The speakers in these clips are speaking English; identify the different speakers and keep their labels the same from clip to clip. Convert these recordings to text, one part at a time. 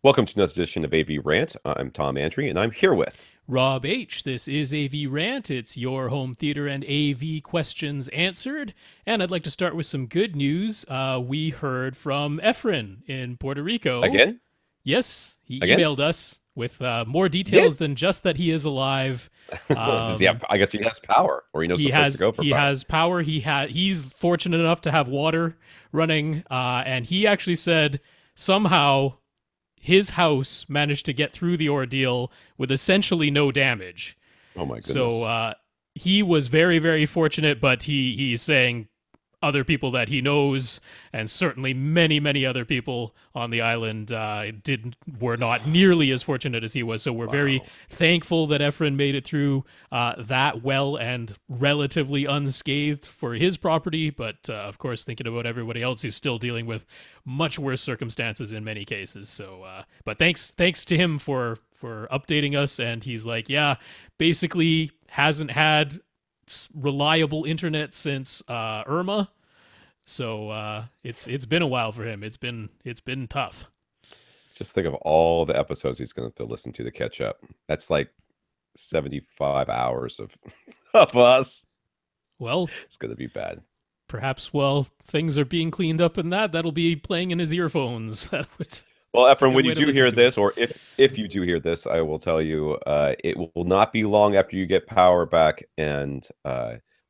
Speaker 1: Welcome to another edition of AV Rant. I'm Tom Andry, and I'm here with
Speaker 2: Rob H. This is AV Rant. It's your home theater and AV questions answered. And I'd like to start with some good news. We heard from Efren in Puerto Rico.
Speaker 1: again.
Speaker 2: Yes, he
Speaker 1: Again,
Speaker 2: emailed us with more
Speaker 1: again.
Speaker 2: details than just that he is alive.
Speaker 1: Does he have? I guess he has power, or he knows
Speaker 2: He
Speaker 1: some place to
Speaker 2: has
Speaker 1: go for
Speaker 2: he
Speaker 1: power.
Speaker 2: has power. He's fortunate enough to have water running, and he actually said somehow his house managed to get through the ordeal with essentially no damage.
Speaker 1: Oh my goodness!
Speaker 2: So he was very, very fortunate, but he's saying other people that he knows, and certainly many, many other people on the island were not nearly as fortunate as he was. So we're very
Speaker 1: Wow.
Speaker 2: thankful that Efren made it through that well and relatively unscathed for his property. But of course, thinking about everybody else who's still dealing with much worse circumstances in many cases. So, but thanks to him for updating us. And he's like, yeah, basically hasn't had reliable internet since Irma. So it's been a while for him. It's been tough.
Speaker 1: Just think of all the episodes he's going to have to listen to catch up. That's like 75 hours of of us.
Speaker 2: Well,
Speaker 1: It's going to be bad.
Speaker 2: perhaps while things are being cleaned up and that'll be playing in his earphones. That would.
Speaker 1: Well,
Speaker 2: It's a
Speaker 1: Efren,
Speaker 2: good
Speaker 1: when
Speaker 2: way
Speaker 1: you
Speaker 2: to
Speaker 1: do
Speaker 2: listen
Speaker 1: hear
Speaker 2: to it.
Speaker 1: this, or if you do hear this, I will tell you, it will not be long after you get power back and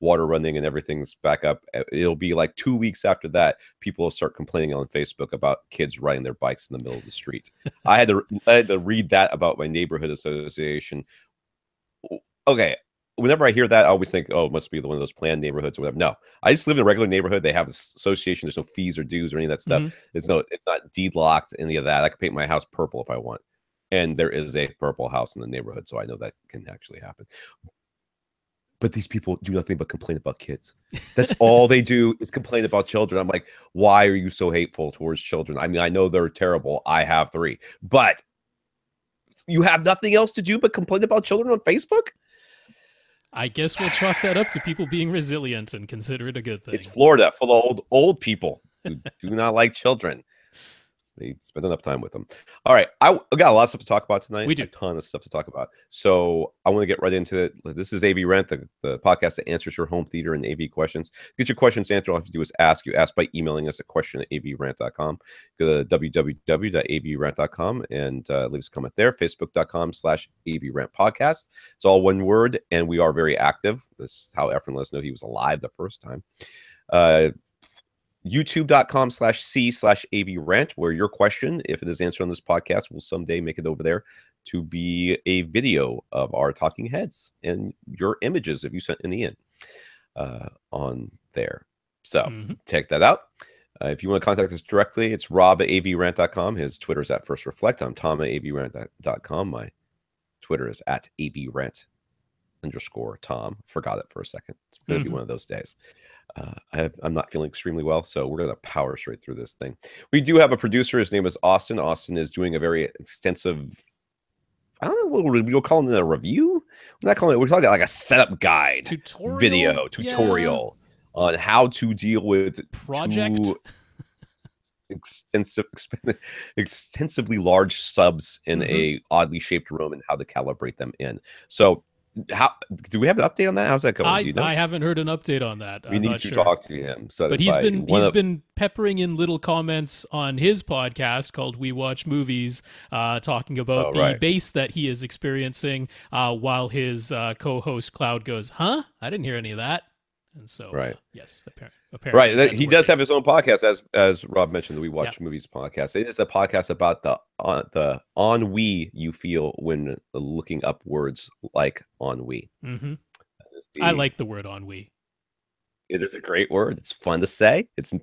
Speaker 1: water running and everything's back up. It'll be like 2 weeks after that. People will start complaining on Facebook about kids riding their bikes in the middle of the street. I had to read that about my neighborhood association. Okay. Whenever I hear that, I always think, oh, it must be one of those planned neighborhoods or whatever. No, I just live in a regular neighborhood. They have this association. There's no fees or dues or any of that stuff.
Speaker 2: Mhm.
Speaker 1: It's not deed locked, any of that. I can paint my house purple if I want. And there is a purple house in the neighborhood, so I know that can actually happen. But these people do nothing but complain about kids. That's all they do is complain about children. I'm like, why are you so hateful towards children? I mean, I know they're terrible. I have 3, but you have nothing else to do but complain about children on Facebook?
Speaker 2: I guess we'll chalk that up to people being resilient and consider it a good thing.
Speaker 1: It's Florida, full of old people who do not like children. They spend enough time with them. All right, I got a lot of stuff to talk about tonight.
Speaker 2: We do.
Speaker 1: A ton of stuff to talk about. So I want to get right into it. This is AV Rant, the podcast that answers your home theater and AV questions. Get your questions answered. All you have to do is ask. You ask by emailing us at question@avrant.com. Go to www.avrant.com and leave us a comment there. Facebook.com/AVRant podcast. It's all one word, and we are very active. This is how Efren let us know he was alive the first time. YouTube.com/C/AVRant, where your question, if it is answered on this podcast, will someday make it over there to be a video of our talking heads and your images if you sent in the end on there. So check that out. If you want to contact us directly, it's rob@avrant.com. His Twitter is at First Reflect. I'm Tom at avrant.com. My Twitter is at avrant_Tom. Forgot it for a second. It's going to be one of those days. I'm not feeling extremely well, so we're going to power straight through this thing. We do have a producer. His name is Austin. Austin is doing a very extensive, I don't know what we'll call it, a review. We're not calling it, we're talking like a setup guide, tutorial on how to deal with
Speaker 2: project.
Speaker 1: Extensively large subs in a oddly shaped room and how to calibrate them in. So how do we have an update on that? How's that going? Do you know?
Speaker 2: I haven't heard an update on that.
Speaker 1: We need to talk to him. So,
Speaker 2: but he's been peppering in little comments on his podcast called We Watch Movies, talking about the bass that he is experiencing, while his co-host Cloud goes, "Huh? I didn't hear any of that." And so, yes, apparently,
Speaker 1: right. He does have his own podcast, as Rob mentioned, the We Watch Movies podcast. It is a podcast about the ennui you feel when looking up words like ennui.
Speaker 2: I like the word ennui.
Speaker 1: It is a great word. It's fun to say. It's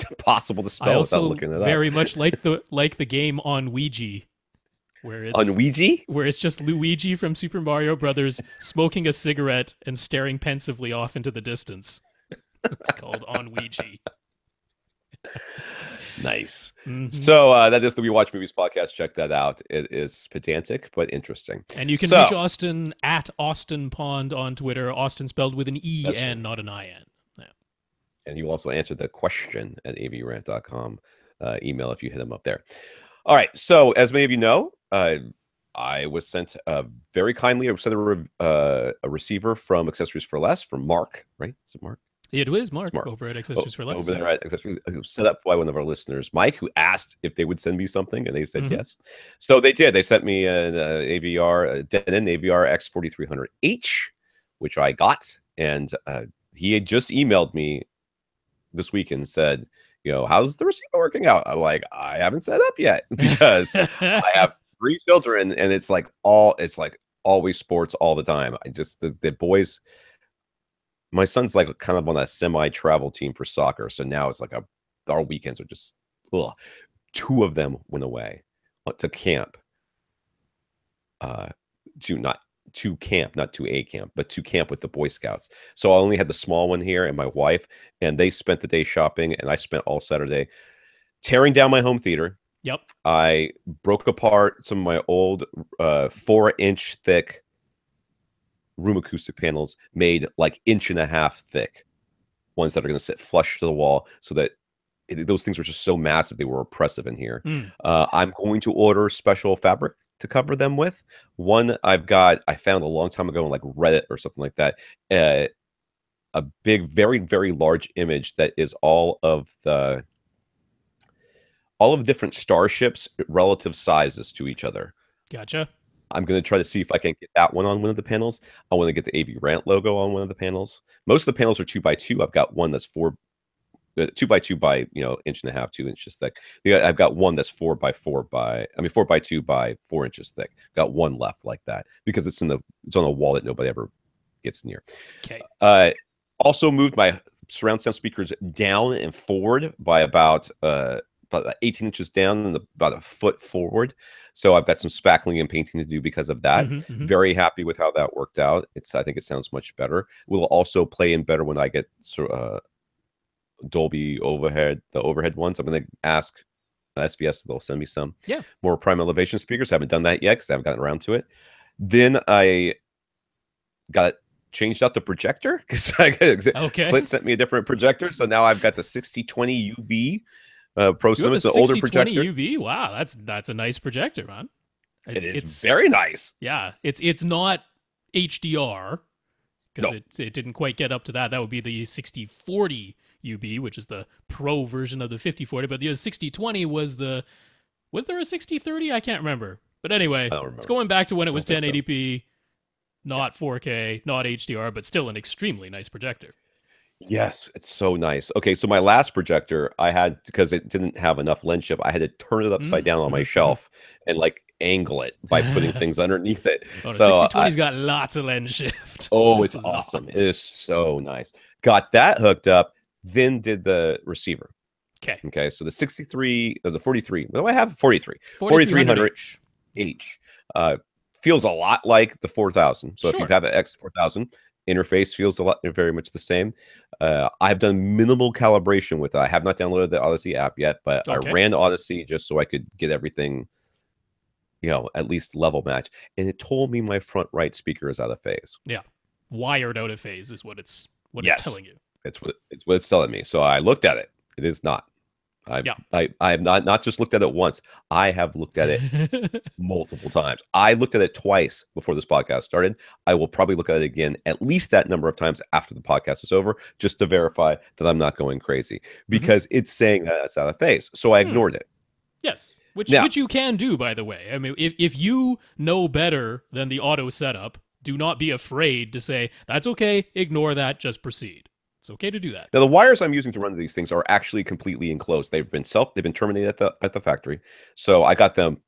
Speaker 1: impossible to spell without looking it up.
Speaker 2: Very much like the game on Ouija. Where it's just Luigi from Super Mario Brothers smoking a cigarette and staring pensively off into the distance. It's called On Ouija.
Speaker 1: Nice. So that is the We Watch Movies podcast. Check that out. It is pedantic but interesting.
Speaker 2: And you can reach Austin at Austin Pond on Twitter. Austin spelled with an E-N, not an I-N. Yeah.
Speaker 1: And you also answer the question at avrant.com email if you hit him up there. All right. So, as many of you know, I was sent very kindly. I was sent a receiver from Accessories for Less from Mark. Right? Is it Mark?
Speaker 2: It was
Speaker 1: It's
Speaker 2: Mark
Speaker 1: Mark.
Speaker 2: over at Accessories for Less.
Speaker 1: Over there at Accessories, who was set up by one of our listeners, Mike, who asked if they would send me something, and they said yes. So they did. They sent me an Denon AVR X4300H, which I got, and he had just emailed me this week and said, how's the receiver working out? I'm like, I haven't set up yet because I have 3 children, and it's like always sports all the time. I just the boys. My son's like kind of on a semi-travel team for soccer, so now it's like our weekends are just 2 of them went away to camp. Not to a camp, but to camp with the Boy Scouts. So I only had the small one here and my wife, and they spent the day shopping, and I spent all Saturday tearing down my home theater.
Speaker 2: Yep.
Speaker 1: I broke apart some of my old 4-inch thick room acoustic panels, made like 1.5 inch thick, ones that are going to sit flush to the wall, so that those things are just so massive they were oppressive in here. I'm going to order special fabric to cover them with. One I found a long time ago on like Reddit or something like that, a big, very, very large image that is all of different starships, relative sizes to each other.
Speaker 2: Gotcha.
Speaker 1: I'm going to try to see if I can get that one on one of the panels. I want to get the AV Rant logo on one of the panels. Most of the panels are 2x2. I've got one that's 2x2 by 1.5 inches, 2 inches thick. I've got one that's 4x2 by 4 inches thick. Got one left like that because it's on a wall that nobody ever gets near.
Speaker 2: Okay.
Speaker 1: Also moved my surround sound speakers down and forward by about 18 inches down and about a foot forward. So I've got some spackling and painting to do because of that. Very happy with how that worked out. I think it sounds much better. Will also play in better when I get Dolby overhead ones. I'm going to ask SVS if they'll send me some more prime elevation speakers. I haven't done that yet because I haven't gotten around to it. Then I got changed out the projector because Clint sent me a different projector. So now I've got the 6020 UB prosumer. It's an older projector.
Speaker 2: UB. Wow, that's a nice projector, man.
Speaker 1: It's very nice.
Speaker 2: Yeah, it's not HDR because it didn't quite get up to that. That would be the 6040 UB, which is the pro version of the 5040. But the 6020 was there a 6030? I can't remember. But anyway, it's going back to when it was 1080p, not 4K, not HDR, but still an extremely nice projector.
Speaker 1: Yes, it's so nice. Okay, so my last projector I had, because it didn't have enough lens shift, I had to turn it upside down on my shelf and like angle it by putting things underneath it.
Speaker 2: Oh, so 6020's got lots of lens shift.
Speaker 1: Oh, it's awesome. It is so nice. Got that hooked up, then did the receiver. Okay, so the 63 or the 43. Well, I have 4300H. Feels a lot like the 4000. So if you have an X4000, interface feels very much the same. I've done minimal calibration with it. I have not downloaded the Odyssey app yet, but I ran Odyssey just so I could get everything, at least level match. And it told me my front right speaker is out of phase.
Speaker 2: Yeah, wired out of phase is what it's telling you.
Speaker 1: It's what it's telling me. So I looked at it. It is not. I have not just looked at it once. I have looked at it multiple times. I looked at it twice before this podcast started. I will probably look at it again at least that number of times after the podcast is over, just to verify that I'm not going crazy, because it's saying that it's out of phase. So I ignored it.
Speaker 2: Yes, which you can do, by the way. I mean, if you know better than the auto setup, do not be afraid to say, that's okay, ignore that, just proceed. It's okay to do that.
Speaker 1: Now, the wires I'm using to run these things are actually completely enclosed. They've been terminated at the factory. So I got them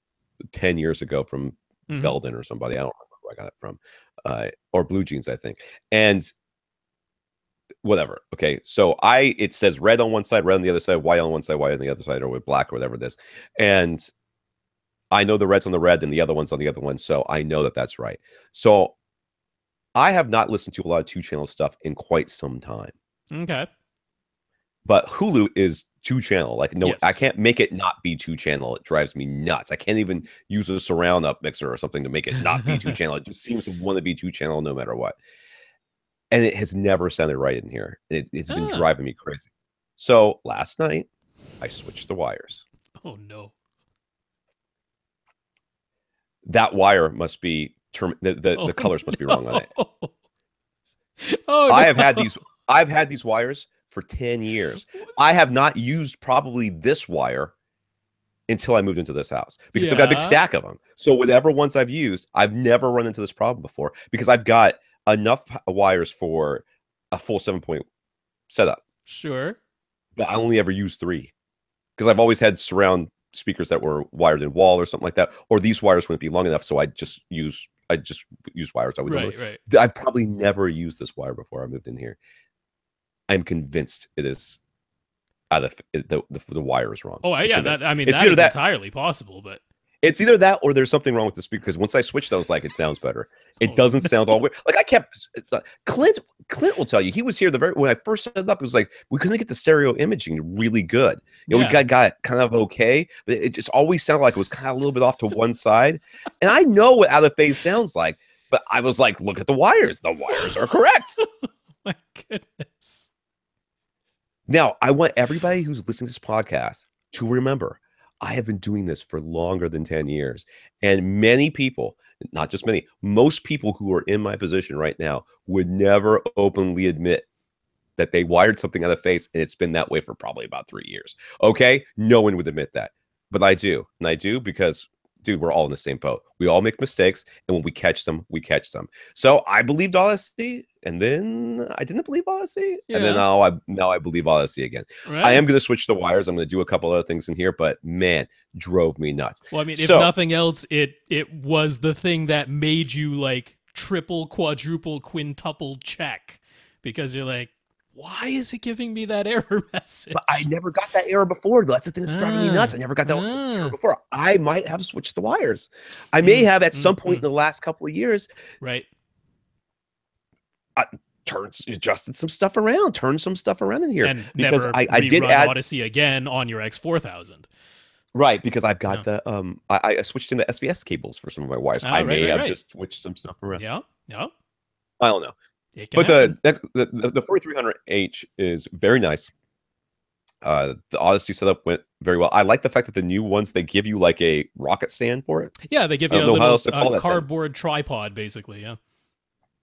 Speaker 1: 10 years ago from Belden or somebody. I don't remember who I got it from, or Blue Jeans, I think. And whatever. Okay, so it says red on one side, red on the other side, white on one side, white on the other side, or with black or whatever it is. And I know the red's on the red and the other one's on the other one, so I know that that's right. So I have not listened to a lot of 2-channel stuff in quite some time.
Speaker 2: Okay.
Speaker 1: But Hulu is 2-channel. Like, no, I can't make it not be 2-channel. It drives me nuts. I can't even use a surround up mixer or something to make it not be 2-channel. It just seems to want to be 2-channel no matter what. And it has never sounded right in here. It's been driving me crazy. So last night, I switched the wires.
Speaker 2: Oh, no.
Speaker 1: that wire must be
Speaker 2: Oh,
Speaker 1: the colors must be wrong on it.
Speaker 2: no. Oh
Speaker 1: I have had
Speaker 2: no.
Speaker 1: these I've had these wires for 10 years. I have not used probably this wire until I moved into this house because I've got a big
Speaker 2: Yeah,
Speaker 1: stack of them. So whatever ones I've used, I've never run into this problem before because I've got enough wires for a full 7-point setup,
Speaker 2: sure.
Speaker 1: but I only ever use 3 because I've always had surround speakers that were wired in wall or something like that, or these wires wouldn't be long enough, so I just use wires I would normally.
Speaker 2: Right.
Speaker 1: I've probably never used this wire before I moved in here. I'm convinced it is out of the wire is wrong.
Speaker 2: Oh,
Speaker 1: I'm
Speaker 2: yeah.
Speaker 1: convinced.
Speaker 2: That I mean,
Speaker 1: It's
Speaker 2: that
Speaker 1: either
Speaker 2: is
Speaker 1: that
Speaker 2: entirely possible. But
Speaker 1: it's either that or there's something wrong with the speaker because once I switch those, like it sounds better. It
Speaker 2: oh
Speaker 1: doesn't
Speaker 2: no.
Speaker 1: sound all weird. Like I kept Clint will tell you he was here when I first set it up. It was like we couldn't get the stereo imaging really good. You know,
Speaker 2: Yeah.
Speaker 1: we got it kind of okay, but it just always sounded like it was kind of a little bit off to one side. And I know what out of phase sounds like, but I was like, look at the wires. The wires are correct.
Speaker 2: My goodness.
Speaker 1: Now, I want everybody who's listening to this podcast to remember I have been doing this for longer than 10 years. And many people, not just many, most people who are in my position right now would never openly admit that they wired something out of phase and it's been that way for probably about 3 years. Okay? No one would admit that. But I do. And I do because, dude, we're all in the same boat. We all make mistakes. And when we catch them, we catch them. So I believed Odyssey. And then I didn't believe Odyssey. And then
Speaker 2: Yeah.
Speaker 1: now I believe Odyssey again. I
Speaker 2: Right.
Speaker 1: am going to switch the wires. I'm going to do a couple other things in here. But man, drove me nuts.
Speaker 2: Well, I mean, if
Speaker 1: So
Speaker 2: nothing else, it was the thing that made you like triple, quadruple, quintuple check because you're like, why is it giving me that error message?
Speaker 1: but I never got that error before. That's the thing that's driving me nuts. I never got that error
Speaker 2: Ah.
Speaker 1: before. I might have switched the wires. I may have at some point in the last couple of years
Speaker 2: Right.
Speaker 1: adjusted some stuff around, turned some stuff around in here
Speaker 2: And
Speaker 1: because
Speaker 2: never
Speaker 1: I did
Speaker 2: rerun
Speaker 1: add
Speaker 2: Odyssey again on your X4000.
Speaker 1: right because I've
Speaker 2: Yeah.
Speaker 1: got the I switched in the SVS cables for some of my wires.
Speaker 2: Ah,
Speaker 1: I
Speaker 2: right,
Speaker 1: may
Speaker 2: right,
Speaker 1: have
Speaker 2: right.
Speaker 1: just switched some stuff around.
Speaker 2: Yeah. Yeah.
Speaker 1: I don't know,
Speaker 2: It can
Speaker 1: but
Speaker 2: happen.
Speaker 1: the 4300H is very nice. The Odyssey setup went very well. I like the fact that the new ones they give you like a rocket stand for it.
Speaker 2: Yeah, they give
Speaker 1: I
Speaker 2: you a
Speaker 1: don't know how
Speaker 2: little
Speaker 1: else to call that thing.
Speaker 2: cardboard tripod, basically. Yeah.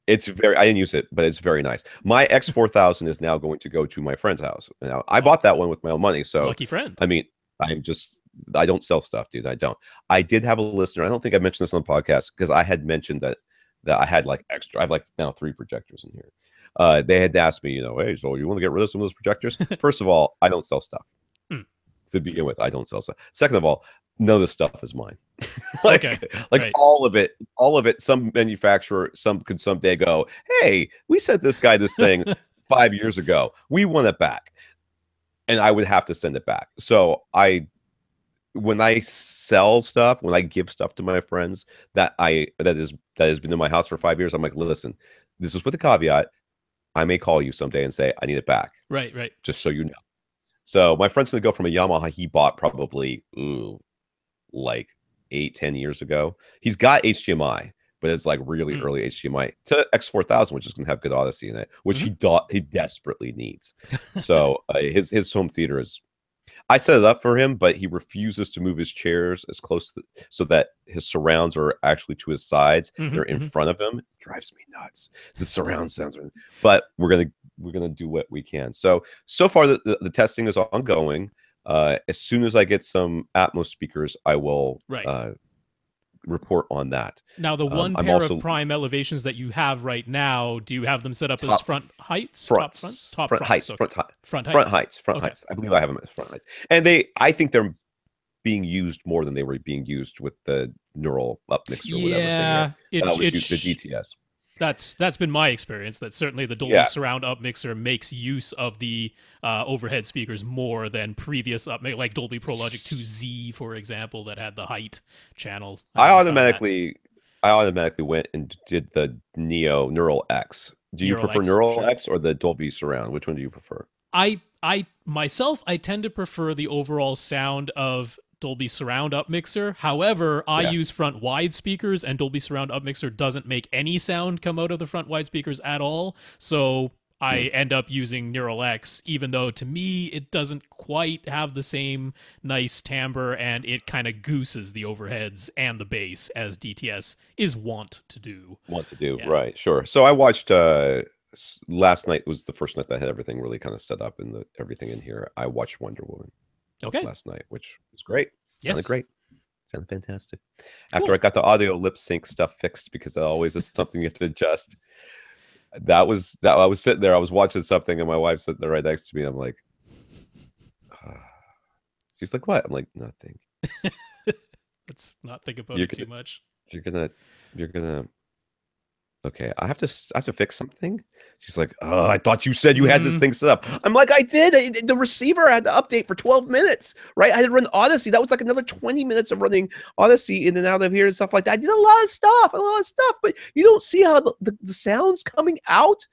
Speaker 1: It's very I didn't use it, but it's very nice. My X4000 is now going to go to my friend's house. Now I bought that one with my own money, so
Speaker 2: Lucky friend.
Speaker 1: I mean, I don't sell stuff, dude. I don't. I did have a listener. I don't think I mentioned this on the podcast because I had mentioned that I had like extra. I have like now 3 projectors in here. They had asked me, you know, hey, so you want to get rid of some of those projectors? First of all, I don't sell stuff.
Speaker 2: Hmm.
Speaker 1: To begin with, I don't sell stuff. Second of all, none of this stuff is mine. like,
Speaker 2: Okay,
Speaker 1: like
Speaker 2: right.
Speaker 1: all of it. Some manufacturer, could someday go, hey, we sent this guy this thing 5 years ago. We want it back, and I would have to send it back. So when I sell stuff, when I give stuff to my friends that has been in my house for 5 years, I'm like, listen, this is with a caveat. I may call you someday and say I need it back,
Speaker 2: Right. Right.
Speaker 1: just so you know. So my friend's gonna go from a Yamaha he bought probably like 8-10 years ago. He's got HDMI, but it's like really early HDMI to X4000, which is gonna have good Odyssey in it, which he desperately needs. So his home theater is. I set it up for him, but he refuses to move his chairs as close so that his surrounds are actually to his sides. They're in front of him. It drives me nuts. The surround sounds, but we're gonna do what we can. So far the testing is ongoing. As soon as I get some Atmos speakers, I will report on that.
Speaker 2: Now, the one
Speaker 1: I'm
Speaker 2: pair
Speaker 1: also
Speaker 2: of prime elevations that you have right now, do you have them set up as front heights?
Speaker 1: fronts,
Speaker 2: Top
Speaker 1: front heights,
Speaker 2: okay. Front
Speaker 1: heights.
Speaker 2: Okay.
Speaker 1: I believe I have them as front heights, and I think they're being used more than they were being used with the neural up mixer. Or whatever thing that was used the DTS.
Speaker 2: That's been my experience. That certainly the Dolby Surround up mixer makes use of the overhead speakers more than previous like Dolby Pro Logic 2Z, for example, that had the height channel.
Speaker 1: I automatically went and did the Neo Neural X. Do you prefer Neural X or the Dolby Surround? Which one do you prefer?
Speaker 2: I myself, I tend to prefer the overall sound of Dolby Surround up mixer. However, I use front wide speakers, and Dolby Surround up mixer doesn't make any sound come out of the front wide speakers at all. So I end up using Neural X, even though to me it doesn't quite have the same nice timbre, and it kind of gooses the overheads and the bass as DTS is wont to do. Yeah.
Speaker 1: Right, sure. So I watched last night was the first night that I had everything really kind of set up and everything in here. I watched Wonder Woman last night, which was great. Sounded great. Sounded fantastic. After I got the audio lip sync stuff fixed, because that always is something you have to adjust. I was sitting there, I was watching something, and my wife's sitting there right next to me. I'm like, she's like, what? I'm like, nothing.
Speaker 2: Let's not think about it too much.
Speaker 1: You're gonna okay, I have to fix something. She's like, oh, I thought you said you had this thing set up. I'm like, I did. The receiver had to update for 12 minutes, right? I had to run Odyssey. That was like another 20 minutes of running Odyssey in and out of here and stuff like that. I did a lot of stuff, but you don't see how the sound's coming out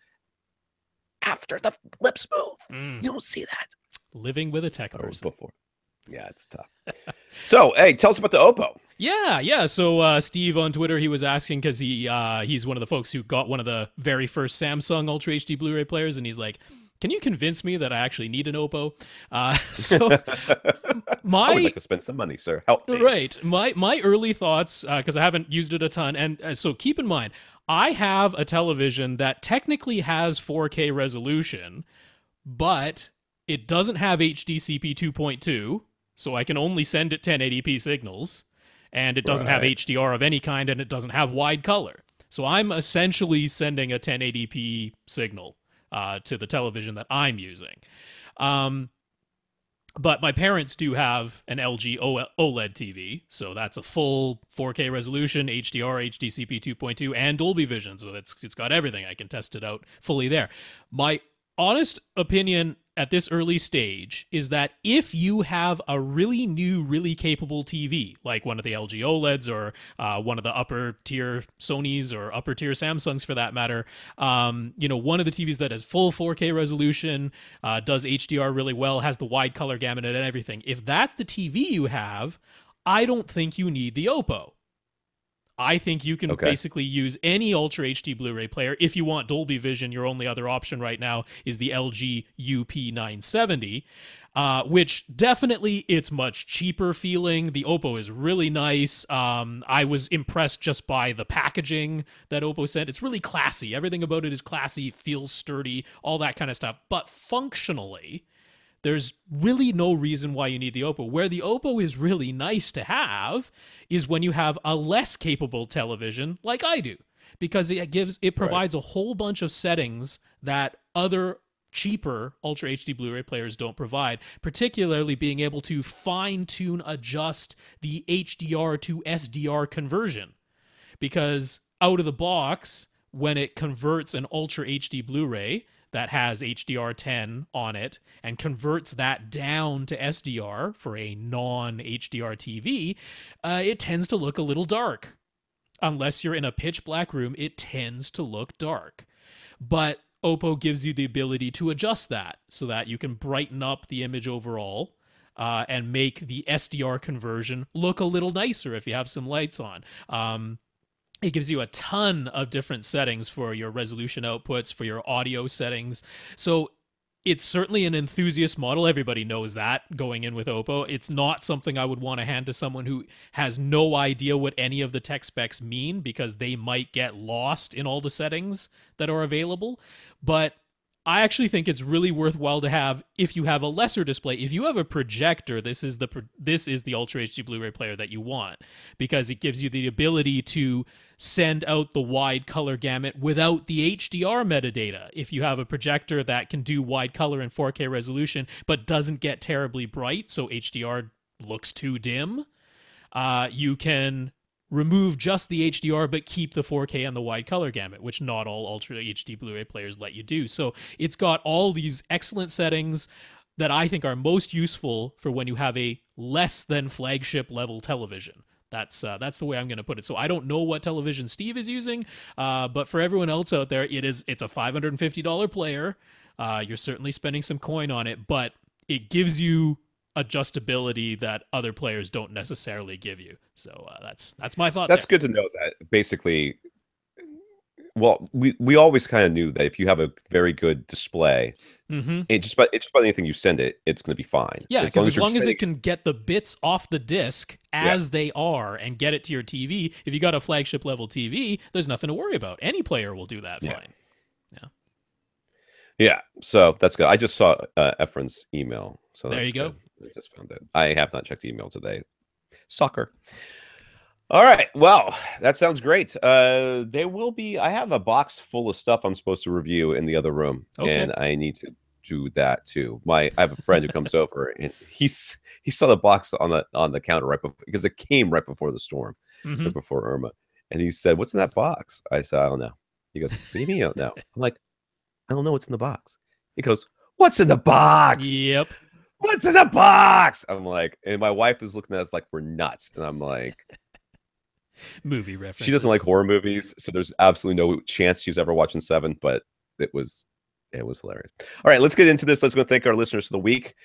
Speaker 1: after the lips move. You don't see that.
Speaker 2: Living with a tech person.
Speaker 1: Before. Yeah, it's tough. So, hey, tell us about the Oppo.
Speaker 2: Yeah. So Steve on Twitter, he was asking because he's one of the folks who got one of the very first Samsung Ultra HD Blu-ray players, and he's like, can you convince me that I actually need an Oppo? So
Speaker 1: I would like to spend some money, sir. Help me.
Speaker 2: Right. My early thoughts, because I haven't used it a ton, and so keep in mind, I have a television that technically has 4K resolution, but it doesn't have HDCP 2.2, so I can only send it 1080p signals, and it doesn't have HDR of any kind, and it doesn't have wide color. So I'm essentially sending a 1080p signal to the television that I'm using. But my parents do have an LG OLED TV, so that's a full 4K resolution, HDR, HDCP 2.2, and Dolby Vision, so it's got everything. I can test it out fully there. My honest opinion at this early stage is that if you have a really new, really capable TV, like one of the LG OLEDs or one of the upper tier Sonys or upper tier Samsungs for that matter, one of the TVs that has full 4K resolution, does HDR really well, has the wide color gamut and everything. If that's the TV you have, I don't think you need the Oppo. I think you can basically use any Ultra HD Blu-ray player. If you want Dolby Vision, your only other option right now is the LG UP970, which definitely it's much cheaper feeling. The Oppo is really nice. I was impressed just by the packaging that Oppo sent. It's really classy. Everything about it is classy, feels sturdy, all that kind of stuff. But functionally, there's really no reason why you need the Oppo. Where the Oppo is really nice to have is when you have a less capable television like I do, because it provides a whole bunch of settings that other cheaper Ultra HD Blu-ray players don't provide, particularly being able to fine-tune, adjust the HDR to SDR conversion. Because out of the box, when it converts an Ultra HD Blu-ray that has HDR10 on it and converts that down to SDR for a non-HDR TV, it tends to look a little dark. Unless you're in a pitch black room, it tends to look dark. But Oppo gives you the ability to adjust that so that you can brighten up the image overall and make the SDR conversion look a little nicer if you have some lights on. It gives you a ton of different settings for your resolution outputs, for your audio settings. So it's certainly an enthusiast model. Everybody knows that going in with Oppo. It's not something I would want to hand to someone who has no idea what any of the tech specs mean, because they might get lost in all the settings that are available. But I actually think it's really worthwhile to have if you have a lesser display. If you have a projector, this is the Ultra HD Blu-ray player that you want, because it gives you the ability to send out the wide color gamut without the HDR metadata. If you have a projector that can do wide color and 4K resolution but doesn't get terribly bright, so HDR looks too dim, you can remove just the HDR but keep the 4K and the wide color gamut, which not all Ultra HD Blu-ray players let you do. So it's got all these excellent settings that I think are most useful for when you have a less than flagship level television. That's the way I'm going to put it. So I don't know what television Steve is using, but for everyone else out there, it's a $550 player. You're certainly spending some coin on it, but it gives you adjustability that other players don't necessarily give you. So that's my thought.
Speaker 1: That's good to know that basically Well, we always kind of knew that if you have a very good display,
Speaker 2: Mm-hmm.
Speaker 1: it's just about anything you send it, it's going to be fine.
Speaker 2: Yeah,
Speaker 1: As long
Speaker 2: because
Speaker 1: as
Speaker 2: as
Speaker 1: you're
Speaker 2: long as
Speaker 1: sending,
Speaker 2: it can get the bits off the disc
Speaker 1: yeah,
Speaker 2: as they are and get it to your TV, if you got a flagship level TV, there's nothing to worry about. Any player will do that
Speaker 1: yeah,
Speaker 2: fine. Yeah.
Speaker 1: yeah. So that's good. I just saw Efren's email, so
Speaker 2: There
Speaker 1: that's
Speaker 2: you go.
Speaker 1: good. I just found it. I have not checked email today. Soccer. All right. Well, that sounds great. There will be. I have a box full of stuff I'm supposed to review in the other room,
Speaker 2: Okay.
Speaker 1: and I need to do that too. I have a friend who comes over, and he saw the box on the counter right before, because it came right before the storm,
Speaker 2: Mm-hmm.
Speaker 1: right before Irma, and he said, "What's in that box?" I said, "I don't know." He goes, "What do you mean you don't know?" I'm like, "I don't know what's in the box." He goes, "What's in the box?
Speaker 2: Yep.
Speaker 1: What's in the box?" I'm like, and my wife is looking at us like we're nuts, and I'm like.
Speaker 2: Movie
Speaker 1: She doesn't like
Speaker 2: references.
Speaker 1: horror movies, so there's absolutely no chance she's ever watching Seven, but it was hilarious. All right, let's get into this. Let's go thank our listeners for the week.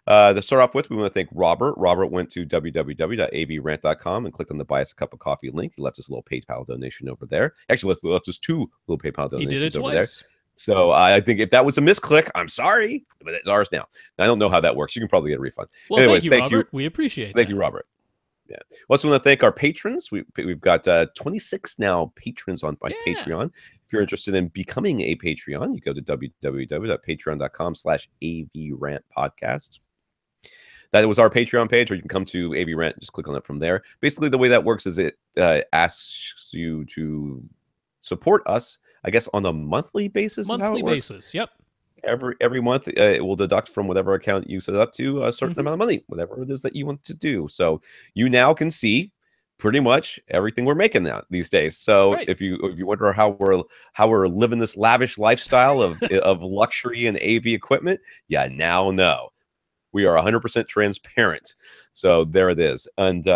Speaker 1: To start off with, we want to thank Robert. Robert went to www.avrant.com and clicked on the Buy Us a Cup of Coffee link. He left us a little PayPal donation over there. Actually, left us two little PayPal
Speaker 2: He did it
Speaker 1: donations over there.
Speaker 2: twice.
Speaker 1: So I think if that was a misclick, I'm sorry, but it's ours now. I don't know how that works. You can probably get a refund.
Speaker 2: Well,
Speaker 1: Anyways,
Speaker 2: thank you, Robert. We appreciate
Speaker 1: thank
Speaker 2: that.
Speaker 1: you, Robert. Yeah. Also want to thank our patrons. We've got 26 now patrons on my Patreon. If you're interested in becoming a Patreon, you go to www.patreon.com/AVRant podcast. That was our Patreon page, or you can come to AVRant, just click on it from there. Basically, the way that works is it asks you to support us, I guess, on a monthly basis.
Speaker 2: Monthly basis. Yep.
Speaker 1: Every month it will deduct from whatever account you set it up to a certain
Speaker 2: Mm-hmm.
Speaker 1: amount of money, whatever it is that you want to do. So you now can see pretty much everything we're making now these days. So
Speaker 2: Right.
Speaker 1: if you wonder how we're living this lavish lifestyle of luxury and AV equipment, yeah, now know we are 100% transparent. So there it is. And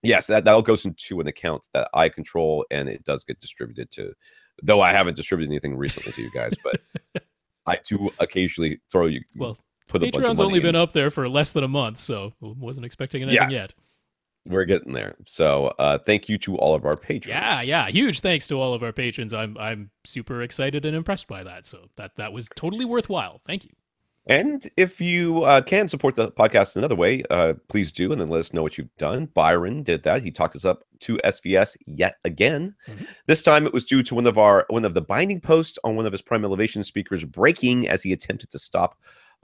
Speaker 1: yes, that all goes into an account that I control, and it does get distributed to, though I haven't distributed anything recently to you guys, but I do occasionally throw you.
Speaker 2: Well,
Speaker 1: put a bunch of
Speaker 2: Patreon's
Speaker 1: money
Speaker 2: only been
Speaker 1: in.
Speaker 2: up there for less than a month, so wasn't expecting anything yet.
Speaker 1: We're getting there. So thank you to all of our patrons.
Speaker 2: Yeah. Huge thanks to all of our patrons. I'm super excited and impressed by that. So that was totally worthwhile. Thank you.
Speaker 1: And if you can support the podcast another way, please do, and then let us know what you've done. Byron did that. He talked us up to SVS yet again.
Speaker 2: Mm-hmm.
Speaker 1: This time it was due to one of the binding posts on one of his prime elevation speakers breaking as he attempted to stop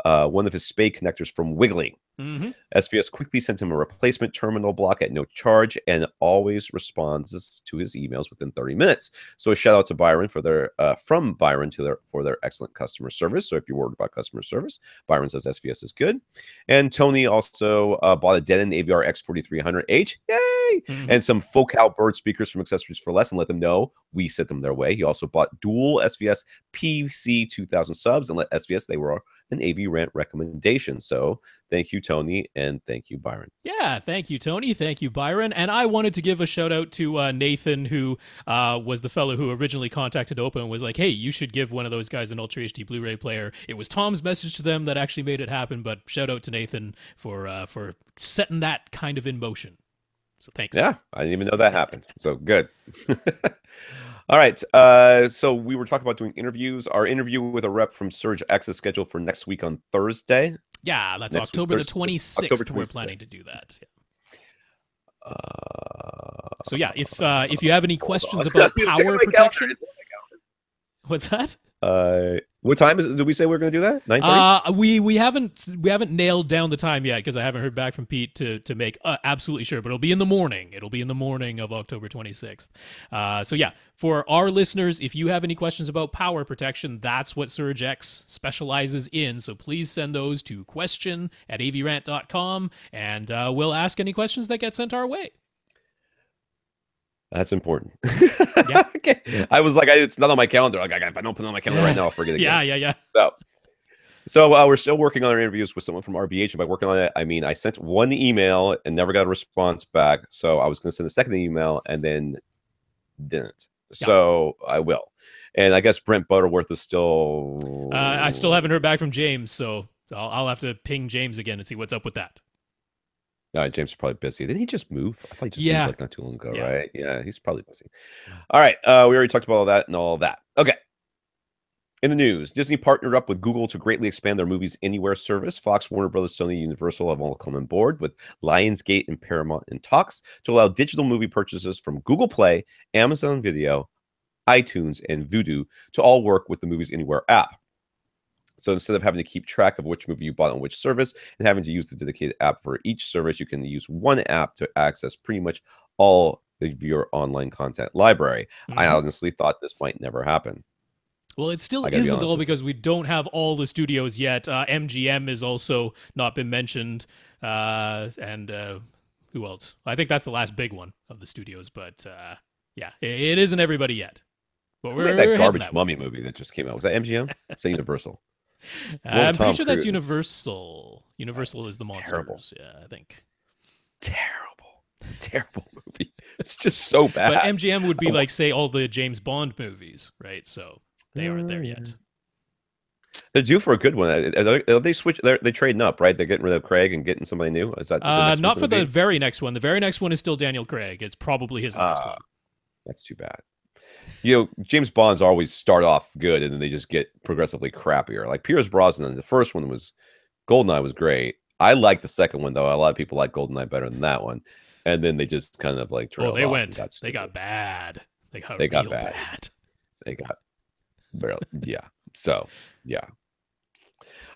Speaker 1: one of his spade connectors from wiggling.
Speaker 2: Mm-hmm.
Speaker 1: SVS quickly sent him a replacement terminal block at no charge and always responds to his emails within 30 minutes. So a shout out to Byron for their excellent customer service. So if you're worried about customer service, Byron says SVS is good. And Tony also bought a Denon AVR X4300H, yay!
Speaker 2: Mm-hmm.
Speaker 1: And some Focal Bird speakers from Accessories for Less, and let them know we sent them their way. He also bought dual SVS PC 2000 subs and let SVS they were an AV Rant recommendation. So thank you, Tony, and thank you, Byron.
Speaker 2: Yeah, thank you, Tony. Thank you, Byron. And I wanted to give a shout out to Nathan, who was the fellow who originally contacted Open and was like, hey, you should give one of those guys an Ultra HD Blu-ray player. It was Tom's message to them that actually made it happen, but shout out to Nathan for setting that kind of in motion. So thanks.
Speaker 1: Yeah, I didn't even know that happened. So good. All right. So we were talking about doing interviews. Our interview with a rep from Surge X is scheduled for next week on Thursday.
Speaker 2: Yeah, that's October the 26th.
Speaker 1: October 26th.
Speaker 2: We're planning to do that. Yeah. So yeah, if you have any questions about power protection, what's that?
Speaker 1: What time is it? Did we say we were going to do that? 9:30?
Speaker 2: We haven't nailed down the time yet because I haven't heard back from Pete to make absolutely sure. But it'll be in the morning. It'll be in the morning of October 26th. So yeah, for our listeners, if you have any questions about power protection, that's what Surge X specializes in. So please send those to question@avrant.com, and we'll ask any questions that get sent our way.
Speaker 1: That's important.
Speaker 2: Yeah.
Speaker 1: Okay. I was like, it's not on my calendar. Like, if I don't put it on my calendar right now, I'll forget it again.
Speaker 2: Yeah.
Speaker 1: So we're still working on our interviews with someone from RBH. And by working on it, I mean, I sent one email and never got a response back. So I was going to send a second email and then didn't.
Speaker 2: Yeah.
Speaker 1: So I will. And I guess Brent Butterworth is still...
Speaker 2: I still haven't heard back from James. So I'll have to ping James again and see what's up with that.
Speaker 1: James is probably busy. Didn't he just move? I thought he just moved
Speaker 2: Yeah.
Speaker 1: like not too long ago,
Speaker 2: Yeah.
Speaker 1: right? Yeah, he's probably busy. All right, we already talked about all that and all that. Okay. In the news, Disney partnered up with Google to greatly expand their Movies Anywhere service. Fox, Warner Brothers, Sony, Universal have all come on board, with Lionsgate and Paramount in talks to allow digital movie purchases from Google Play, Amazon Video, iTunes, and Vudu to all work with the Movies Anywhere app. So instead of having to keep track of which movie you bought on which service and having to use the dedicated app for each service, you can use one app to access pretty much all of your online content library. I honestly thought this might never happen.
Speaker 2: Well, it still isn't all because we don't have all the studios yet. MGM has also not been mentioned. And who else? I think that's the last big one of the studios. But yeah, it isn't everybody yet. But
Speaker 1: we're that garbage mummy movie that just came out. Was that MGM? It's Universal.
Speaker 2: I'm pretty sure that's Universal. Universal is the Monsters.
Speaker 1: Terrible.
Speaker 2: Yeah, I think.
Speaker 1: Terrible movie. It's just so bad.
Speaker 2: But MGM would be like, say, all the James Bond movies, right? So they aren't there yet.
Speaker 1: They're due for a good one. They switch. They're trading up, right? They're getting rid of Craig and getting somebody new. Is that
Speaker 2: not for the very next one? The very next one is still Daniel Craig. It's probably his last one.
Speaker 1: That's too bad. You know, James Bonds always start off good and then they just get progressively crappier. Like Pierce Brosnan, the first one was GoldenEye was great. I like the second one though. A lot of people like GoldenEye better than that one. And then they just kind of like trailed off.
Speaker 2: They got bad. They got bad.
Speaker 1: They got barely. Yeah. So yeah.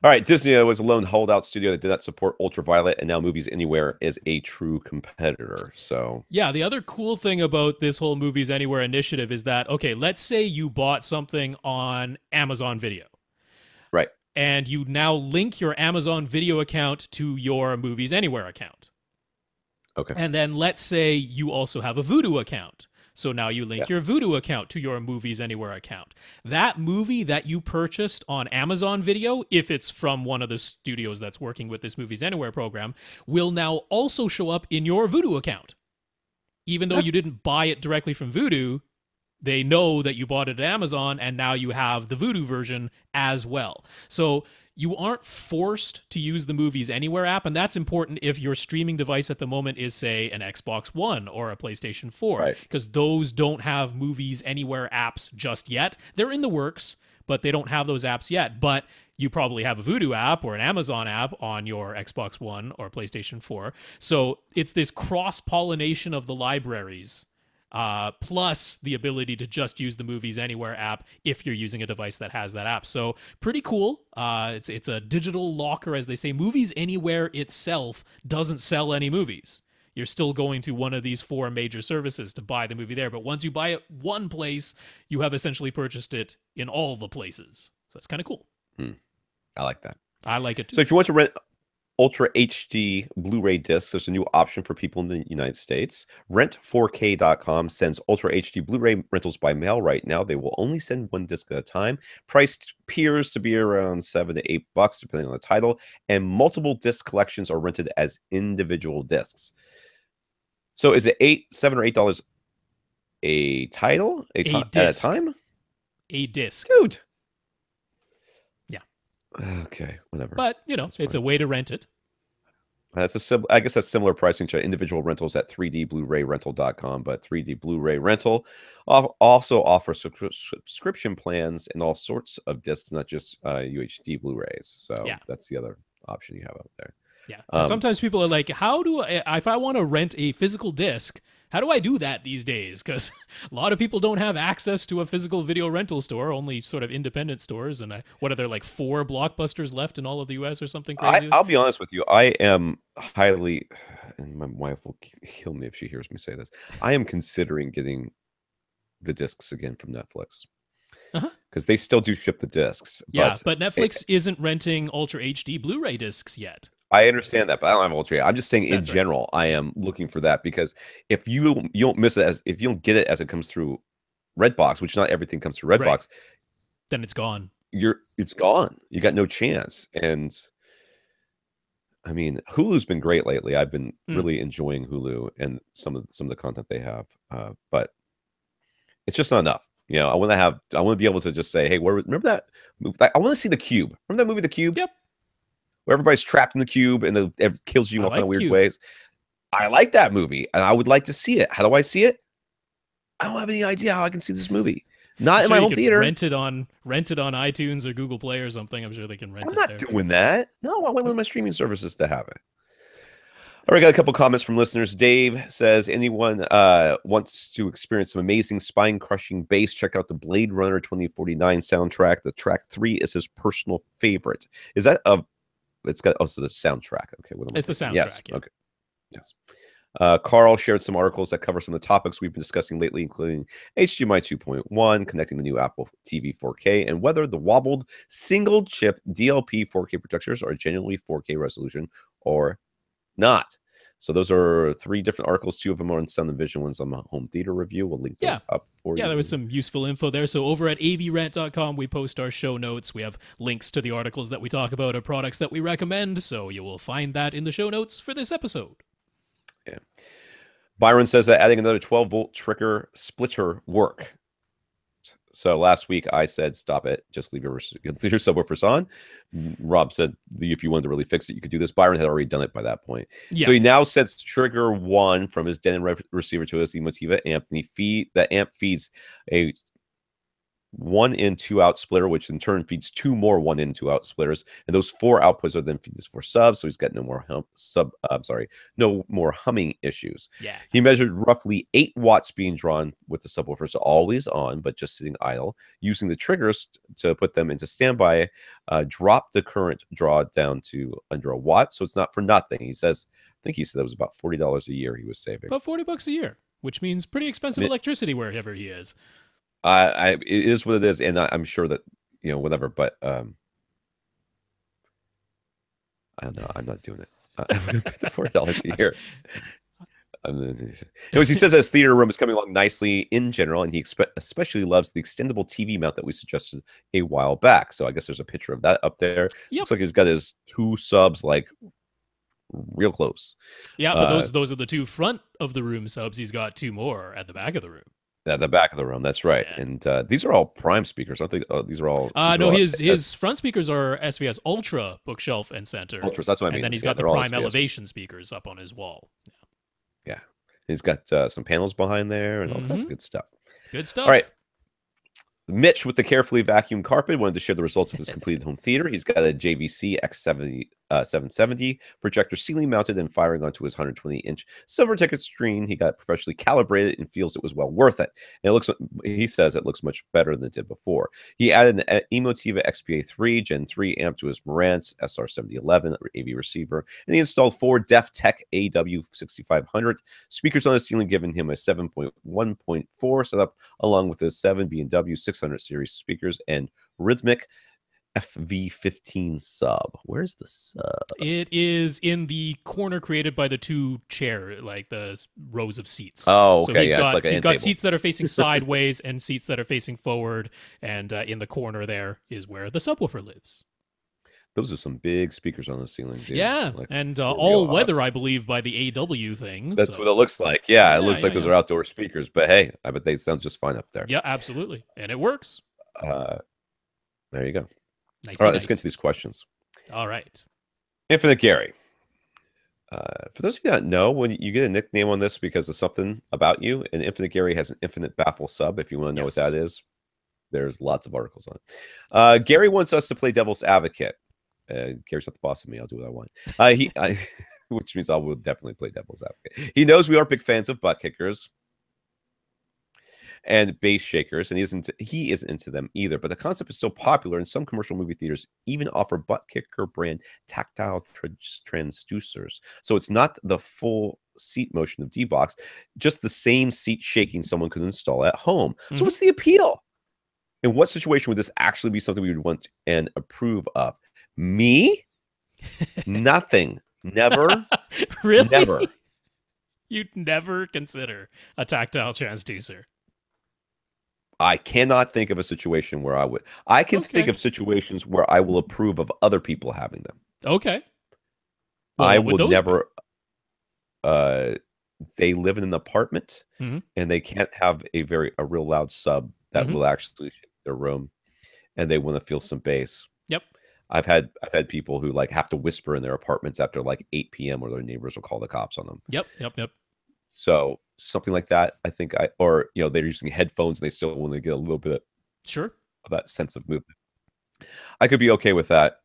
Speaker 1: All right, Disney was a lone holdout studio that did not support Ultraviolet, and now Movies Anywhere is a true competitor. So
Speaker 2: yeah, the other cool thing about this whole Movies Anywhere initiative is that, okay, let's say you bought something on Amazon Video.
Speaker 1: Right.
Speaker 2: And you now link your Amazon Video account to your Movies Anywhere account.
Speaker 1: Okay.
Speaker 2: And then let's say you also have a Vudu account. So now you link your Vudu account to your Movies Anywhere account. That movie that you purchased on Amazon Video, if it's from one of the studios that's working with this Movies Anywhere program, will now also show up in your Vudu account. Even though you didn't buy it directly from Vudu, they know that you bought it at Amazon, and now you have the Vudu version as well. So you aren't forced to use the Movies Anywhere app, and that's important if your streaming device at the moment is, say, an Xbox One or a PlayStation 4, because those don't have Movies Anywhere apps just yet. They're in the works, but they don't have those apps yet. But you probably have a Vudu app or an Amazon app on your Xbox One or PlayStation 4. So it's this cross-pollination of the libraries, plus the ability to just use the Movies Anywhere app if you're using a device that has that app. So pretty cool. It's a digital locker, as they say. Movies Anywhere itself doesn't sell any movies. You're still going to one of these 4 major services to buy the movie there. But once you buy it one place, you have essentially purchased it in all the places. So that's kind of cool.
Speaker 1: I like that.
Speaker 2: I like it too.
Speaker 1: So if you want to rent Ultra HD Blu-ray discs, there's a new option for people in the United States. Rent4K.com sends Ultra HD Blu-ray rentals by mail right now. They will only send one disc at a time. Priced appears to be around $7 to $8, depending on the title. And multiple disc collections are rented as individual discs. So is it $7 or $8 a title at a time?
Speaker 2: A disc,
Speaker 1: dude. Okay, whatever.
Speaker 2: But, you know, it's a way to rent it.
Speaker 1: I guess that's similar pricing to individual rentals at 3dblu-rayrental.com, but 3D Blu-ray Rental also offers subscription plans and all sorts of discs, not just UHD Blu-rays. So that's the other option you have out there.
Speaker 2: Yeah. Sometimes people are like, if I want to rent a physical disc, how do I do that these days? Because a lot of people don't have access to a physical video rental store, only sort of independent stores. And what are there, like 4 Blockbusters left in all of the U.S. or something crazy?
Speaker 1: I'll be honest with you. I am highly, and my wife will kill me if she hears me say this, I am considering getting the discs again from Netflix. Because they still do ship the discs.
Speaker 2: Yeah, but Netflix isn't renting Ultra HD Blu-ray discs yet.
Speaker 1: I understand that, but I don't have Ultra. I'm just saying in general, I am looking for that, because if you don't miss it if you don't get it as it comes through Redbox, which not everything comes through Redbox,
Speaker 2: then it's gone.
Speaker 1: It's gone. You got no chance. And I mean, Hulu's been great lately. I've been really enjoying Hulu and some of the content they have, but it's just not enough. You know, I want to be able to just say, hey, remember that movie? I want to see The Cube. Remember that movie, The Cube?
Speaker 2: Yep.
Speaker 1: Where everybody's trapped in the cube and it kills you in all kind of weird ways. I like that movie, and I would like to see it. How do I see it? I don't have any idea how I can see this movie. Not
Speaker 2: I'm
Speaker 1: in
Speaker 2: sure
Speaker 1: my
Speaker 2: you
Speaker 1: home
Speaker 2: could
Speaker 1: theater.
Speaker 2: rent it on iTunes or Google Play or something. I'm sure they can rent
Speaker 1: I'm
Speaker 2: it
Speaker 1: not
Speaker 2: there.
Speaker 1: doing that. No, I went with my streaming services to have it. All right, got a couple comments from listeners. Dave says, anyone wants to experience some amazing spine-crushing bass, check out the Blade Runner 2049 soundtrack. The track 3 is his personal favorite. Is that a... It's got also the soundtrack. Okay, what am I
Speaker 2: It's the
Speaker 1: thinking?
Speaker 2: soundtrack.
Speaker 1: Yes.
Speaker 2: Yeah.
Speaker 1: Okay. Yes. Carl shared some articles that cover some of the topics we've been discussing lately, including HDMI 2.1, connecting the new Apple TV 4K, and whether the wobbled single-chip DLP 4K projectors are genuinely 4K resolution or not. So those are 3 different articles. 2 of them are on Sound and Vision. One's on the home theater review. We'll link those up for you.
Speaker 2: Yeah, there was some useful info there. So over at avrant.com, we post our show notes. We have links to the articles that we talk about or products that we recommend. So you will find that in the show notes for this episode.
Speaker 1: Yeah. Byron says that adding another 12-volt trigger splitter work. So last week I said, stop it. Just leave your subwoofers on. Rob said, if you wanted to really fix it, you could do this. Byron had already done it by that point. Yeah. So he now sets trigger 1 from his Denon receiver to his Emotiva amp, and that amp feeds a 1-in 2-out splitter, which in turn feeds 2 more 1-in 2-out splitters, and those 4 outputs are then feeds 4 subs. So he's got no more humming issues.
Speaker 2: Yeah,
Speaker 1: he measured roughly 8 watts being drawn with the subwoofers always on, but just sitting idle. Using the triggers to put them into standby, drop the current draw down to under a watt. So it's not for nothing. He says, I think he said it was about $40 a year he was saving.
Speaker 2: About $40 a year, which means pretty expensive electricity wherever he is.
Speaker 1: It is what it is, and I'm sure that whatever. But I don't know. I'm not doing it. I'm going to pay the $40 a year. Anyways, he says that his theater room is coming along nicely in general, and he especially loves the extendable TV mount that we suggested a while back. So I guess there's a picture of that up there. Yep. Looks like he's got his 2 subs like real close.
Speaker 2: Yeah, but those are the 2 front of the room subs. He's got 2 more at the back of the room.
Speaker 1: At the back of the room, that's right. Yeah. And these are all prime speakers, aren't they? These are all.
Speaker 2: No, his front speakers are SVS Ultra bookshelf and center.
Speaker 1: Ultras, that's what I mean.
Speaker 2: And then he's got the prime elevation speakers up on his wall.
Speaker 1: Yeah, he's got some panels behind there and all kinds of good stuff.
Speaker 2: Good stuff.
Speaker 1: All right. Mitch with the carefully vacuumed carpet wanted to share the results of his completed home theater. He's got a JVC X70 770 projector ceiling mounted and firing onto his 120-inch silver ticket screen. He got professionally calibrated and feels it was well worth it. And he says it looks much better than it did before. He added an Emotiva XPA3 Gen 3 amp to his Marantz SR7011 AV receiver, and he installed 4 Def Tech AW6500 speakers on his ceiling, giving him a 7.1.4 setup along with his 7 B&W 600 series speakers and rhythmic FV15 sub. Where's the sub?
Speaker 2: It is in the corner created by the 2 like the rows of seats.
Speaker 1: Oh, okay.
Speaker 2: So he's got seats that are facing sideways and seats that are facing forward, and in the corner there is where the subwoofer lives.
Speaker 1: Those are some big speakers on the ceiling, dude.
Speaker 2: Yeah, and all weather, I believe, by the AW thing.
Speaker 1: That's what it looks like. Yeah, it looks like those are outdoor speakers, but hey, I bet they sound just fine up there.
Speaker 2: Yeah, absolutely, and it works.
Speaker 1: There you go.
Speaker 2: Nice.
Speaker 1: All right, let's get to these questions.
Speaker 2: All right.
Speaker 1: Infinite Gary. For those of you that know, when you get a nickname on this because of something about you, and Infinite Gary has an infinite baffle sub. If you want to know what that is, there's lots of articles on it. Gary wants us to play devil's advocate. Gary's not the boss of me. I'll do what I want. Which means I will definitely play devil's advocate. He knows we aren't big fans of butt kickers and bass shakers, and he isn't into them either. But the concept is still popular, and some commercial movie theaters even offer butt kicker brand tactile transducers. So it's not the full seat motion of D-Box, just the same seat shaking someone could install at home. So what's the appeal? In what situation would this actually be something we would want and approve of? Me? Nothing. Never.
Speaker 2: Really?
Speaker 1: Never.
Speaker 2: You'd never consider a tactile transducer.
Speaker 1: I cannot think of a situation where I would. I can think of situations where I will approve of other people having them.
Speaker 2: Okay.
Speaker 1: Well, I would never. They live in an apartment, and they can't have a real loud sub that will actually shake their room, and they want to feel some bass.
Speaker 2: Yep.
Speaker 1: I've had people who like have to whisper in their apartments after like 8 p.m. or their neighbors will call the cops on them.
Speaker 2: Yep.
Speaker 1: So something like that, I think or they're using headphones and they still want to get a little bit
Speaker 2: Sure.
Speaker 1: of that sense of movement. I could be okay with that.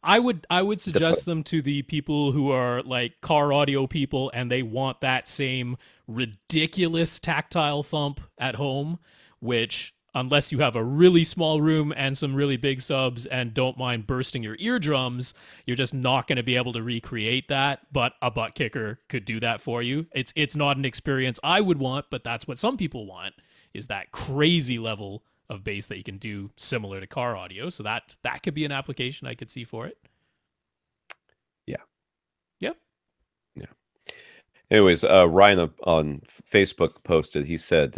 Speaker 2: I would suggest them to the people who are like car audio people and they want that same ridiculous tactile thump at home, which unless you have a really small room and some really big subs and don't mind bursting your eardrums, you're just not going to be able to recreate that. But a butt kicker could do that for you. It's not an experience I would want, but that's what some people want, is that crazy level of bass that you can do similar to car audio. So that could be an application I could see for it.
Speaker 1: Yeah.
Speaker 3: Anyways, Ryan on Facebook posted, he said,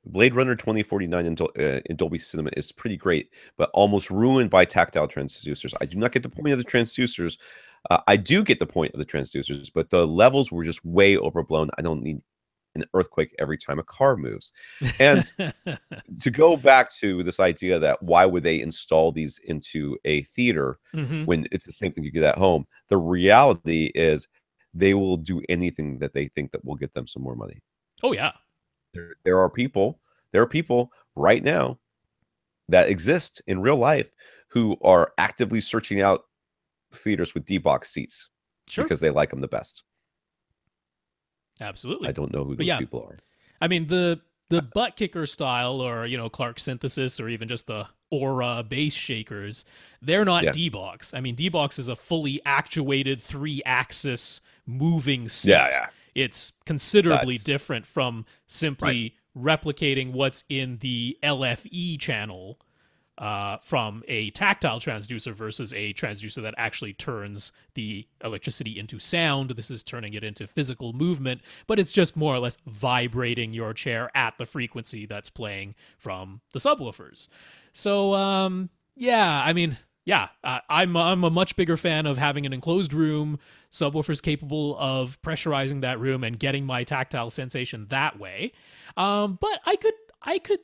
Speaker 3: Blade Runner 2049 in Dolby Cinema is pretty great, but almost ruined by tactile transducers. I do not get the point of the transducers. I do get the point of the transducers, but the levels were just way overblown. I don't need an earthquake every time a car moves. And to go back to this idea that why would they install these into a theater when it's the same thing you get at home? The reality is they will do anything that they think that will get them some more money.
Speaker 2: Oh yeah.
Speaker 3: There are people right now that exist in real life who are actively searching out theaters with D-box seats because they like them the best.
Speaker 2: Absolutely.
Speaker 3: I don't know who those people are.
Speaker 2: I mean, the butt kicker style, or Clark Synthesis, or even just the Aura bass shakers, they're not D-box. I mean, D-box is a fully actuated 3-axis moving seat.
Speaker 3: Yeah.
Speaker 2: It's considerably different from simply replicating what's in the LFE channel from a tactile transducer versus a transducer that actually turns the electricity into sound. This is turning it into physical movement, but it's just more or less vibrating your chair at the frequency that's playing from the subwoofers. So, I'm a much bigger fan of having an enclosed room, subwoofers capable of pressurizing that room and getting my tactile sensation that way. But I could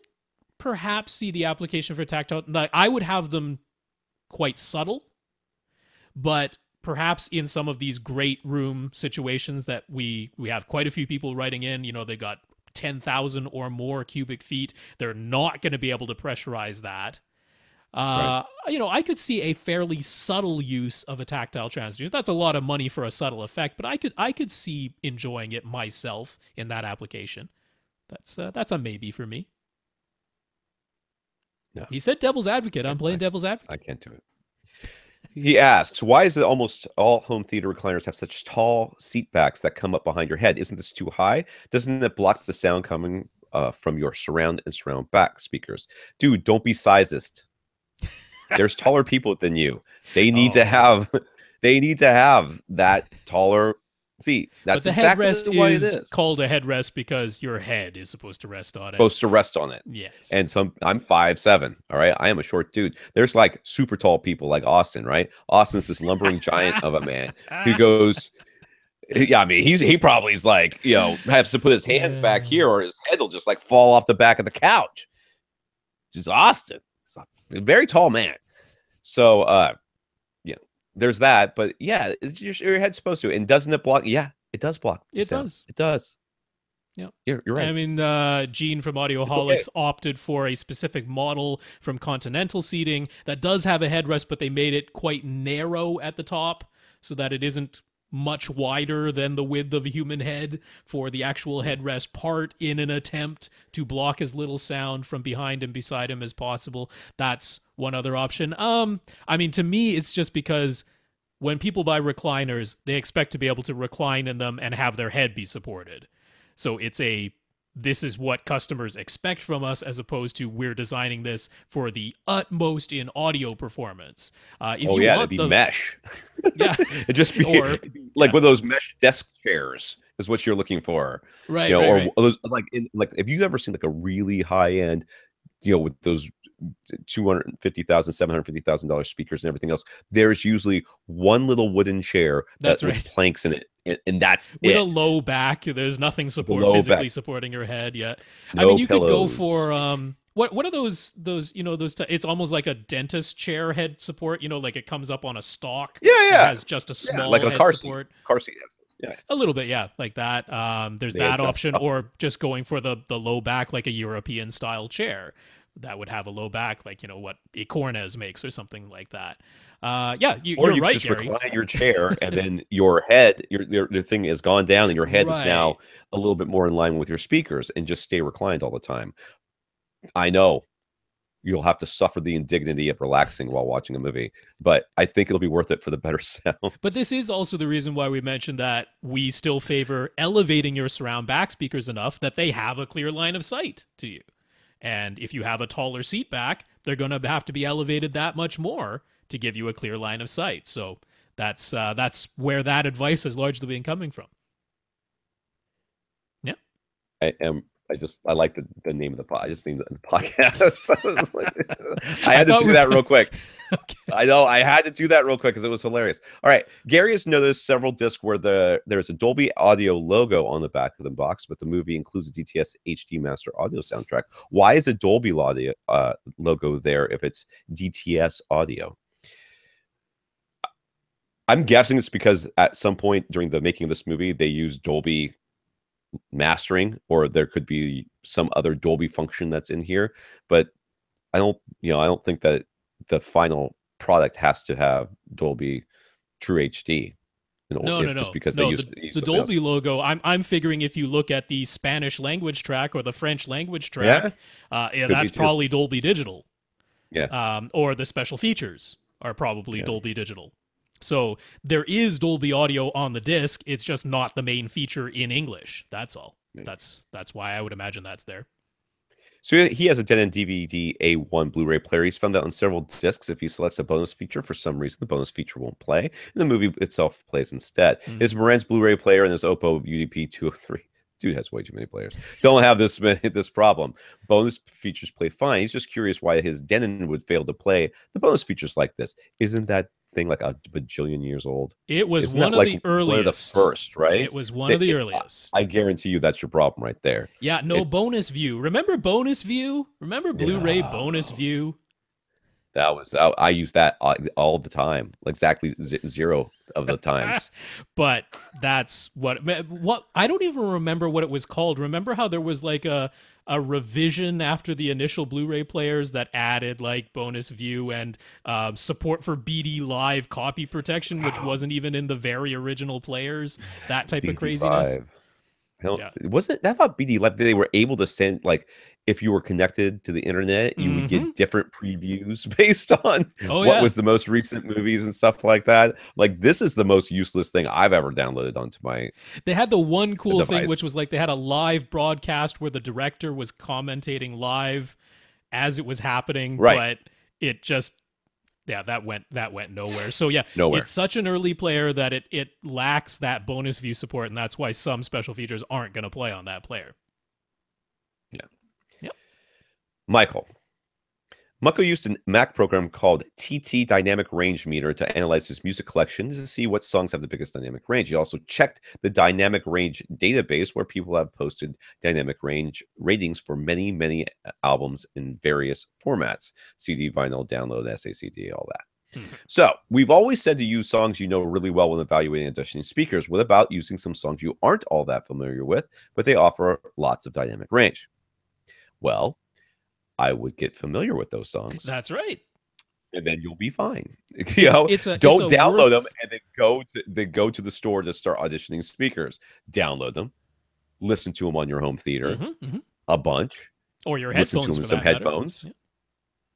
Speaker 2: perhaps see the application for tactile. I would have them quite subtle, but perhaps in some of these great room situations that we have quite a few people writing in, they've got 10,000 or more cubic feet. They're not going to be able to pressurize that. I could see a fairly subtle use of a tactile transducer. That's a lot of money for a subtle effect, but I could see enjoying it myself in that application. That's a maybe for me.
Speaker 3: No.
Speaker 2: He said devil's advocate. I'm playing devil's advocate.
Speaker 3: I can't do it. He asks, why is it almost all home theater recliners have such tall seat backs that come up behind your head? Isn't this too high? Doesn't it block the sound coming from your surround and surround back speakers? Dude, don't be sizist. There's taller people than you. They need to have that taller seat. That's
Speaker 2: but the
Speaker 3: exactly
Speaker 2: headrest
Speaker 3: why it is
Speaker 2: called a headrest because your head is supposed to rest on it.
Speaker 3: Supposed to rest on it.
Speaker 2: Yes.
Speaker 3: And I'm 5'7". All right. I am a short dude. There's like super tall people like Austin, right? Austin's this lumbering giant of a man who goes, yeah, I mean, he probably is like, has to put his hands back here or his head will just like fall off the back of the couch. Just Austin. He's a very tall man. So, there's that, but your head's supposed to. And doesn't it block? Yeah, it does block.
Speaker 2: It does.
Speaker 3: It does.
Speaker 2: Yeah,
Speaker 3: you're right.
Speaker 2: I mean, Gene from Audioholics opted for a specific model from Continental Seating that does have a headrest, but they made it quite narrow at the top so that it isn't much wider than the width of a human head for the actual headrest part, in an attempt to block as little sound from behind and beside him as possible. That's one other option. I mean, to me, it's just because when people buy recliners, they expect to be able to recline in them and have their head be supported. So this is what customers expect from us, as opposed to we're designing this for the utmost in audio performance.
Speaker 3: It'd be mesh.
Speaker 2: Yeah.
Speaker 3: It'd just be one of those mesh desk chairs is what you're looking for.
Speaker 2: Right.
Speaker 3: Or those, like if you've ever seen like a really high end, with those $250,000, $750,000 speakers and everything else, there's usually one little wooden chair with planks in it, and that's
Speaker 2: with
Speaker 3: it.
Speaker 2: a low back. There's nothing physically supporting your head yet.
Speaker 3: No
Speaker 2: I mean, you
Speaker 3: pillows.
Speaker 2: could go for what are those it's almost like a dentist chair head support, like it comes up on a stalk.
Speaker 3: Yeah.
Speaker 2: It has just a small
Speaker 3: like a
Speaker 2: head
Speaker 3: car
Speaker 2: support.
Speaker 3: Car seat. Yeah.
Speaker 2: A little bit, yeah, like that. There's that option, or just going for the low back, like a European style chair that would have a low back, like what Ecornes makes or something like that. You're
Speaker 3: you
Speaker 2: right,
Speaker 3: just
Speaker 2: Gary.
Speaker 3: recline your chair, and then your head, your thing is gone down, and your head is now a little bit more in line with your speakers, and just stay reclined all the time. I know you'll have to suffer the indignity of relaxing while watching a movie, but I think it'll be worth it for the better sound.
Speaker 2: But this is also the reason why we mentioned that we still favor elevating your surround back speakers enough that they have a clear line of sight to you. And if you have a taller seat back, they're going to have to be elevated that much more to give you a clear line of sight. So that's where that advice has largely been coming from. Yeah.
Speaker 3: I like the name of the podcast. I just named the podcast. I had to do that real quick.
Speaker 2: Okay.
Speaker 3: I know I had to do that real quick because it was hilarious. All right, Gary has noticed several discs where there's a Dolby Audio logo on the back of the box, but the movie includes a DTS HD Master Audio soundtrack. Why is a Dolby Audio logo there if it's DTS Audio? I'm guessing it's because at some point during the making of this movie, they used Dolby mastering, or there could be some other Dolby function that's in here. But I don't think that the final product has to have Dolby True HD.
Speaker 2: No.
Speaker 3: Just because
Speaker 2: they
Speaker 3: use
Speaker 2: the Dolby logo. I'm figuring if you look at the Spanish language track or the French language track, that's probably Dolby Digital.
Speaker 3: Yeah.
Speaker 2: Or the special features are probably Dolby Digital. So there is Dolby Audio on the disc. It's just not the main feature in English. That's all.
Speaker 3: Right.
Speaker 2: That's why I would imagine that's there.
Speaker 3: So he has a Denon DVD A1 Blu-ray player. He's found that on several discs. If he selects a bonus feature, for some reason, the bonus feature won't play, and the movie itself plays instead. His Marantz Blu-ray player and his Oppo UDP 203. Dude has way too many players. Don't have this problem. Bonus features play fine. He's just curious why his Denon would fail to play the bonus features like this. Isn't that thing like a bajillion years old?
Speaker 2: It was one of the earliest.
Speaker 3: One of the first, right?
Speaker 2: It was one of the earliest.
Speaker 3: I guarantee you that's your problem right there.
Speaker 2: Yeah, bonus view. Remember bonus view? Remember Blu-ray bonus view?
Speaker 3: I use that all the time, exactly 0 of the times.
Speaker 2: But that's what I don't even remember what it was called. Remember how there was like a revision after the initial Blu-ray players that added like bonus view and support for BD Live copy protection, which wasn't even in the very original players. That type of craziness.
Speaker 3: Wasn't I thought BD Live, they were able to send, like, if you were connected to the internet, you would get different previews based on what was the most recent movies and stuff like that. Like, this is the most useless thing I've ever downloaded onto my
Speaker 2: They had the one cool thing, which was like they had a live broadcast where the director was commentating live as it was happening, but it just that went nowhere. So nowhere. It's such an early player that it lacks that bonus view support, and that's why some special features aren't going to play on that player.
Speaker 3: Michael used a Mac program called TT Dynamic Range Meter to analyze his music collection to see what songs have the biggest dynamic range. He also checked the dynamic range database where people have posted dynamic range ratings for many, many albums in various formats: CD, vinyl, download, SACD, all that. So we've always said to use songs you know really well when evaluating and auditioning speakers. What about using some songs you aren't all that familiar with, but they offer lots of dynamic range? Well, I would get familiar with those songs.
Speaker 2: That's right.
Speaker 3: And then you'll be fine. Don't download them and then go to the store to start auditioning speakers. Download them, listen to them on your home theater a bunch,
Speaker 2: or your headphones.
Speaker 3: Listen to them in some headphones.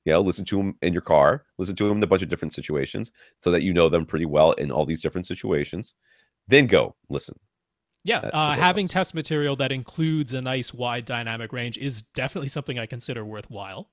Speaker 3: Listen to them in your car. Listen to them in a bunch of different situations so that you know them pretty well in all these different situations. Then go listen.
Speaker 2: Having test material that includes a nice wide dynamic range is definitely something I consider worthwhile.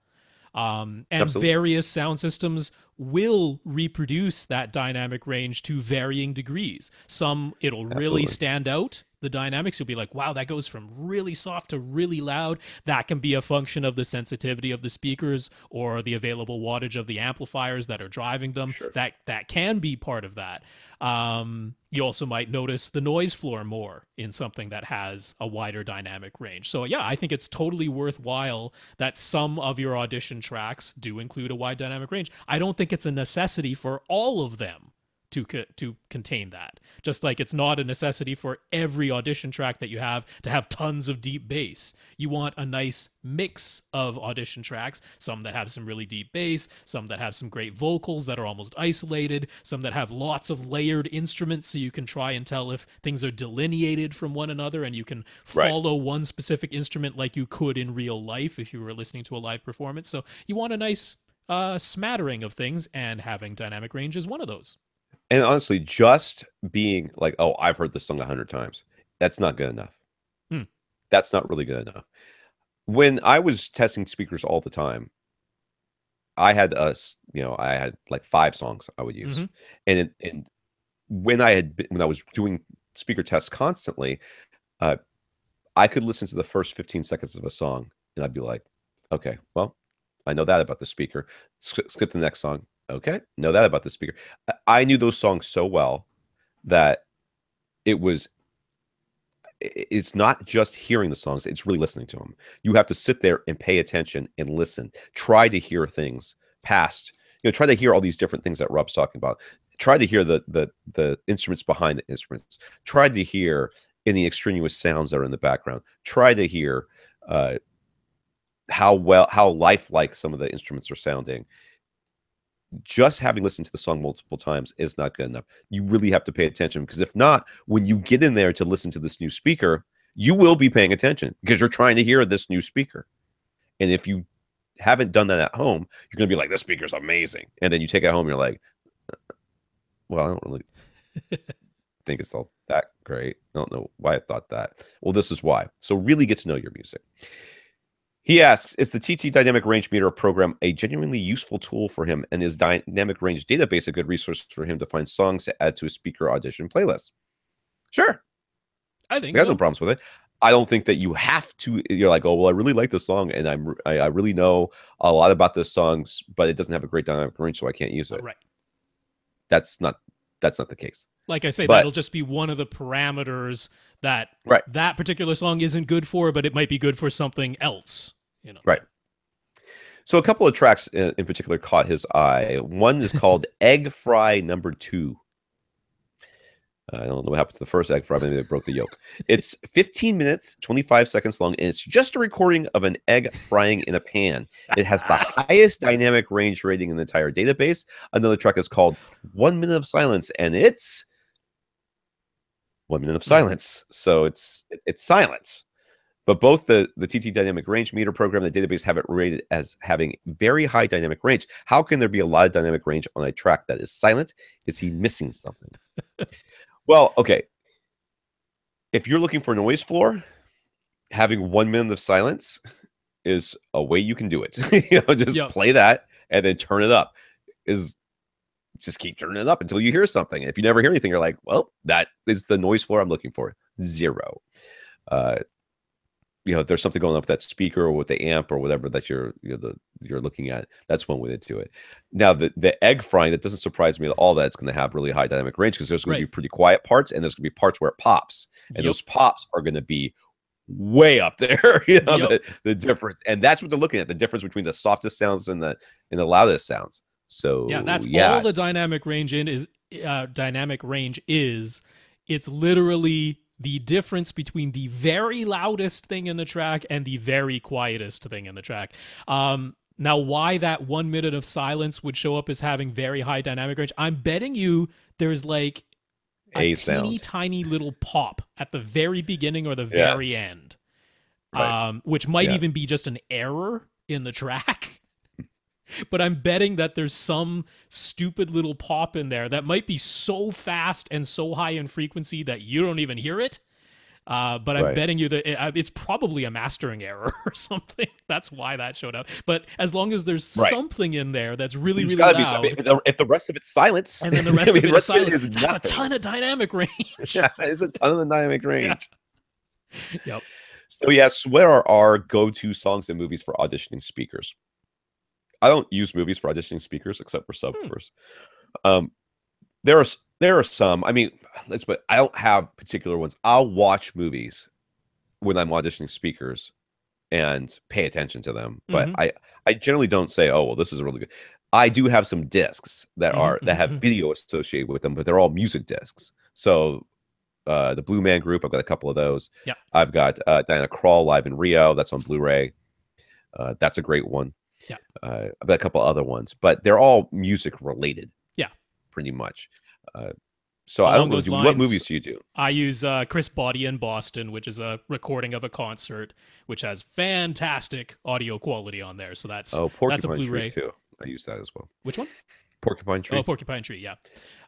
Speaker 2: And various sound systems will reproduce that dynamic range to varying degrees. Some, it'll really stand out, the dynamics, you'll be like, wow, that goes from really soft to really loud. That can be a function of the sensitivity of the speakers or the available wattage of the amplifiers that are driving them.
Speaker 3: Sure.
Speaker 2: That can be part of that. You also might notice the noise floor more in something that has a wider dynamic range. So yeah, I think it's totally worthwhile that some of your audition tracks do include a wide dynamic range. I don't think it's a necessity for all of them to contain that. Just like it's not a necessity for every audition track that you have to have tons of deep bass. You want a nice mix of audition tracks, some that have some really deep bass, some that have some great vocals that are almost isolated, some that have lots of layered instruments so you can try and tell if things are delineated from one another and you can follow one specific instrument like you could in real life if you were listening to a live performance. So you want a nice smattering of things, and having dynamic range is one of those.
Speaker 3: And honestly, just being like, oh, I've heard this song 100 times, that's not good enough. That's not really good enough. When I was testing speakers all the time, I had like 5 songs I would use. And when I was doing speaker tests constantly, I could listen to the first 15 seconds of a song and I'd be like, okay, well, I know that about the speaker. Skip to the next song. Okay, know that about the speaker. I knew those songs so well that it's not just hearing the songs, it's really listening to them. You have to sit there and pay attention and listen. Try to hear things past, try to hear all these different things that Rob's talking about. Try to hear the instruments behind the instruments. Try to hear any extraneous sounds that are in the background. Try to hear how lifelike some of the instruments are sounding. Just having listened to the song multiple times is not good enough. You really have to pay attention, because if not, when you get in there to listen to this new speaker, you will be paying attention because you're trying to hear this new speaker. And if you haven't done that at home, you're going to be like, this speaker's amazing. And then you take it home, you're like, well, I don't really think it's all that great. I don't know why I thought that. Well, this is why. So really get to know your music. He asks, is the TT Dynamic Range Meter program a genuinely useful tool for him, and is Dynamic Range Database a good resource for him to find songs to add to his speaker audition playlist? Sure.
Speaker 2: I think
Speaker 3: I got no problems with it. I don't think that you have to, you're like, oh, well, I really like this song, and I really know a lot about this song, but it doesn't have a great dynamic range, so I can't use it.
Speaker 2: Right.
Speaker 3: That's not the case.
Speaker 2: Like I say, that'll just be one of the parameters that that particular song isn't good for, but it might be good for something else. Right.
Speaker 3: So a couple of tracks in particular caught his eye. One is called Egg Fry Number 2. I don't know what happened to the first egg fry. Maybe they broke the yolk. It's 15 minutes, 25 seconds long, and it's just a recording of an egg frying in a pan. It has the highest dynamic range rating in the entire database. Another track is called 1 Minute of Silence, and it's 1 minute of silence. So it's silence. But both the TT Dynamic Range Meter program and the database have it rated as having very high dynamic range. How can there be a lot of dynamic range on a track that is silent? Is he missing something? Well, okay. If you're looking for a noise floor, having 1 minute of silence is a way you can do it. Just play that and then turn it up. Just keep turning it up until you hear something. And if you never hear anything, you're like, well, that is the noise floor I'm looking for. 0. If there's something going on with that speaker or with the amp or whatever that you're looking at, that's one way to do it. Now, the egg frying, that doesn't surprise me at all that it's going to have really high dynamic range, because there's going to be pretty quiet parts, and there's going to be parts where it pops, and those pops are going to be way up there. The difference, and that's what they're looking at, the difference between the softest sounds and the loudest sounds. So
Speaker 2: that's all the dynamic range is. It's literally the difference between the very loudest thing in the track and the very quietest thing in the track. Now, why that 1 minute of silence would show up as having very high dynamic range, I'm betting you there's like a teeny tiny little pop at the very beginning or the very end, which might even be just an error in the track. But I'm betting that there's some stupid little pop in there that might be so fast and so high in frequency that you don't even hear it. But I'm betting you that it's probably a mastering error or something. That's why that showed up. But as long as there's something in there that's really, really loud.
Speaker 3: If the rest of it's silence.
Speaker 2: And then the rest of it is silence.
Speaker 3: Is
Speaker 2: that's a ton of dynamic range.
Speaker 3: Yeah, it's a ton of dynamic range.
Speaker 2: Yeah. Yep.
Speaker 3: So yes, what are our go-to songs and movies for auditioning speakers? I don't use movies for auditioning speakers except for subwoofers. There are some. I mean, but I don't have particular ones. I'll watch movies when I'm auditioning speakers and pay attention to them. But I generally don't say, oh, well, this is really good. I do have some discs that have video associated with them, but they're all music discs. So the Blue Man Group, I've got a couple of those.
Speaker 2: Yeah.
Speaker 3: I've got Diana Krall live in Rio. That's on Blu-ray. That's a great one.
Speaker 2: Yeah.
Speaker 3: I've got a couple other ones, but they're all music related.
Speaker 2: Yeah.
Speaker 3: Pretty much. So I don't know. What movies do you do?
Speaker 2: I use Chris Body in Boston, which is a recording of a concert, which has fantastic audio quality on there. So that's a Blu-ray
Speaker 3: too. I use that as well.
Speaker 2: Which one?
Speaker 3: Porcupine Tree.
Speaker 2: Oh, Porcupine Tree. Yeah.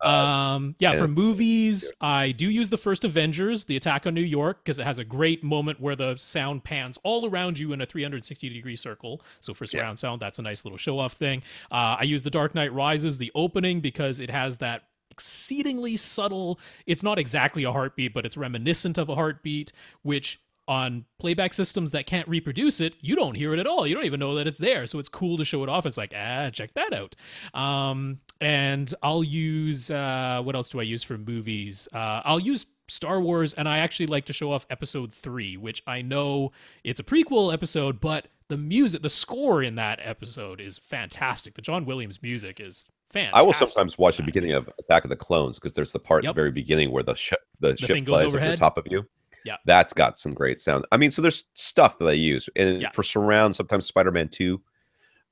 Speaker 2: For movies, I do use the first Avengers, The Attack on New York, because it has a great moment where the sound pans all around you in a 360-degree circle. So for surround sound, that's a nice little show-off thing. I use The Dark Knight Rises, the opening, because it has that exceedingly subtle, it's not exactly a heartbeat, but it's reminiscent of a heartbeat, which on playback systems that can't reproduce it, you don't hear it at all. You don't even know that it's there. So it's cool to show it off. It's like, check that out. And I'll use, what else do I use for movies? I'll use Star Wars, and I actually like to show off episode 3, which I know it's a prequel episode, but the music, the score in that episode is fantastic. The John Williams music is fantastic.
Speaker 3: I will sometimes watch the beginning of Attack of the Clones, because there's the part at the very beginning where the ship flies over the top of you.
Speaker 2: Yeah,
Speaker 3: that's got some great sound. I mean, so there's stuff that I use, and for surround, sometimes Spider-Man 2,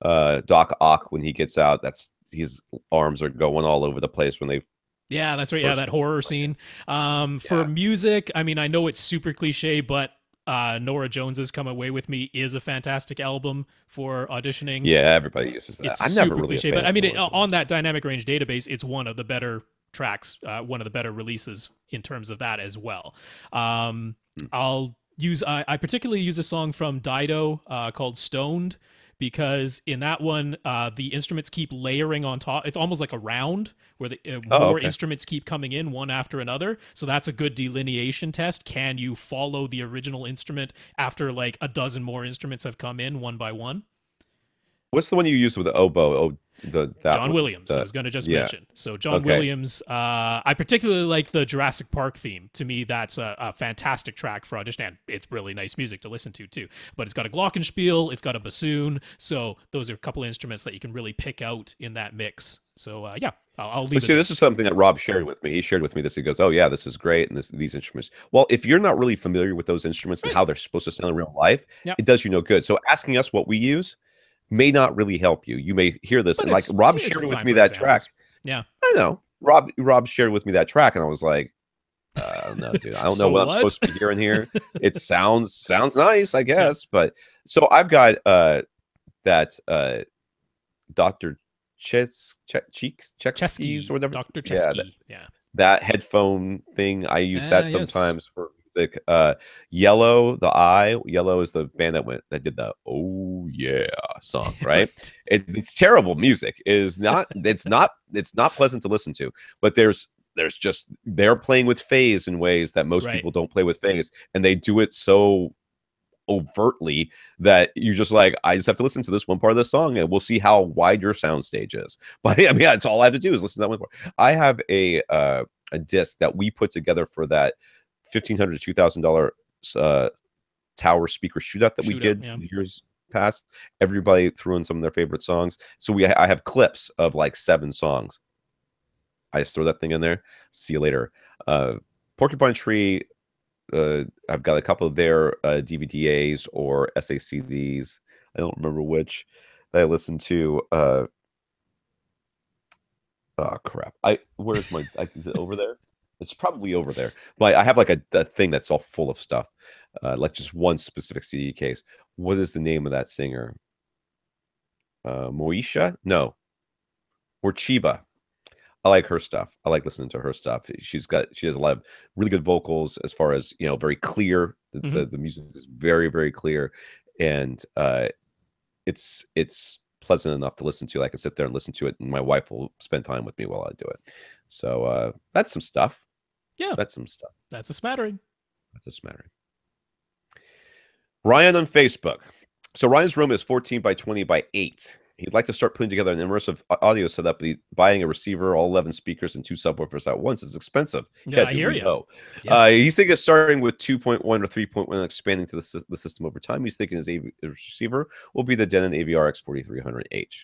Speaker 3: Doc Ock, when he gets out, his arms are going all over the place when they.
Speaker 2: Yeah, that's right. Yeah, that horror scene. For music, I mean, I know it's super cliche, but Nora Jones's "Come Away With Me" is a fantastic album for auditioning.
Speaker 3: Yeah, everybody uses that. I'm never really
Speaker 2: cliche, but I mean, on that dynamic range database, it's one of the better tracks, one of the better releases in terms of that as well. I'll use I particularly use a song from Dido called "Stoned," because in that one the instruments keep layering on top. It's almost like a round where the more instruments keep coming in one after another. So that's a good delineation test. Can you follow the original instrument after like a dozen more instruments have come in one by one?
Speaker 3: What's the one you used with the oboe?
Speaker 2: John Williams, I was going to just mention. So John Williams, I particularly like the Jurassic Park theme. To me, that's a fantastic track for audition, and it's really nice music to listen to too. But it's got a glockenspiel, it's got a bassoon, so those are a couple of instruments that you can really pick out in that mix. So I'll leave.
Speaker 3: See, this is something that Rob shared with me. He shared with me this. He goes, "Oh yeah, this is great," and these instruments. Well, if you're not really familiar with those instruments and how they're supposed to sound in real life, it does you no good. So asking us what we use may not really help you. You may hear this, and like Rob shared with me that track.
Speaker 2: Yeah,
Speaker 3: I know. Rob shared with me that track, and I was like, "No, dude, I don't know what I'm supposed to be hearing here. It sounds nice, I guess." But so I've got that Dr. Chesky's or whatever.
Speaker 2: Dr. Chesky. Yeah,
Speaker 3: that headphone thing. I use that sometimes for music. Yellow, the Eye. Yellow is the band that did the "Oh Yeah" song, right? It's terrible music. It's not pleasant to listen to. But they're playing with phase in ways that most people don't play with phase, and they do it so overtly that you're just like, I just have to listen to this one part of the song and we'll see how wide your sound stage is. But I mean, that's all I have to do is listen to that one part. I have a disc that we put together for that $1,500 to $2,000 tower speaker shootout that we did years past. Everybody threw in some of their favorite songs. So I have clips of like 7 songs. I just throw that thing in there. See you later. Porcupine Tree, I've got a couple of their DVDs or SACDs. I don't remember which that I listened to. Oh crap! Where's my? Is it over there? It's probably over there. But I have like a thing that's all full of stuff, like just one specific CD case. What is the name of that singer? Moesha? No, or Chiba.
Speaker 1: I like her stuff. I like listening to her stuff. She has a lot of really good vocals as far as, very clear. The music is very, very clear. And it's pleasant enough to listen to. I can sit there and listen to it, and my wife will spend time with me while I do it. So that's some stuff.
Speaker 2: Yeah.
Speaker 1: That's some stuff.
Speaker 2: That's a smattering.
Speaker 1: That's a smattering. Ryan on Facebook. So Ryan's room is 14 by 20 by 8. He'd like to start putting together an immersive audio setup, but buying a receiver, all 11 speakers, and 2 subwoofers at once is expensive.
Speaker 2: Yeah, I hear you.
Speaker 1: Yeah. He's thinking of starting with 2.1 or 3.1 and expanding to the system over time. He's thinking his AV receiver will be the Denon AVRX 4300H.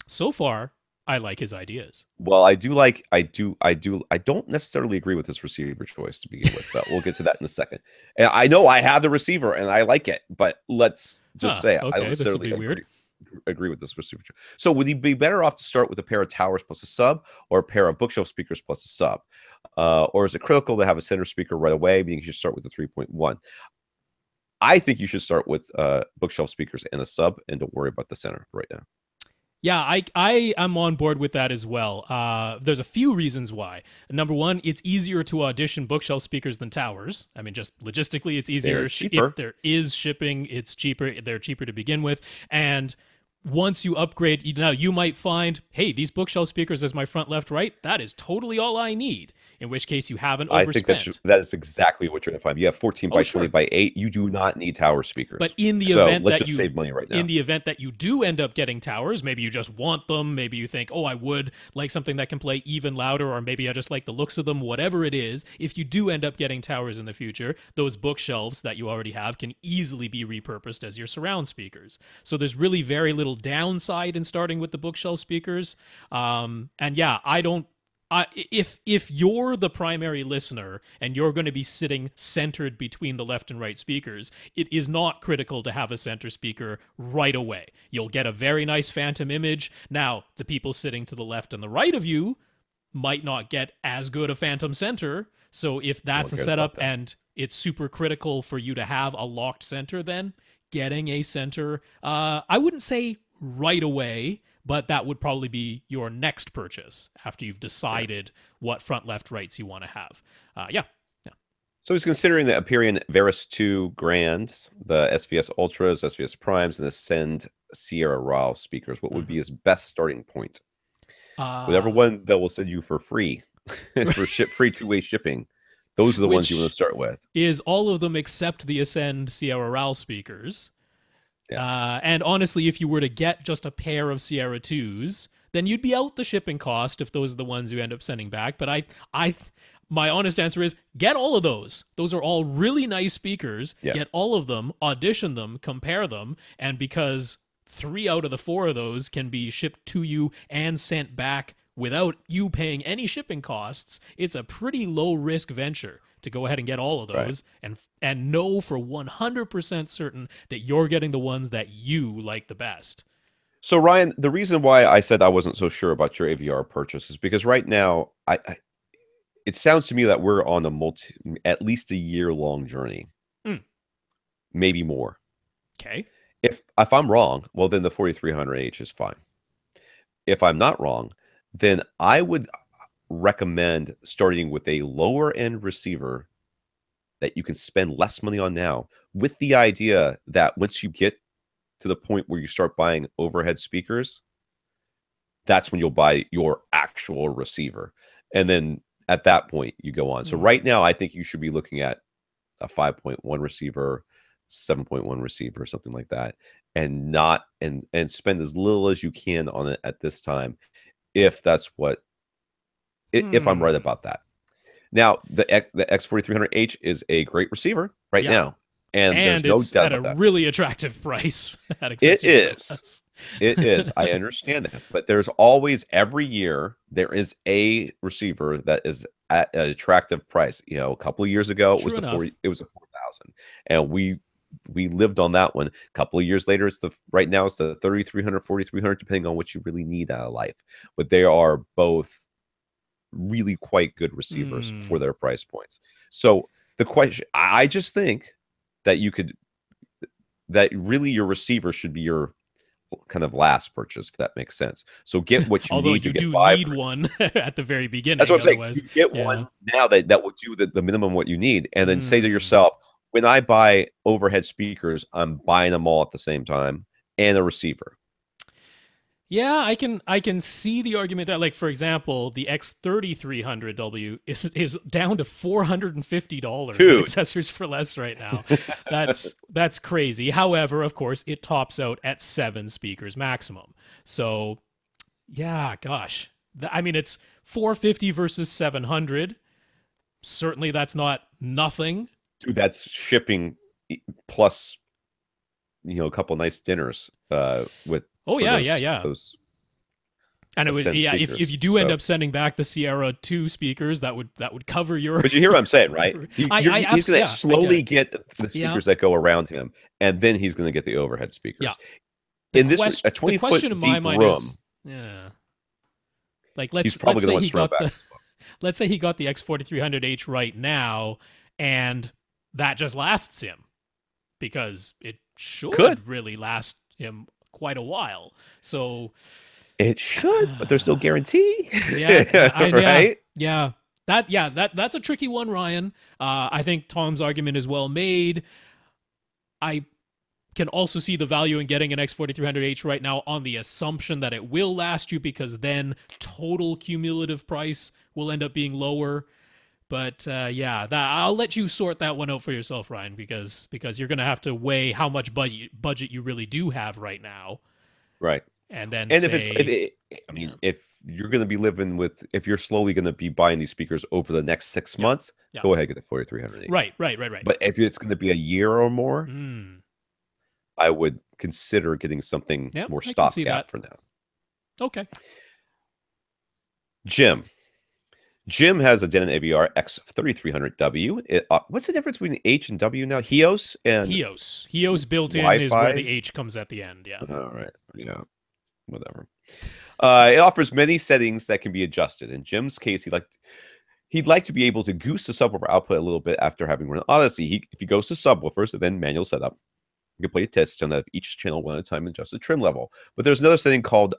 Speaker 2: So far, I like his ideas.
Speaker 1: Well, I don't necessarily agree with this receiver choice to begin with, but we'll get to that in a second. And I know I have the receiver and I like it, but let's just say I don't necessarily agree with this receiver choice. So would he be better off to start with a pair of towers plus a sub, or a pair of bookshelf speakers plus a sub? Or is it critical to have a center speaker right away, meaning you should start with the 3.1? I think you should start with bookshelf speakers and a sub, and don't worry about the center right now.
Speaker 2: Yeah, I am on board with that as well. There's a few reasons why. Number one, it's easier to audition bookshelf speakers than towers. I mean, just logistically, it's easier. If there is shipping, it's cheaper. They're cheaper to begin with. And once you upgrade, you might find, hey, these bookshelf speakers as my front, left, right, that is totally all I need. In which case you haven't overspent.
Speaker 1: I think that is exactly what you're going to find. You have 14 by 20 by 8. You do not need tower speakers.
Speaker 2: But in the event
Speaker 1: let's just save money right now.
Speaker 2: In the event that you do end up getting towers, maybe you just want them. Maybe you think, I would like something that can play even louder, or maybe I just like the looks of them, whatever it is. If you do end up getting towers in the future, those bookshelves that you already have can easily be repurposed as your surround speakers. So there's really very little downside in starting with the bookshelf speakers. And yeah, if you're the primary listener and you're going to be sitting centered between the left and right speakers, it is not critical to have a center speaker right away. You'll get a very nice phantom image. Now, the people sitting to the left and the right of you might not get as good a phantom center. So if that's a setup and it's super critical for you to have a locked center, then getting a center, I wouldn't say right away, but that would probably be your next purchase after you've decided what front, left, rights you want to have. Yeah.
Speaker 1: So he's considering the Aperion Veris 2 Grands, the SVS Ultras, SVS Primes, and the Send Sierra RAW speakers. What would be his best starting point? Whatever one that will send you for free, for free two-way shipping. Those are the ones you want to start with.
Speaker 2: Is all of them except the Ascend Sierra RAW speakers. Yeah. And honestly, if you were to get just a pair of Sierra 2s, then you'd be out the shipping cost if those are the ones you end up sending back. But my honest answer is get all of those. Those are all really nice speakers. Yeah. Get all of them, audition them, compare them. And because 3 out of the 4 of those can be shipped to you and sent back without you paying any shipping costs, it's a pretty low risk venture to go ahead and get all of those and know for 100% certain that you're getting the ones that you like the best.
Speaker 1: So Ryan, the reason why I said I wasn't so sure about your AVR purchase is because right now it sounds to me that we're on at least a year-long journey, maybe more.
Speaker 2: Okay.
Speaker 1: If I'm wrong, well then the 4300H is fine. If I'm not wrong, then I would recommend starting with a lower end receiver that you can spend less money on now, with the idea that once you get to the point where you start buying overhead speakers, that's when you'll buy your actual receiver. And then at that point you go on. So right now I think you should be looking at a 5.1 receiver, 7.1 receiver, something like that, and spend as little as you can on it at this time, if that's what if I'm right about that. Now, the X4300H is a great receiver now. And there's no doubt about that.
Speaker 2: At a really attractive price.
Speaker 1: It is. It is. I understand that. But there's always, every year, there is a receiver that is at an attractive price. A couple of years ago, it was a 4,000. And we lived on that one. A couple of years later, right now it's the 3,300, 4,300, depending on what you really need out of life. But they are both really quite good receivers for their price points. So the question, I just think that really your receiver should be your
Speaker 3: kind of last purchase, if that makes sense. So get what you
Speaker 2: Although
Speaker 3: need to
Speaker 2: you
Speaker 3: get
Speaker 2: do
Speaker 3: by.
Speaker 2: need one at the very beginning.
Speaker 3: That's what I'm saying.
Speaker 2: Otherwise,
Speaker 3: You get one now that will do the minimum what you need, and then say to yourself, when I buy overhead speakers, I'm buying them all at the same time and a receiver.
Speaker 2: Yeah, I can see the argument that, like, for example, the X3300W is down to $450 in accessories for less right now. That's crazy. However, of course, it tops out at 7 speakers maximum. So, yeah, gosh, I mean, it's $450 versus $700. Certainly, that's not nothing.
Speaker 3: Dude, that's shipping plus, a couple nice dinners with.
Speaker 2: Yeah.
Speaker 3: Those
Speaker 2: and it would, if you do end up sending back the Sierra 2 speakers, that would cover your.
Speaker 3: But you hear what I'm saying, right? He's going to slowly get the speakers that go around him, and then he's going to get the overhead speakers.
Speaker 2: Yeah.
Speaker 3: In this a 20-foot deep room,
Speaker 2: like
Speaker 3: he's probably going to want to back.
Speaker 2: Let's say he got the X4300H right now, and that just lasts him, because it should really last him quite a while. So
Speaker 3: it should, but there's no guarantee.
Speaker 2: Right? Yeah. That's a tricky one, Ryan. I think Tom's argument is well made. I can also see the value in getting an X4300H right now on the assumption that it will last you, because then total cumulative price will end up being lower. But I'll let you sort that one out for yourself, Ryan, because you're going to have to weigh how much budget you really do have right now.
Speaker 3: Right.
Speaker 2: And then
Speaker 3: if you're going to be if you're slowly going to be buying these speakers over the next 6 months, go ahead and get the 4300.
Speaker 2: Right.
Speaker 3: But if it's going to be a year or more, I would consider getting something more stopgap for now.
Speaker 2: Okay.
Speaker 3: Jim has a Denon AVR X3300W. What's the difference between H and W now? Heos
Speaker 2: built in
Speaker 3: Wi-Fi?
Speaker 2: Is where the H comes at the end. Yeah.
Speaker 3: All right. Yeah. Whatever. It offers many settings that can be adjusted. In Jim's case, he'd like to be able to goose the subwoofer output a little bit after having run Odyssey. If he goes to subwoofers and then manual setup, you can play a test on each channel one at a time and adjust the trim level. But there's another setting called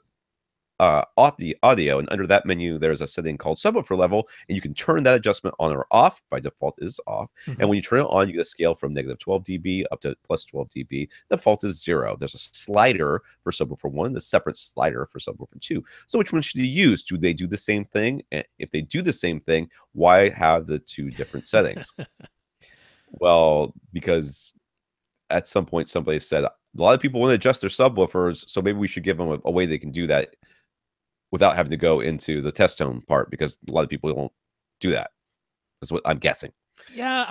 Speaker 3: audio, and under that menu there's a setting called subwoofer level, and you can turn that adjustment on or off. By default it is off. And when you turn it on, you get a scale from -12 dB up to +12 dB. Default is 0. There's a slider for subwoofer 1, the separate slider for subwoofer 2. So which one should you use? Do they do the same thing? And if they do the same thing, why have the two different settings? Well, because at some point somebody said a lot of people want to adjust their subwoofers, so maybe we should give them a way they can do that without having to go into the test tone part, because a lot of people won't do that. That's what I'm guessing.
Speaker 2: Yeah,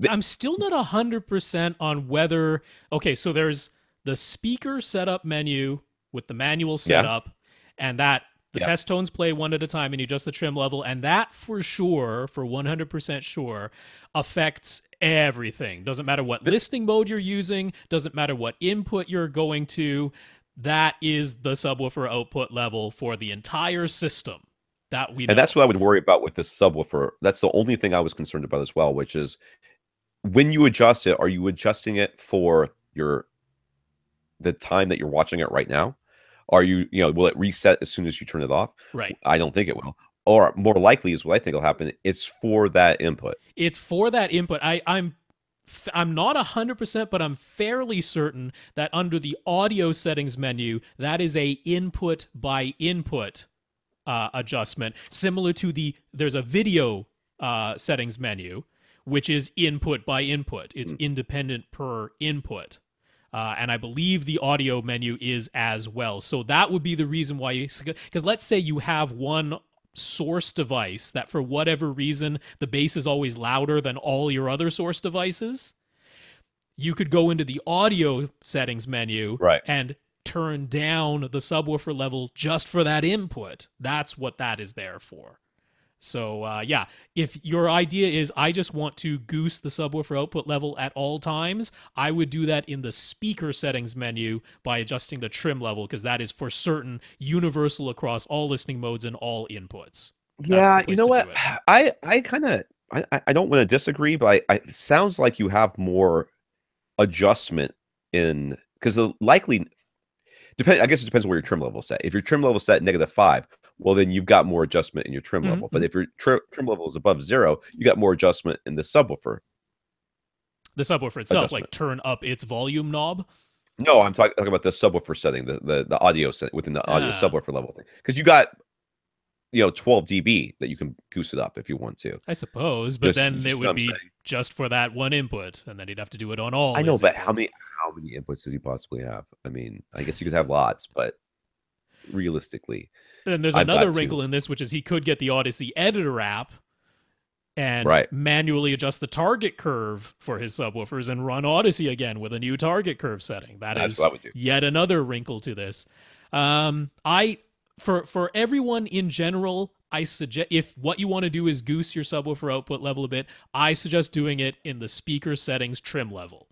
Speaker 2: I'm still not 100% on whether. Okay, so there's the speaker setup menu with the manual setup, and that the test tones play one at a time, and you adjust the trim level, and that for 100% sure, affects everything. Doesn't matter what listening mode you're using, doesn't matter what input you're going to. That is the subwoofer output level for the entire system that we know.
Speaker 3: And that's what I would worry about with this subwoofer. That's the only thing I was concerned about as well, which is when you adjust it, are you adjusting it for the time that you're watching it right now? Are will it reset as soon as you turn it off?
Speaker 2: Right.
Speaker 3: I don't think it will. Or more likely is what I think will happen. It's for that input.
Speaker 2: It's for that input. I'm not 100%, but I'm fairly certain that under the audio settings menu, that is a input by input adjustment, similar to there's a video settings menu, which is input by input. It's independent per input. And I believe the audio menu is as well. So that would be the reason why because let's say you have one source device that for whatever reason the bass is always louder than all your other source devices, you could go into the audio settings menu and turn down the subwoofer level just for that input. That's what that is there for. So if your idea is I just want to goose the subwoofer output level at all times, I would do that in the speaker settings menu by adjusting the trim level, because that is for certain universal across all listening modes and all inputs.
Speaker 3: Yeah, you know what? I don't want to disagree, but it sounds like you have more adjustment in, because likely I guess it depends where your trim level is set. If your trim level is set -5, well, then you've got more adjustment in your trim level. But if your trim level is above 0, you got more adjustment in the subwoofer.
Speaker 2: The subwoofer itself, like turn up its volume knob.
Speaker 3: No, I'm talking about the subwoofer setting, the audio set within the audio subwoofer level thing. Because you got 12 dB that you can goose it up if you want to.
Speaker 2: I suppose, but then it would be just for that one input, and then he'd have to do it on all.
Speaker 3: I know, but how many inputs does he possibly have? I mean, I guess you could have lots, but realistically,
Speaker 2: and there's another wrinkle in this, which is he could get the Odyssey editor app and manually adjust the target curve for his subwoofers and run Odyssey again with a new target curve setting. That's what I would do. Yet another wrinkle to this. For everyone in general, I suggest, if what you want to do is goose your subwoofer output level a bit, I suggest doing it in the speaker settings trim level,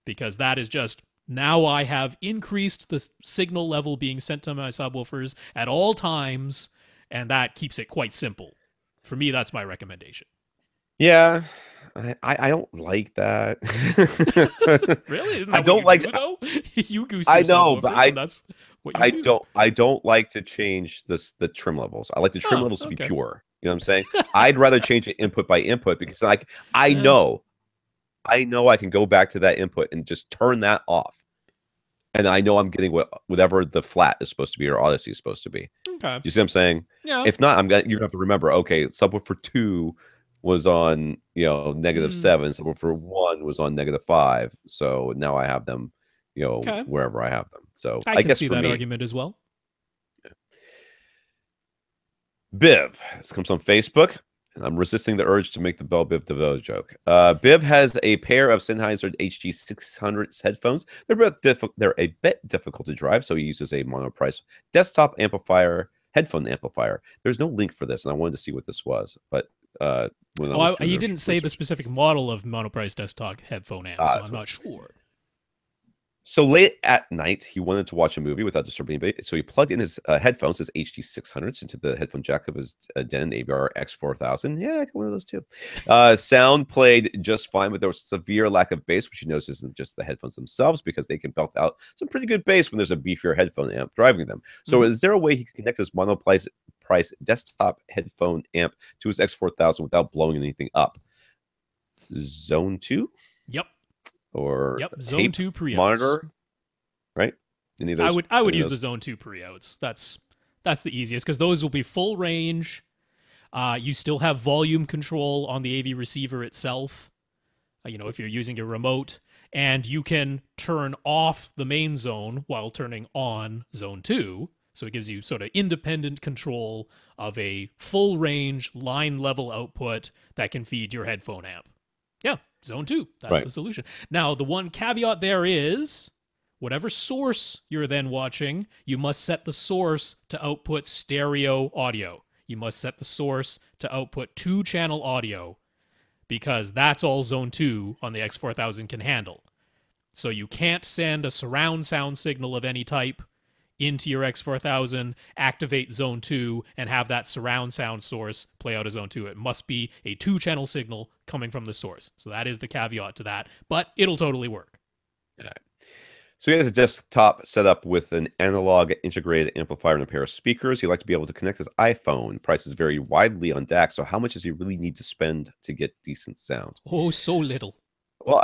Speaker 2: because that is just, now I have increased the signal level being sent to my subwoofers at all times, and that keeps it quite simple. For me, that's my recommendation.
Speaker 3: Yeah, I don't like that.
Speaker 2: Really?
Speaker 3: I don't like
Speaker 2: though? You goose.
Speaker 3: I know, but
Speaker 2: that's what you do.
Speaker 3: I don't like to change the trim levels. I like the trim levels to be pure. You know what I'm saying? I'd rather change it input by input, because I know I can go back to that input and just turn that off, and I know I'm getting whatever the flat is supposed to be or Odyssey is supposed to be.
Speaker 2: Okay.
Speaker 3: You see what I'm saying?
Speaker 2: Yeah.
Speaker 3: If not, you're gonna have to remember. Okay, subwoofer 2 was on -7, subwoofer 1 was on -5. So now I have them, wherever I have them. So I
Speaker 2: can
Speaker 3: guess
Speaker 2: see
Speaker 3: for
Speaker 2: that
Speaker 3: me,
Speaker 2: argument as well.
Speaker 3: Biv, this comes on Facebook. I'm resisting the urge to make the Bell Biv DeVoe joke. Biv has a pair of Sennheiser HG600 headphones. They're a bit difficult to drive, so he uses a monoprice desktop headphone amplifier. There's no link for this, and I wanted to see what this was, but
Speaker 2: you didn't say the specific model of monoprice desktop headphone amp, so I'm not sure.
Speaker 3: So late at night, he wanted to watch a movie without disturbing anybody. So he plugged in his headphones, his HD600s, into the headphone jack of his Denon AVR X4000. Yeah, I got one of those too. Sound played just fine, but there was severe lack of bass, which he knows isn't just the headphones themselves, because they can belt out some pretty good bass when there's a beefier headphone amp driving them. So is there a way he can connect his monoprice desktop headphone amp to his X4000 without blowing anything up? Zone 2?
Speaker 2: Yep.
Speaker 3: Or
Speaker 2: Zone 2 preouts
Speaker 3: monitor, right? Any of those,
Speaker 2: I would use the Zone 2 preouts. That's the easiest, because those will be full range. You still have volume control on the AV receiver itself. If you're using your remote, and you can turn off the main zone while turning on Zone 2. So it gives you sort of independent control of a full range line level output that can feed your headphone amp. Yeah. Zone 2, that's the solution. Now, the one caveat there is, whatever source you're then watching, you must set the source to output stereo audio. You must set the source to output 2-channel audio, because that's all Zone 2 on the X4000 can handle. So you can't send a surround sound signal of any type into your X4000, activate Zone 2, and have that surround sound source play out a Zone 2. It must be a 2-channel signal coming from the source. So that is the caveat to that, but it'll totally work.
Speaker 3: Yeah. So he has a desktop set up with an analog integrated amplifier and a pair of speakers. He'd like to be able to connect his iPhone. Prices vary widely on DAC, so how much does he really need to spend to get decent sound?
Speaker 2: Oh, so little.
Speaker 3: Well,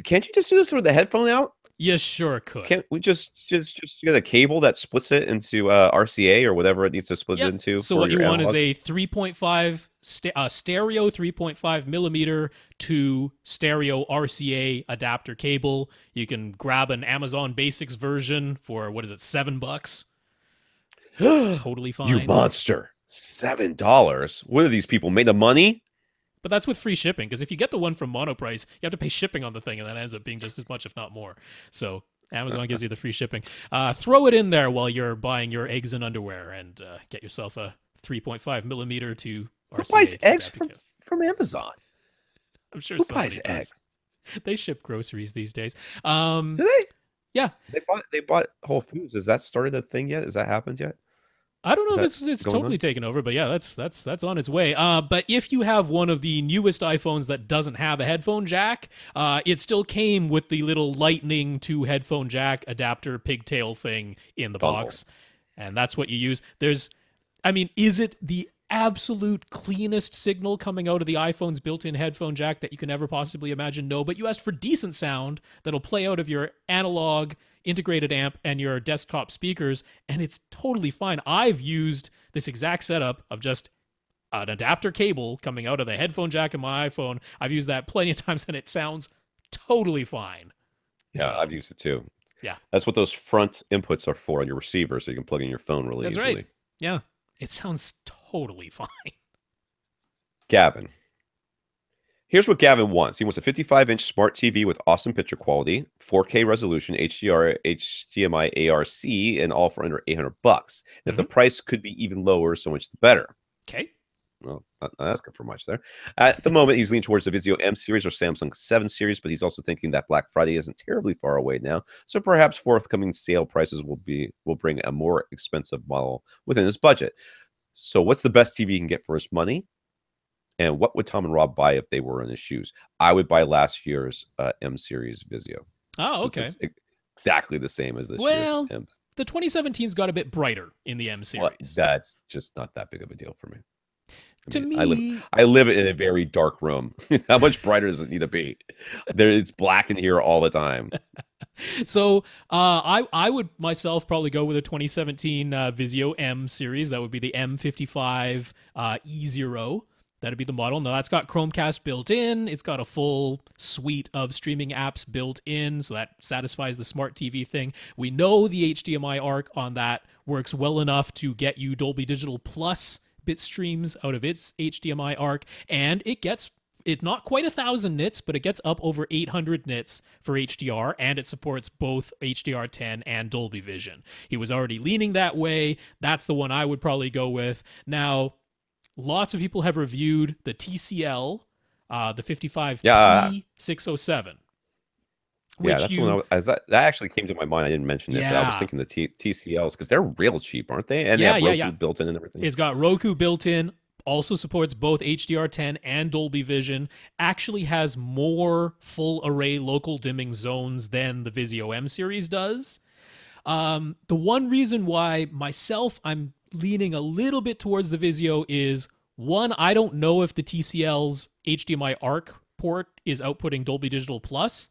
Speaker 3: can't you just do this with the headphone out?
Speaker 2: You sure could.
Speaker 3: Can't we just get a cable that splits it into RCA or whatever it needs to split it into?
Speaker 2: So what you want is a 3.5 stereo 3.5 millimeter to stereo RCA adapter cable. You can grab an Amazon Basics version for $7. Totally fine.
Speaker 3: You monster! $7. What are these people made of money?
Speaker 2: But that's with free shipping, because if you get the one from Monoprice, you have to pay shipping on the thing, and that ends up being just as much, if not more. So Amazon gives you the free shipping. Throw it in there while you're buying your eggs and underwear, and get yourself a 3.5 millimeter to RCA.
Speaker 3: Who buys eggs from Amazon?
Speaker 2: I'm sure
Speaker 3: Who buys eggs?
Speaker 2: They ship groceries these days.
Speaker 3: Do they?
Speaker 2: Yeah.
Speaker 3: They bought Whole Foods. Has that started a thing yet? Has that happened yet?
Speaker 2: I don't know if
Speaker 1: Is
Speaker 2: it's
Speaker 1: that going
Speaker 2: totally
Speaker 1: on?
Speaker 2: taken over, but yeah, that's on its way. But if you have one of the newest iPhones that doesn't have a headphone jack, it still came with the little Lightning to headphone jack adapter pigtail thing in the
Speaker 1: Dongle.
Speaker 2: box, and that's what you use. I mean, is it the absolute cleanest signal coming out of the iPhone's built-in headphone jack that you can ever possibly imagine? No, but you asked for decent sound that'll play out of your analog integrated amp and your desktop speakers, and it's totally fine. I've used this exact setup of just an adapter cable coming out of the headphone jack in my iPhone. I've used that plenty of times, and it sounds totally fine.
Speaker 1: Yeah,
Speaker 2: So,
Speaker 1: I've used it too.
Speaker 2: yeah,
Speaker 1: That's what those front inputs are for on your receiver, so you can plug in your phone really
Speaker 2: that's
Speaker 1: easily.
Speaker 2: right. Yeah, it sounds totally fine.
Speaker 1: Gavin. Here's what Gavin wants. He wants a 55-inch smart TV with awesome picture quality, 4K resolution, HDR, HDMI, ARC, and all for under $800. And if the price could be even lower, so much the better.
Speaker 2: Okay.
Speaker 1: Well, not asking for much there. At the moment, he's leaning towards the Vizio M series or Samsung 7 series, but he's also thinking that Black Friday isn't terribly far away now. So perhaps forthcoming sale prices will bring a more expensive model within his budget. So what's the best TV he can get for his money? And what would Tom and Rob buy if they were in his shoes? I would buy last year's M series Vizio.
Speaker 2: Oh,
Speaker 1: So
Speaker 2: okay.
Speaker 1: it's exactly the same as this
Speaker 2: Well,
Speaker 1: year's M.
Speaker 2: the 2017's got a bit brighter in the M series.
Speaker 1: Well, that's just not that big of a deal for me.
Speaker 2: To me,
Speaker 1: I live in a very dark room. How much brighter does it need to be? It's black in here all the time.
Speaker 2: So I would myself probably go with a 2017 Vizio M series. That would be the M55 E0. That'd be the model. Now, that's got Chromecast built in. It's got a full suite of streaming apps built in, so that satisfies the smart TV thing. We know the HDMI ARC on that works well enough to get you Dolby Digital Plus bit streams out of its HDMI ARC, and it's not quite 1,000 nits, but it gets up over 800 nits for HDR, and it supports both HDR10 and Dolby Vision. He was already leaning that way. That's the one I would probably go with. Now, lots of people have reviewed the TCL, the 55P607.
Speaker 1: Yeah, that's one that actually came to my mind. I didn't mention it, but I was thinking the TCLs because they're real cheap, aren't they? And they have Roku built in and everything.
Speaker 2: It's got Roku built in. Also supports both HDR10 and Dolby Vision. Actually has more full array local dimming zones than the Vizio M series does. The one reason why I'm leaning a little bit towards the Vizio is, one, I don't know if the TCL's HDMI ARC port is outputting Dolby Digital Plus.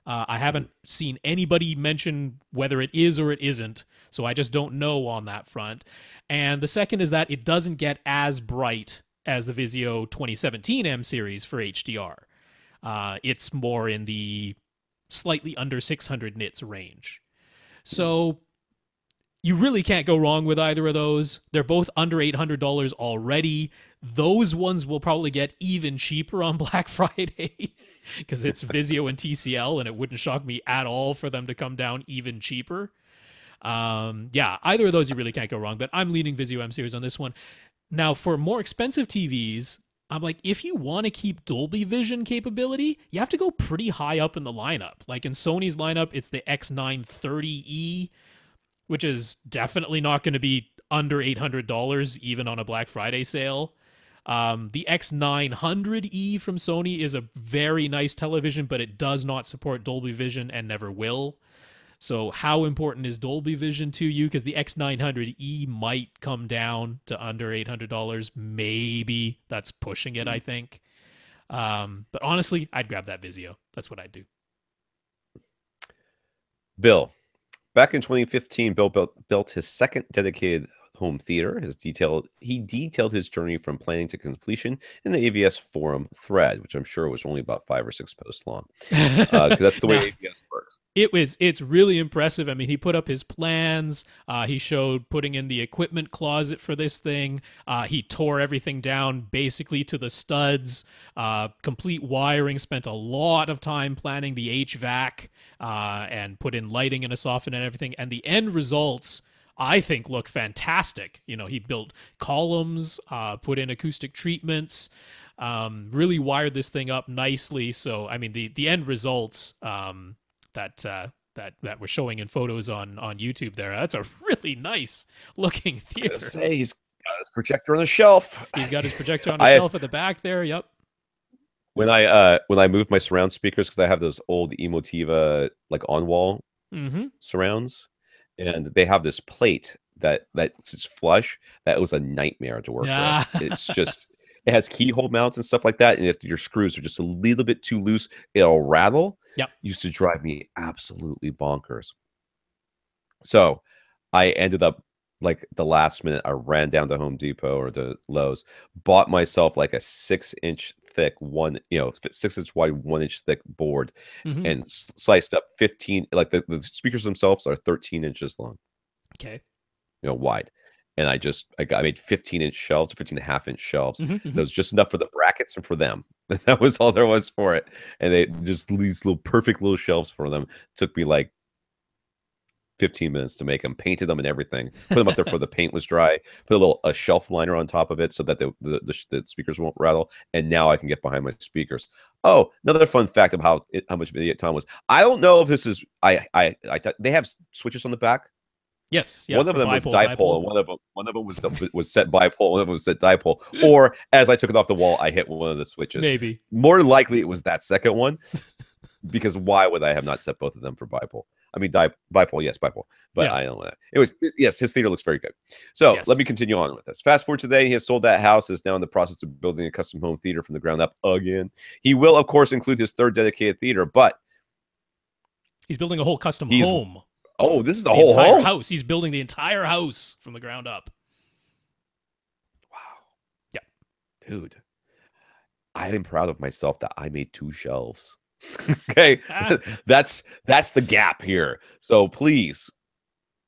Speaker 2: I haven't seen anybody mention whether it is or it isn't, so I just don't know on that front. And the second is that it doesn't get as bright as the Vizio 2017 M series for HDR. It's more in the slightly under 600 nits range. So you really can't go wrong with either of those. They're both under $800 already. Those ones will probably get even cheaper on Black Friday because it's Vizio and TCL, and it wouldn't shock me at all for them to come down even cheaper. Either of those you really can't go wrong, but I'm leaning Vizio M series on this one. Now, for more expensive TVs, I'm like, if you want to keep Dolby Vision capability, you have to go pretty high up in the lineup. Like in Sony's lineup, it's the X930E, which is definitely not going to be under $800 even on a Black Friday sale. The X900E from Sony is a very nice television, but it does not support Dolby Vision and never will. So how important is Dolby Vision to you? Because the X900E might come down to under $800. Maybe. That's pushing it, I think. But honestly, I'd grab that Vizio. That's what I'd do.
Speaker 1: Bill. Back in 2015, Bill built his second dedicated home theater. He detailed his journey from planning to completion in the AVS forum thread, which I'm sure was only about 5 or 6 posts long. Because that's the way AVS works.
Speaker 2: It's really impressive. I mean, he put up his plans. He showed putting in the equipment closet for this thing. He tore everything down basically to the studs. Complete wiring. Spent a lot of time planning the HVAC and put in lighting and a soffit and everything. And the end results, I think, look fantastic. You know, he built columns, put in acoustic treatments, really wired this thing up nicely. So, I mean, the end results that that we're showing in photos on YouTube there. That's a really nice looking theater.
Speaker 3: Say, he's got his projector on the shelf.
Speaker 2: He's got his projector on the shelf at the back there. Yep.
Speaker 3: When I moved my surround speakers, because I have those old Emotiva like on wall surrounds, and they have this plate that's flush. That was a nightmare to work with. It's just, it has keyhole mounts and stuff like that, and if your screws are just a little bit too loose, it'll rattle.
Speaker 2: Yep.
Speaker 3: Used to drive me absolutely bonkers. So I ended up, like, the last minute, I ran down to Home Depot or to Lowe's, bought myself like a 6-inch thick 6-inch wide 1-inch thick board, and sliced up 15, like the speakers themselves are 13 inches long.
Speaker 2: Okay.
Speaker 3: Wide. And I made 15-inch shelves, 15.5-inch shelves. That was just enough for the brackets and for them. That was all there was for it. And they just, these little perfect little shelves for them. Took me like 15 minutes to make them, painted them and everything, put them up there before the paint was dry, put a shelf liner on top of it so that the speakers won't rattle. And now I can get behind my speakers. Oh, another fun fact of how much video time was. I don't know if this is, they have switches on the back.
Speaker 2: Yes.
Speaker 3: One of them was dipole, and one of them was set bipole, one of them was set dipole. Or as I took it off the wall, I hit one of the switches.
Speaker 2: Maybe.
Speaker 3: More likely it was that second one, because why would I have not set both of them for bipole? I mean, bipole, yes, bipole. But yeah. I don't know. It was, yes, his theater looks very good. So let me continue on with this. Fast forward today, he has sold that house, is now in the process of building a custom home theater from the ground up again. He will, of course, include his third dedicated theater, but
Speaker 2: he's building a whole custom home.
Speaker 3: Oh, this is the whole
Speaker 2: entire house. He's building the entire house from the ground up.
Speaker 3: Wow.
Speaker 2: Yeah.
Speaker 3: Dude, I am proud of myself that I made 2 shelves. Okay. That's the gap here. So please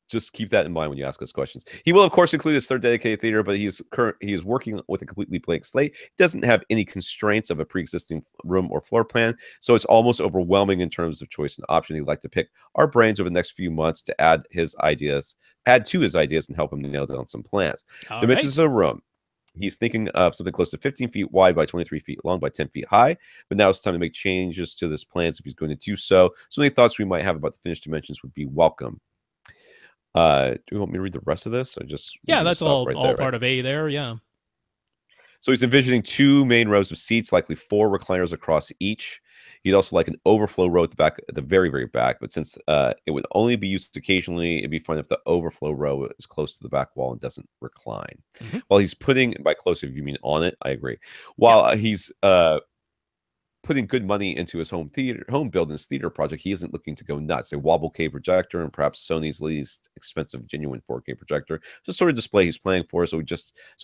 Speaker 3: just keep that in mind when you ask us questions. He will, of course, include his third dedicated theater, but he is working with a completely blank slate. He doesn't have any constraints of a pre-existing room or floor plan, so it's almost overwhelming in terms of choice and option. He'd like to pick our brains over the next few months to add to his ideas, and help him nail down some plans. Dimensions of the room. He's thinking of something close to 15 feet wide by 23 feet long by 10 feet high, but now it's time to make changes to this plans if he's going to do so. So any thoughts we might have about the finished dimensions would be welcome. Do you want me to read the rest of this?
Speaker 2: That's all part of A there. Yeah.
Speaker 3: So he's envisioning 2 main rows of seats, likely 4 recliners across each. He'd also like an overflow row at the very, very back. But since it would only be used occasionally, it'd be fine if the overflow row is close to the back wall and doesn't recline. While he's putting, by close, if you mean on it, I agree. While he's putting good money into his home building theater project, he isn't looking to go nuts. A wobble K projector and perhaps Sony's least expensive genuine 4K projector, just sort of display he's planning for. So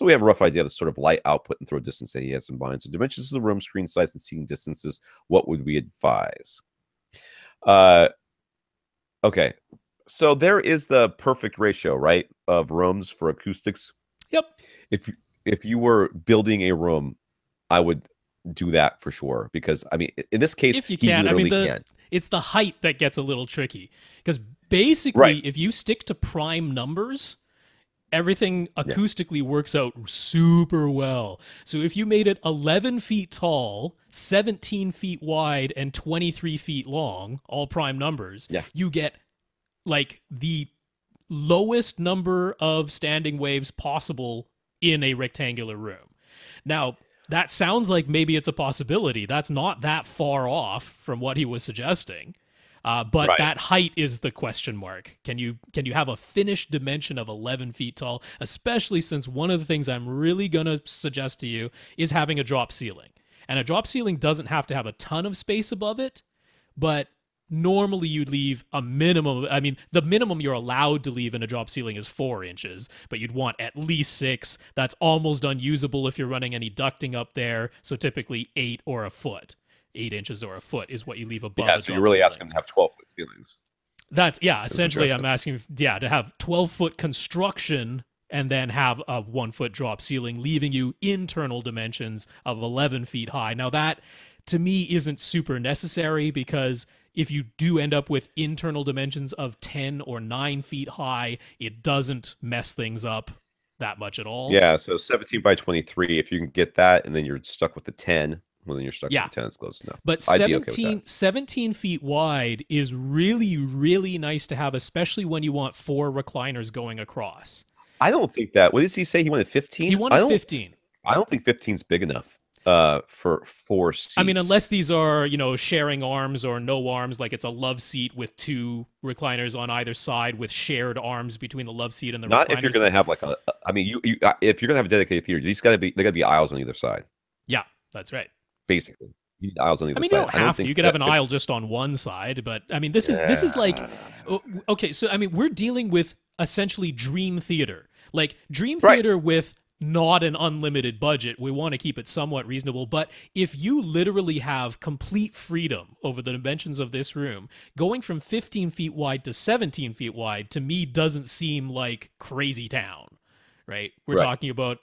Speaker 3: we have a rough idea of the sort of light output and throw distance that he has in mind. So dimensions of the room, screen size, and seating distances. What would we advise? Okay, so there is the perfect ratio, right, of rooms for acoustics.
Speaker 2: Yep.
Speaker 3: If you were building a room, I would do that for sure, because I mean, in this case,
Speaker 2: if you can,
Speaker 3: can.
Speaker 2: It's the height that gets a little tricky, because basically, if you stick to prime numbers, everything acoustically works out super well. So if you made it 11 feet tall, 17 feet wide, and 23 feet long, all prime numbers, you get like the lowest number of standing waves possible in a rectangular room. Now, that sounds like maybe it's a possibility. That's not that far off from what he was suggesting. But that height is the question mark. Can you have a finished dimension of 11 feet tall, especially since one of the things I'm really going to suggest to you is having a drop ceiling. And a drop ceiling doesn't have to have a ton of space above it, but normally you'd leave a minimum. I mean, the minimum you're allowed to leave in a drop ceiling is 4 inches, but you'd want at least 6. That's almost unusable if you're running any ducting up there. So typically 8 or a foot. 8 inches or a foot is what you leave above.
Speaker 3: Yeah, so you're really asking to have 12-foot ceilings.
Speaker 2: That's essentially I'm asking to have 12-foot construction and then have a 1-foot drop ceiling, leaving you internal dimensions of 11 feet high. Now that to me isn't super necessary, because if you do end up with internal dimensions of 10 or 9 feet high, it doesn't mess things up that much at all.
Speaker 3: Yeah, so 17 by 23, if you can get that, and then you're stuck with the 10,
Speaker 1: Well, then you're stuck
Speaker 2: Yeah.
Speaker 1: with the 10. It's close enough.
Speaker 2: But
Speaker 1: I'd be okay with that.
Speaker 2: 17 feet wide is really, really nice to have, especially when you want 4 recliners going across.
Speaker 1: I don't think that. What did he say? He wanted 15?
Speaker 2: He wanted 15.
Speaker 1: I don't think 15's big enough for 4 seats.
Speaker 2: I mean, unless these are, sharing arms or no arms, like it's a love seat with 2 recliners on either side with shared arms between the love seat and the recliners.
Speaker 1: Not if you're going to have like I mean, you if you're going to have a dedicated theater, they got to be aisles on either side.
Speaker 2: Yeah, that's right.
Speaker 1: Basically, you need aisles on either side.
Speaker 2: You don't have to. You could have an aisle just on one side, but I mean, this is like, okay. So I mean, we're dealing with essentially dream theater, like dream theater with not an unlimited budget. We want to keep it somewhat reasonable, but if you literally have complete freedom over the dimensions of this room, going from 15 feet wide to 17 feet wide to me doesn't seem like crazy town, right? We're talking about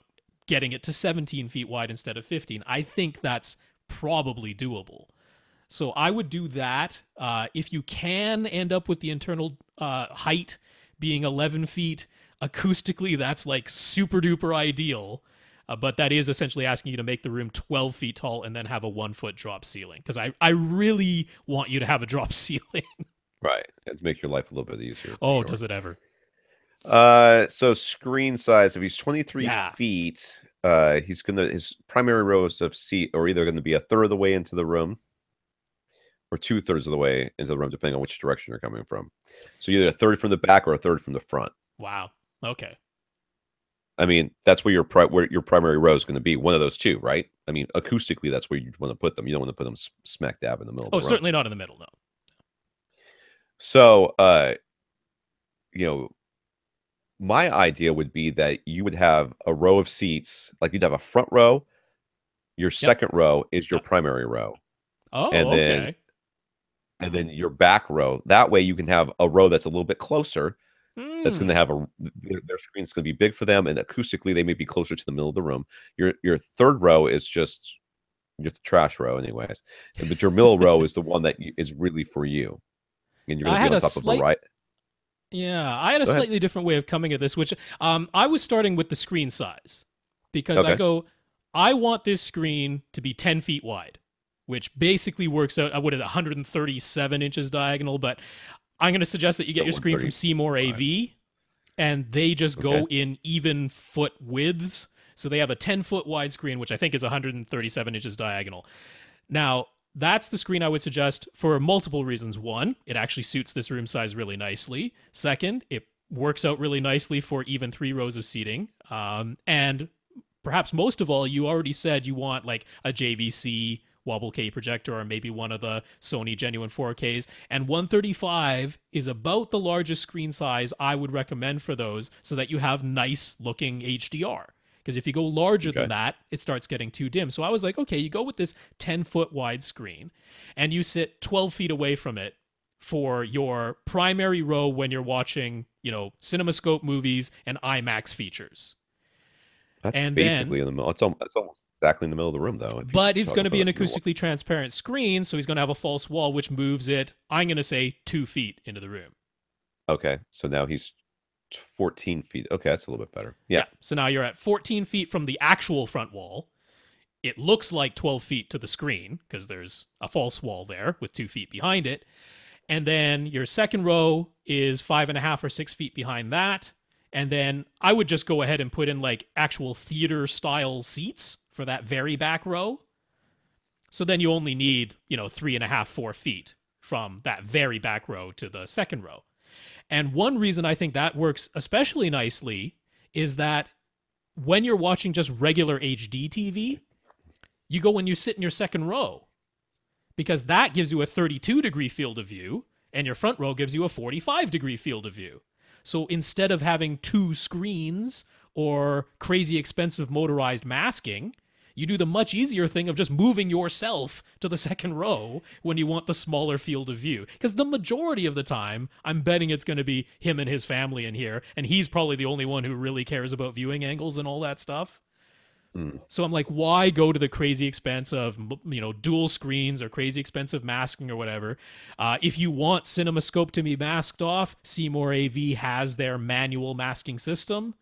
Speaker 2: getting it to 17 feet wide instead of 15. I think that's probably doable. So I would do that. If you can end up with the internal height being 11 feet, acoustically, that's like super duper ideal. But that is essentially asking you to make the room 12 feet tall and then have a 1 foot drop ceiling. Because I really want you to have a drop ceiling.
Speaker 1: Right. To make your life a little bit easier.
Speaker 2: Oh, does it ever?
Speaker 1: So screen size, if he's 23 feet, his primary rows of seat are either going to be a third of the way into the room or 2/3 of the way into the room, depending on which direction you're coming from. So either a third from the back or a third from the front.
Speaker 2: Wow. Okay.
Speaker 1: I mean, that's where your primary row is going to be. One of those two, right? I mean, acoustically, that's where you want to put them. You don't want to put them smack dab in the middle of the room.
Speaker 2: Certainly not in the middle, no.
Speaker 1: So, my idea would be that you would have a row of seats, like you'd have a front row. Your second row is your primary row.
Speaker 2: Oh,
Speaker 1: and then your back row. That way you can have a row that's a little bit closer. That's going to have their screen's going to be big for them, and acoustically they may be closer to the middle of the room. Your third row is just the trash row, anyways. But your middle row is the one that is really for you, and you're going to be on top of the right.
Speaker 2: Yeah, I had a slightly different way of coming at this, which I was starting with the screen size because I want this screen to be 10 feet wide, which basically works out, 137 inches diagonal, but I'm going to suggest that you get your screen from Seymour AV, and they just go in even foot widths. So they have a 10-foot wide screen, which I think is 137 inches diagonal. Now, that's the screen I would suggest for multiple reasons. One, it actually suits this room size really nicely. Second, it works out really nicely for even 3 rows of seating. And perhaps most of all, you already said you want like a JVC Wobble K projector or maybe one of the Sony Genuine 4Ks. And 135 is about the largest screen size I would recommend for those so that you have nice looking HDR. Because if you go larger than that, it starts getting too dim. So I was like, okay, you go with this 10-foot wide screen and you sit 12 feet away from it for your primary row when you're watching, CinemaScope movies and IMAX features.
Speaker 1: That's basically in the middle. It's almost exactly in the middle of the room, though.
Speaker 2: But it's going to be an acoustically transparent screen, so he's going to have a false wall, which moves it, I'm going to say, 2 feet into the room.
Speaker 1: Okay, so now he's 14 feet. Okay, that's a little bit better. Yeah.
Speaker 2: So now you're at 14 feet from the actual front wall. It looks like 12 feet to the screen, because there's a false wall there with 2 feet behind it. And then your second row is 5.5 or 6 feet behind that. And then I would just go ahead and put in like actual theater style seats for that very back row. So then you only need, 3.5, 4 feet from that very back row to the second row. And one reason I think that works especially nicely is that when you're watching just regular HD TV, you go and you sit in your second row because that gives you a 32-degree field of view and your front row gives you a 45-degree field of view. So instead of having 2 screens or crazy expensive motorized masking, you do the much easier thing of just moving yourself to the second row when you want the smaller field of view. Because the majority of the time, I'm betting it's going to be him and his family in here, and he's probably the only one who really cares about viewing angles and all that stuff. So I'm like, why go to the crazy expense of, dual screens or crazy expensive masking or whatever? If you want CinemaScope to be masked off, Seymour AV has their manual masking system.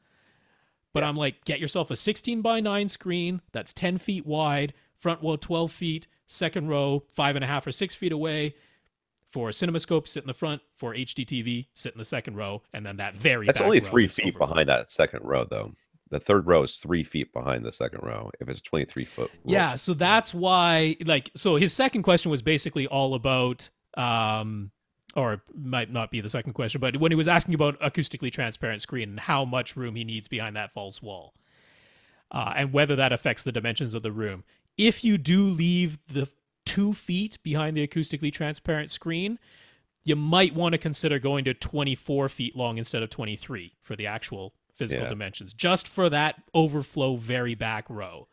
Speaker 2: But I'm like, get yourself a 16:9 screen that's 10 feet wide, front wall 12 feet, second row 5.5 or 6 feet away. For CinemaScope, sit in the front. For HDTV, sit in the second row. And then that
Speaker 1: That's only 3 feet behind that second row, though. The third row is 3 feet behind the second row if it's 23-foot row.
Speaker 2: Yeah, so that's why, like, so his second question was basically all about, or it might not be the second question, but when he was asking about acoustically transparent screen and how much room he needs behind that false wall, and whether that affects the dimensions of the room. If you do leave the 2 feet behind the acoustically transparent screen, you might want to consider going to 24 feet long instead of 23 for the actual physical dimensions, just for that overflow very back row.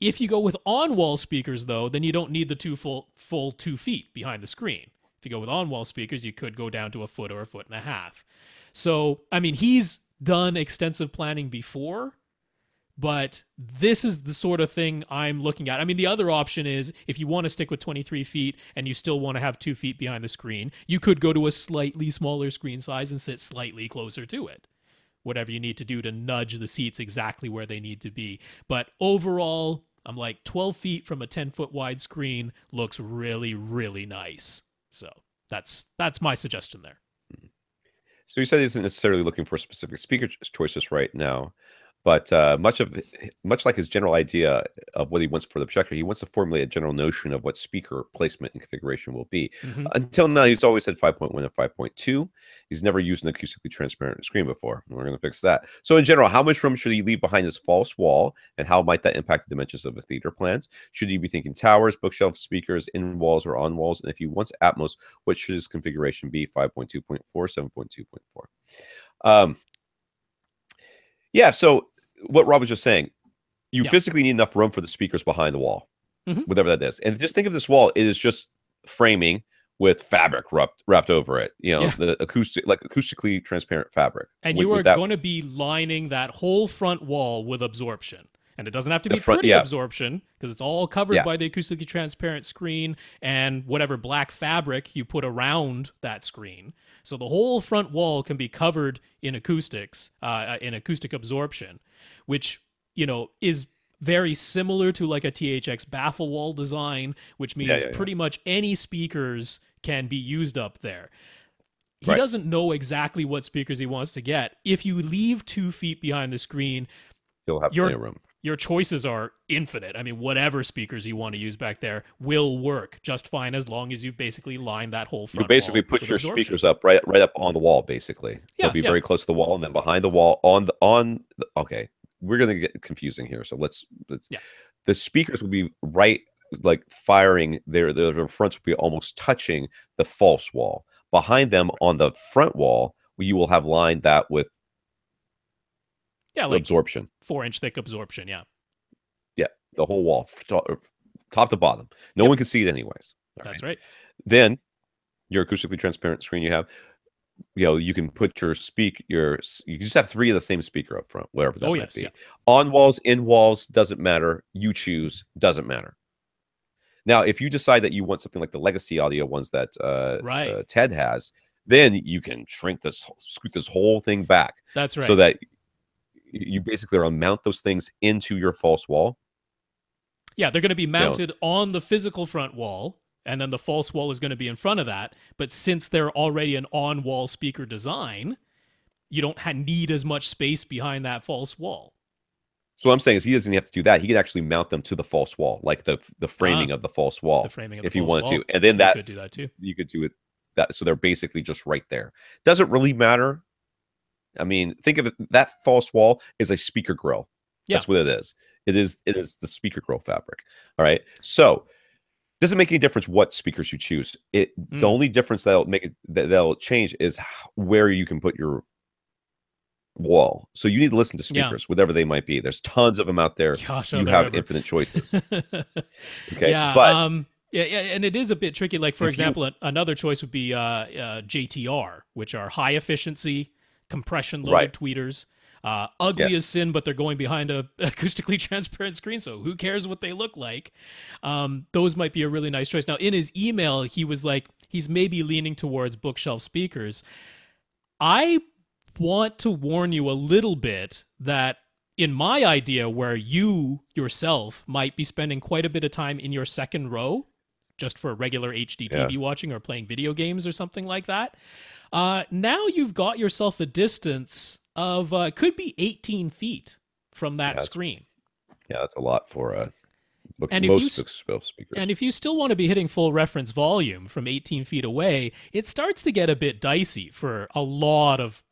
Speaker 2: If you go with on-wall speakers, though, then you don't need the full 2 feet behind the screen. If you go with on-wall speakers, you could go down to a foot or a foot and a half. So, I mean, he's done extensive planning before, but this is the sort of thing I'm looking at. I mean, the other option is if you want to stick with 23 feet and you still want to have 2 feet behind the screen, you could go to a slightly smaller screen size and sit slightly closer to it. Whatever you need to do to nudge the seats exactly where they need to be. But overall, I'm like 12 feet from a 10-foot wide screen looks really, really nice. So that's my suggestion there.
Speaker 1: So he said he isn't necessarily looking for specific speaker choices right now, but much like his general idea of what he wants for the projector, he wants to formulate a general notion of what speaker placement and configuration will be. Until now, he's always said 5.1 and 5.2. He's never used an acoustically transparent screen before. We're going to fix that. So in general, how much room should he leave behind his false wall, and how might that impact the dimensions of the theater plans? Should he be thinking towers, bookshelf speakers, in walls or on walls? And if he wants Atmos, what should his configuration be? 5.2.4, 7.2.4. Yeah, so what Rob was just saying, you physically need enough room for the speakers behind the wall, whatever that is. And just think of this wall, it is just framing with fabric wrapped over it, the acoustically transparent fabric.
Speaker 2: And you are going to be lining that whole front wall with absorption. And it doesn't have to be pretty absorption, because it's all covered by the acoustically transparent screen and whatever black fabric you put around that screen. So the whole front wall can be covered in acoustics, in acoustic absorption, which, is very similar to like a THX baffle wall design, which means pretty much any speakers can be used up there. He doesn't know exactly what speakers he wants to get. If you leave 2 feet behind the screen,
Speaker 1: you'll have plenty of room.
Speaker 2: Your choices are infinite. I mean, whatever speakers you want to use back there will work just fine as long as you've basically lined that whole front.
Speaker 1: You basically put your speakers up right up on the wall. Basically, they'll be very close to the wall, and then behind the wall okay, we're gonna get confusing here. So let's the speakers will be right, like firing. Their fronts will be almost touching the false wall. Behind them on the front wall, you will have lined that with like absorption,
Speaker 2: 4-inch thick absorption.
Speaker 1: Yeah, the whole wall, top to bottom. No one can see it anyways.
Speaker 2: That's right.
Speaker 1: Then your acoustically transparent screen you have, you can put you can just have 3 of the same speaker up front, whatever that might be. Yeah. On walls, in walls, doesn't matter. You choose, doesn't matter. Now, if you decide that you want something like the legacy audio ones that Ted has, then you can scoot this whole thing back.
Speaker 2: That's right.
Speaker 1: So that you basically are going to mount those things into your false wall.
Speaker 2: Yeah, they're going to be mounted on the physical front wall, and then the false wall is going to be in front of that. But since they're already an on-wall speaker design, you don't need as much space behind that false wall.
Speaker 1: So what I'm saying is he doesn't have to do that. He can actually mount them to the false wall, like the framing of the false wall, if he wanted to. And then
Speaker 2: could do that too.
Speaker 1: You could do it so they're basically just right there. Doesn't really matter. I mean, think of it, that false wall is a speaker grill. That's what it is. It is the speaker grill fabric. All right. So doesn't make any difference what speakers you choose. The only difference that'll change is where you can put your wall. So you need to listen to speakers, whatever they might be. There's tons of them out there. You have infinite choices. Okay.
Speaker 2: And it is a bit tricky. Like, for example, another choice would be JTR, which are high efficiency, compression loaded tweeters. Ugly as sin, but they're going behind a acoustically transparent screen, so who cares what they look like? Those might be a really nice choice. Now, in his email, he was like, he's maybe leaning towards bookshelf speakers. I want to warn you a little bit that in my idea, where you yourself might be spending quite a bit of time in your second row just for regular HD TV watching or playing video games or something like that, now you've got yourself a distance of could be 18 feet from that screen.
Speaker 3: Yeah, that's a lot for
Speaker 2: most
Speaker 3: speakers.
Speaker 2: And if you still want to be hitting full reference volume from 18 feet away, it starts to get a bit dicey for a lot of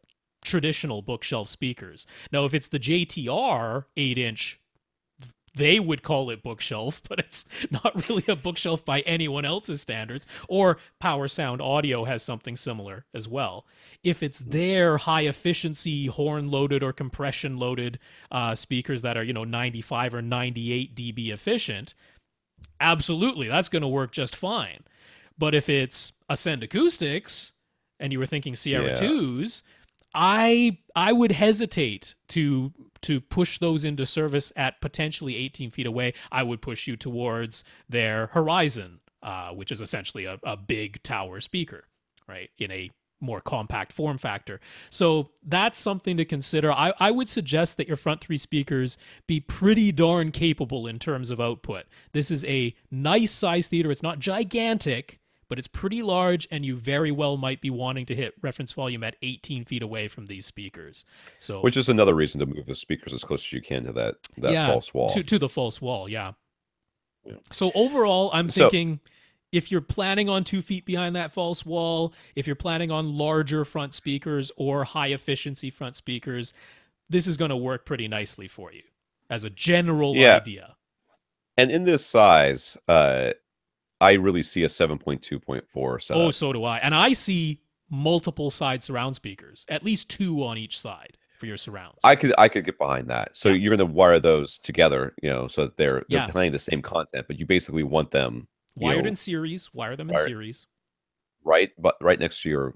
Speaker 2: traditional bookshelf speakers. Now, if it's the JTR 8-inch, they would call it bookshelf, but it's not really a bookshelf by anyone else's standards. Or Power Sound Audio has something similar as well. If it's their high efficiency horn loaded or compression loaded speakers that are 95 or 98 dB efficient, absolutely that's going to work just fine. But if it's Ascend Acoustics and you were thinking Sierra 2s, I would hesitate to push those into service at potentially 18 feet away. I would push you towards their Horizon, which is essentially a big tower speaker, right, in a more compact form factor. So that's something to consider. I would suggest that your front three speakers be pretty darn capable in terms of output. This is a nice size theater. It's not gigantic, but it's pretty large, and you very well might be wanting to hit reference volume at 18 feet away from these speakers. So,
Speaker 3: which is another reason to move the speakers as close as you can to that false wall.
Speaker 2: To the false wall, yeah. So overall, I'm thinking if you're planning on 2 feet behind that false wall, if you're planning on larger front speakers or high efficiency front speakers, this is going to work pretty nicely for you as a general idea.
Speaker 3: And in this size, I really see a 7.2.4 setup.
Speaker 2: Oh, so do I. And I see multiple side surround speakers, at least 2 on each side for your surrounds.
Speaker 3: I could get behind that. So you're going to wire those together, so that they're playing the same content, but you basically want them
Speaker 2: wired in series. Wire them in series.
Speaker 3: Right, but right next to your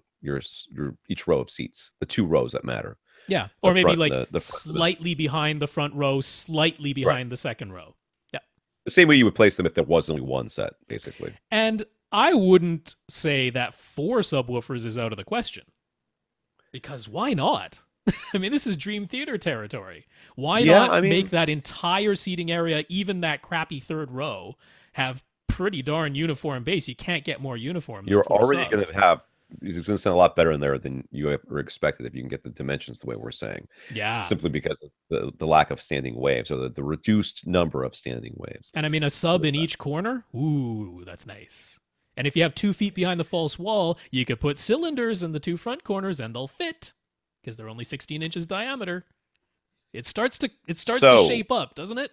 Speaker 3: each row of seats, the 2 rows that matter.
Speaker 2: Yeah, or maybe the slightly behind the front row, slightly behind the second row.
Speaker 3: The same way you would place them if there was only one set, basically.
Speaker 2: And I wouldn't say that 4 subwoofers is out of the question. Because why not? I mean, this is Dream Theater territory. Why not make that entire seating area, even that crappy third row, have pretty darn uniform bass? You can't get more uniform.
Speaker 3: You're already going to have... It's going to sound a lot better in there than you ever expected if you can get the dimensions the way we're saying.
Speaker 2: Yeah.
Speaker 3: Simply because of the lack of standing waves, or the reduced number of standing waves.
Speaker 2: And I mean, a sub in each corner? Ooh, that's nice. And if you have 2 feet behind the false wall, you could put cylinders in the 2 front corners and they'll fit because they're only 16 inches diameter. It starts to shape up, doesn't it?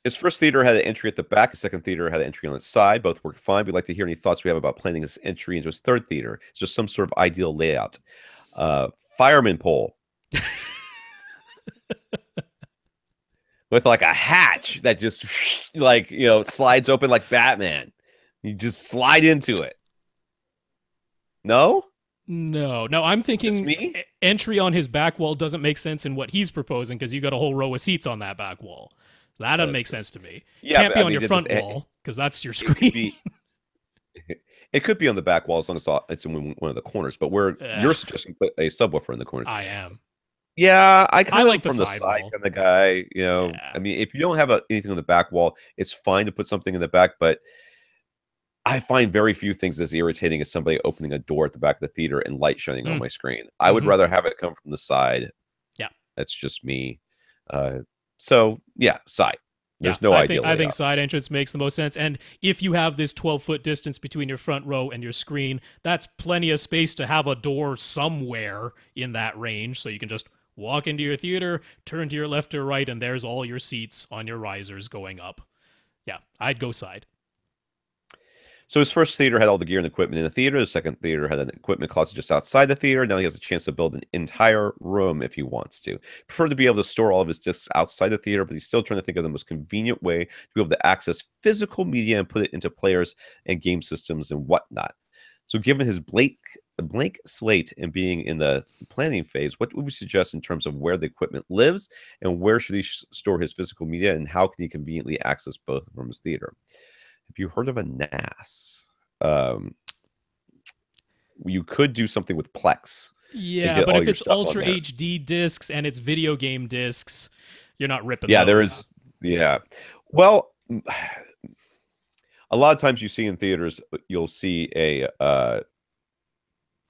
Speaker 3: His first theater had an entry at the back. His second theater had an entry on its side. Both worked fine. We'd like to hear any thoughts we have about planning his entry into his third theater. It's just some sort of ideal layout. Fireman pole. With like a hatch that just slides open like Batman. You just slide into it. No,
Speaker 2: I'm thinking entry on his back wall doesn't make sense in what he's proposing because you got a whole row of seats on that back wall. That doesn't make sense to me. Yeah, can't be on your front wall because that's your screen.
Speaker 3: It could be on the back wall as long as it's in one of the corners. But you're suggesting put a subwoofer in the corners.
Speaker 2: I am.
Speaker 3: Yeah, I
Speaker 2: like
Speaker 3: from the side kind of guy. I mean, if you don't have anything on the back wall, it's fine to put something in the back. But I find very few things as irritating as somebody opening a door at the back of the theater and light shining on my screen. I would rather have it come from the side.
Speaker 2: Yeah,
Speaker 3: that's just me. So yeah, side. There's no idea.
Speaker 2: I think side entrance makes the most sense. And if you have this 12-foot distance between your front row and your screen, that's plenty of space to have a door somewhere in that range. So you can just walk into your theater, turn to your left or right, and there's all your seats on your risers going up. Yeah, I'd go side.
Speaker 3: So his first theater had all the gear and equipment in the theater. His second theater had an equipment closet just outside the theater. Now he has a chance to build an entire room if he wants to. Prefer to be able to store all of his discs outside the theater, but he's still trying to think of the most convenient way to be able to access physical media and put it into players and game systems and whatnot. So given his blank slate and being in the planning phase, what would we suggest in terms of where the equipment lives and where should he store his physical media and how can he conveniently access both from his theater? Have you heard of a NAS?
Speaker 1: you could do something with Plex.
Speaker 2: Yeah, but if it's Ultra HD discs and it's video game discs, you're not ripping those.
Speaker 1: There is. Yeah. Well, a lot of times you see in theaters, you'll see a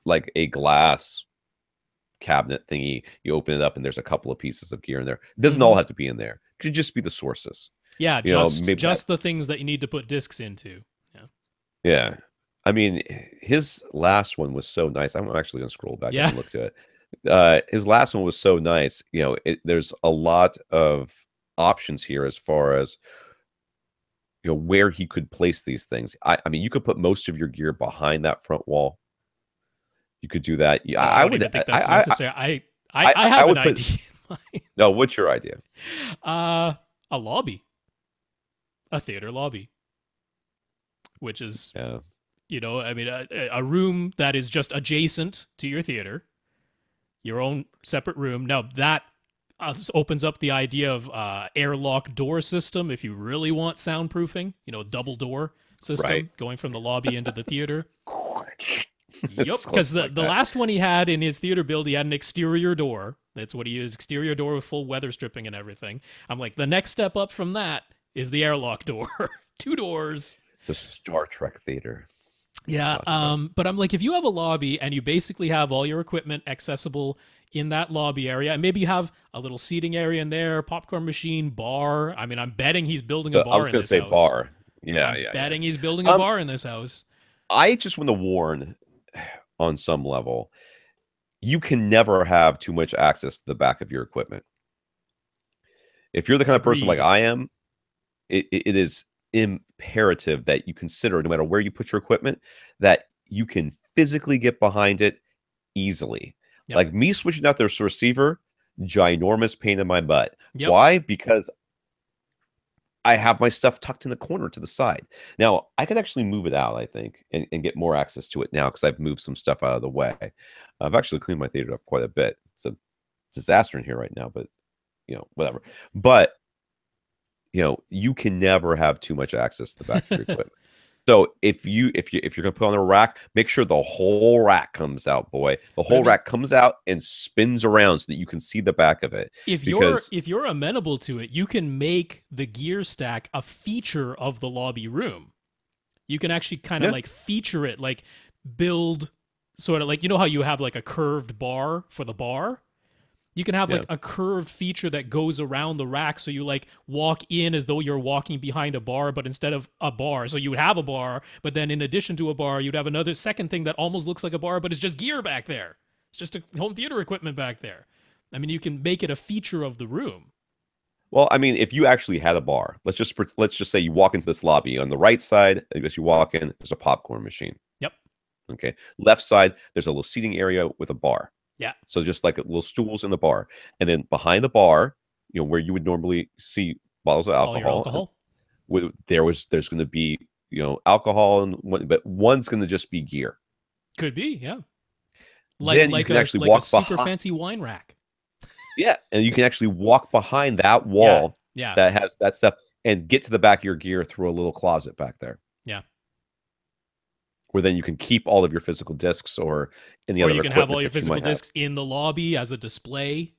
Speaker 1: like a glass cabinet thingy. You open it up and there's a couple of pieces of gear in there. It doesn't all have to be in there. It could just be the sources.
Speaker 2: Yeah, just the things that you need to put discs into.
Speaker 1: Yeah. I mean, his last one was so nice. I'm actually going to scroll back and look at it. His last one was so nice. There's a lot of options here as far as where he could place these things. I mean, you could put most of your gear behind that front wall. You could do that. Yeah,
Speaker 2: I would think that's necessary. I have an idea.
Speaker 1: No, what's your idea?
Speaker 2: A lobby, a theater lobby, which is I mean, a room that is just adjacent to your theater, your own separate room. Now that opens up the idea of airlock door system if you really want soundproofing. Double door system going from the lobby into the theater. Yep, because the last one he had in his theater build, he had an exterior door. That's what he used, exterior door with full weather stripping and everything. I'm like, the next step up from that is the airlock door. 2 doors.
Speaker 1: It's a Star Trek theater.
Speaker 2: Yeah, but I'm like, if you have a lobby and you basically have all your equipment accessible in that lobby area, and maybe you have a little seating area in there, popcorn machine, bar. I mean, I'm betting he's building a bar in this house. I was going to say
Speaker 1: bar. Yeah,
Speaker 2: I'm betting he's building a bar in this house.
Speaker 1: I just want to warn, on some level, you can never have too much access to the back of your equipment. If you're the kind of person like I am, it is imperative that you consider, no matter where you put your equipment, that you can physically get behind it easily. Yep. Like me switching out this receiver, ginormous pain in my butt. Yep. Why? Because I have my stuff tucked in the corner to the side. Now, I could actually move it out, I think, and get more access to it now because I've moved some stuff out of the way. I've actually cleaned my theater up quite a bit. It's a disaster in here right now, but, whatever. But, you can never have too much access to the back of your equipment. So if you're gonna put on a rack, make sure the whole rack comes out, boy. The whole rack comes out and spins around so that you can see the back of it.
Speaker 2: If you're amenable to it, you can make the gear stack a feature of the lobby room. You can actually kind of like feature it, like build sort of like, how you have like a curved bar for the bar? You can have like a curved feature that goes around the rack, so you like walk in as though you're walking behind a bar, but instead of a bar, so you would have a bar, but then in addition to a bar, you'd have another second thing that almost looks like a bar, but it's just gear back there. It's just a home theater equipment back there. I mean, you can make it a feature of the room.
Speaker 1: Well, I mean, if you actually had a bar, let's just say you walk into this lobby. On the right side, as you walk in, there's a popcorn machine.
Speaker 2: Yep.
Speaker 1: Okay. Left side, there's a little seating area with a bar.
Speaker 2: Yeah.
Speaker 1: So just like little stools in the bar. And then behind the bar, where you would normally see bottles of alcohol. There's going to be, alcohol, but one's going to just be gear.
Speaker 2: Could be, yeah.
Speaker 1: Then you can actually walk
Speaker 2: a super fancy wine rack.
Speaker 1: Yeah. And you can actually walk behind that wall that has that stuff and get to the back of your gear through a little closet back there.
Speaker 2: Yeah.
Speaker 1: Where then you can keep all of your physical discs or any other.
Speaker 2: Or you can have all your physical discs in the lobby as a display.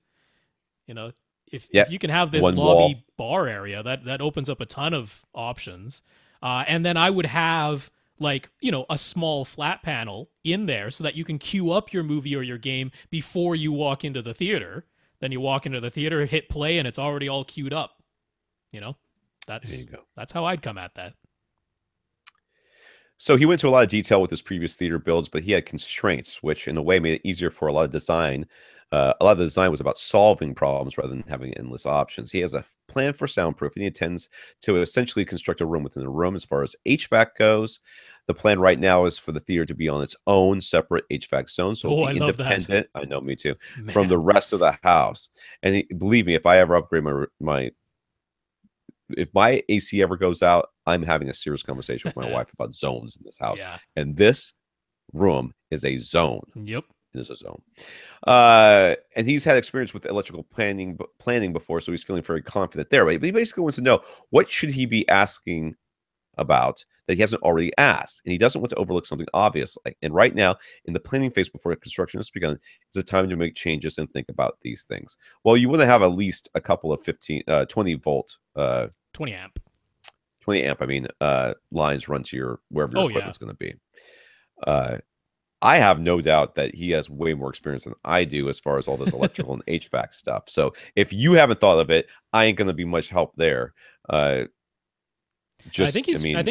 Speaker 2: If you can have this lobby bar area, that opens up a ton of options. And then I would have like, a small flat panel in there so that you can queue up your movie or your game before you walk into the theater. Then you walk into the theater, hit play, and it's already all queued up. That's how I'd come at that.
Speaker 1: So he went into a lot of detail with his previous theater builds, but he had constraints, which in a way made it easier for a lot of design. A lot of the design was about solving problems rather than having endless options. He has a plan for soundproofing. He intends to essentially construct a room within a room as far as HVAC goes. The plan right now is for the theater to be on its own separate HVAC zone, so it'll be independent. I know, me too, from the rest of the house. And believe me, if I ever upgrade if my AC ever goes out, I'm having a serious conversation with my wife about zones in this house. Yeah. And this room is a zone.
Speaker 2: Yep.
Speaker 1: It is a zone. And he's had experience with electrical planning before, so he's feeling very confident there. But he basically wants to know, what should he be asking about that he hasn't already asked, and he doesn't want to overlook something obvious. And right now, in the planning phase before construction has begun, it's a time to make changes and think about these things. Well, you want to have at least a couple of 20 volt,
Speaker 2: 20 amp.
Speaker 1: 20 amp, I mean, lines run to your wherever your equipment's going to be. I have no doubt that he has way more experience than I do as far as all this electrical and HVAC stuff. So if you haven't thought of it, I ain't going to be much help there. I think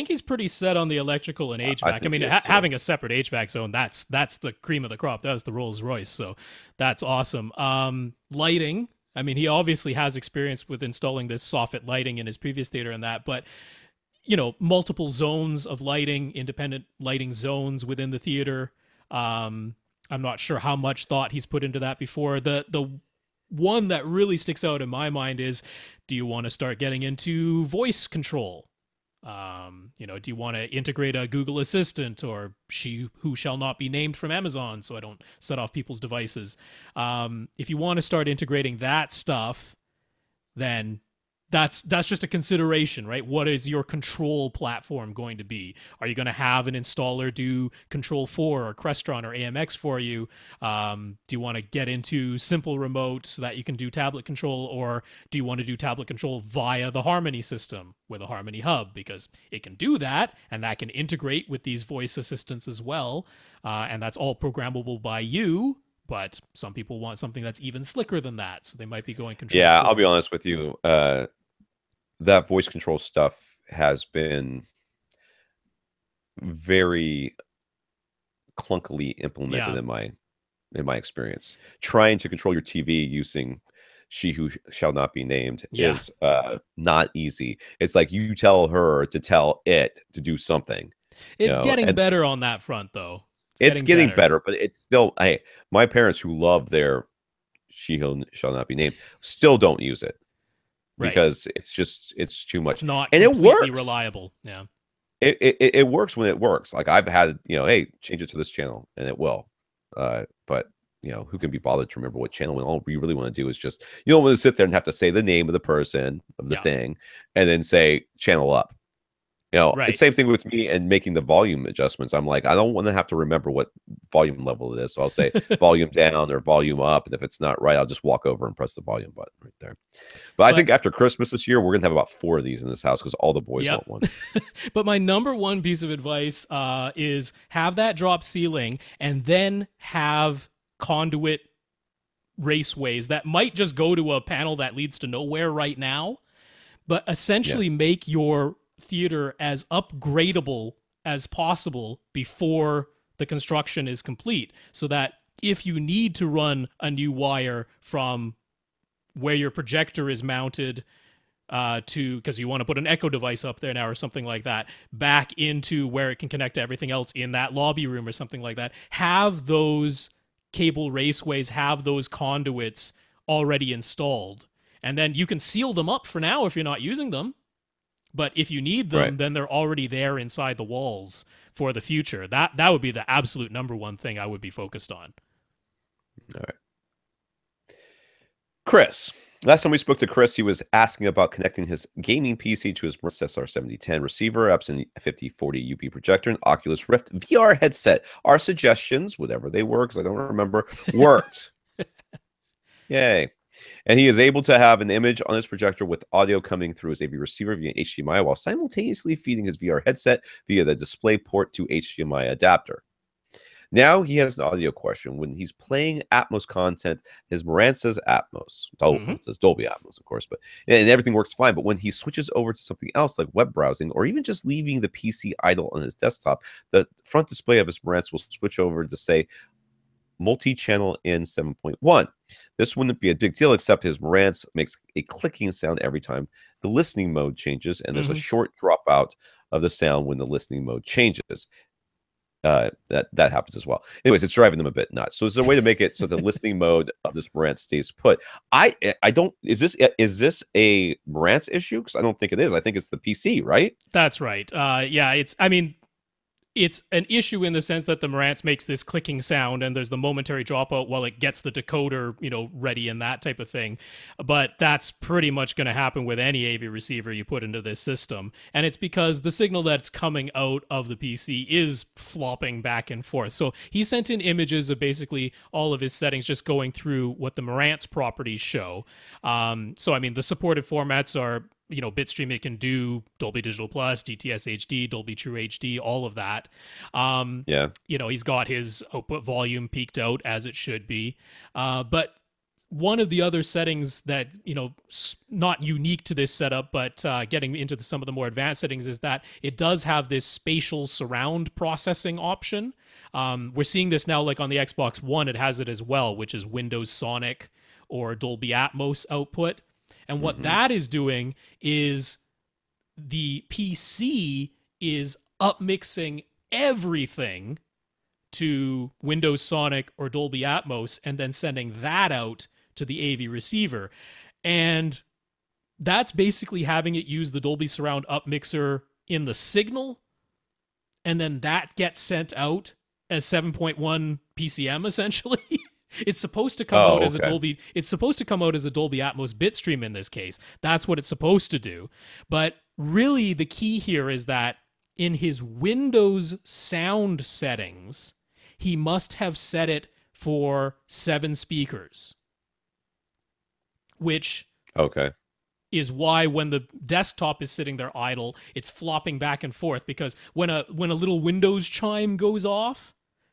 Speaker 2: he's pretty set on the electrical and HVAC. I mean, having a separate HVAC zone, that's the cream of the crop. That's the Rolls Royce. So that's awesome. Lighting. I mean, he obviously has experience with installing this soffit lighting in his previous theater and that, but multiple zones of lighting, independent lighting zones within the theater. I'm not sure how much thought he's put into that before. The one that really sticks out in my mind is, do you want to start getting into voice control? Do you want to integrate a Google Assistant or She Who Shall Not Be Named from Amazon so I don't set off people's devices? If you want to start integrating that stuff, then that's just a consideration, right? What is your control platform going to be? Are you going to have an installer do Control 4 or Crestron or AMX for you? Do you want to get into simple remote so that you can do tablet control, or do you want to do tablet control via the Harmony system with a Harmony hub? Because it can do that, and that can integrate with these voice assistants as well, and that's all programmable by you. But some people want something that's even slicker than that, so they might be going Control 4.
Speaker 1: I'll be honest with you. That voice control stuff has been very clunkily implemented in my experience. Trying to control your TV using She Who Shall Not Be Named is not easy. It's like you tell her to tell it to do something.
Speaker 2: It's getting better on that front, though.
Speaker 1: It's getting better, but it's still, hey, my parents who love their She Who Shall Not Be Named still don't use it. Because it's too much.
Speaker 2: It's not
Speaker 1: and
Speaker 2: completely
Speaker 1: it works.
Speaker 2: reliable. Yeah.
Speaker 1: It works when it works. Like I've had, hey, change it to this channel and it will. But who can be bothered to remember what channel? When all we really want to do is just, you don't want to sit there and have to say the name of the person of the thing and then say channel up. The same thing with me and making the volume adjustments. I'm like, I don't want to have to remember what volume level it is. So I'll say volume down or volume up. And if it's not right, I'll just walk over and press the volume button right there. But I think after Christmas this year, we're going to have about 4 of these in this house because all the boys want one.
Speaker 2: But my number one piece of advice is have that drop ceiling and then have conduit raceways that might just go to a panel that leads to nowhere right now, but essentially make your theater as upgradable as possible before the construction is complete, so that if you need to run a new wire from where your projector is mounted because you want to put an echo device up there now or something like that, back into where it can connect to everything else in that lobby room or something like that, have those cable raceways, have those conduits already installed, and then you can seal them up for now if you're not using them. But if you need them, then they're already there inside the walls for the future. That would be the absolute number one thing I would be focused on.
Speaker 1: All right. Chris. Last time we spoke to Chris, he was asking about connecting his gaming PC to his SR7010 receiver, Epson 5040 UP projector, and Oculus Rift VR headset. Our suggestions, whatever they were, because I don't remember, worked. Yay. And he is able to have an image on his projector with audio coming through his AV receiver via HDMI while simultaneously feeding his VR headset via the display port to HDMI adapter. Now he has an audio question. When he's playing Atmos content, his Marantz says Atmos. It says Dolby Atmos, of course, and everything works fine. But when he switches over to something else like web browsing or even just leaving the PC idle on his desktop, the front display of his Marantz will switch over to say multi-channel in 7.1. This wouldn't be a big deal, except his Marantz makes a clicking sound every time the listening mode changes, and there's a short dropout of the sound when the listening mode changes. That happens as well. Anyways, it's driving them a bit nuts. So is there a way to make it so the listening mode of this Marantz stays put? I don't. Is this a Marantz issue? Because I don't think it is. I think it's the PC, right?
Speaker 2: That's right. Yeah. I mean, it's an issue in the sense that the Marantz makes this clicking sound and there's the momentary dropout while it gets the decoder, ready and that type of thing. But that's pretty much going to happen with any AV receiver you put into this system. And it's because the signal that's coming out of the PC is flopping back and forth. So he sent in images of basically all of his settings just going through what the Marantz properties show. So, I mean, the supported formats are Bitstream, it can do Dolby Digital Plus, DTS HD, Dolby True HD, all of that. He's got his output volume peaked out as it should be. But one of the other settings that, not unique to this setup, but getting into some of the more advanced settings is that it does have this spatial surround processing option. We're seeing this now, like on the Xbox One, it has it as well, which is Windows Sonic or Dolby Atmos output. And what that is doing is the PC is upmixing everything to Windows Sonic or Dolby Atmos and then sending that out to the AV receiver. And that's basically having it use the Dolby Surround upmixer in the signal, and then that gets sent out as 7.1 PCM essentially. It's supposed to come out as a Dolby. It's supposed to come out as a Dolby Atmos bitstream in this case. That's what it's supposed to do. But really, the key here is that in his Windows sound settings, he must have set it for 7 speakers, which is why when the desktop is sitting there idle, it's flopping back and forth, because when a little Windows chime goes off,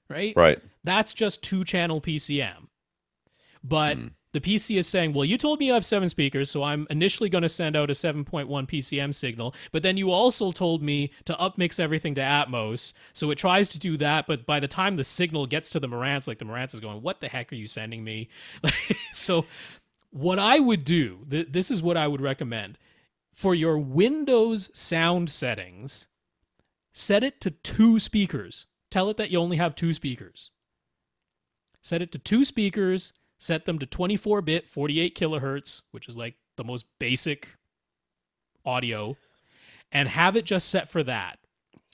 Speaker 2: right? That's just 2-channel PCM. But the PC is saying, well, you told me you have 7 speakers, so I'm initially going to send out a 7.1 PCM signal, but then you also told me to upmix everything to Atmos, so it tries to do that, but by the time the signal gets to the Marantz, like the Marantz is going, what the heck are you sending me? So what I would do, this is what I would recommend. For your Windows sound settings, set it to 2 speakers. Tell it that you only have 2 speakers. Set it to 2 speakers, set them to 24-bit, 48 kilohertz, which is like the most basic audio, and have it just set for that.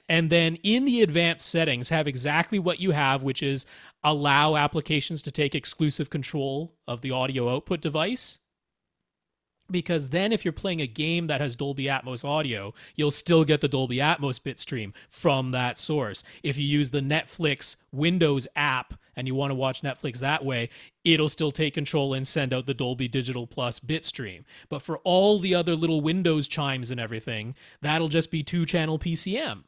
Speaker 2: And then in the advanced settings, have exactly what you have, which is allow applications to take exclusive control of the audio output device. Because then if you're playing a game that has Dolby Atmos audio, you'll still get the Dolby Atmos bitstream from that source. If you use the Netflix Windows app and you want to watch Netflix that way, it'll still take control and send out the Dolby Digital Plus bitstream. But for all the other little Windows chimes and everything, that'll just be 2-channel PCM.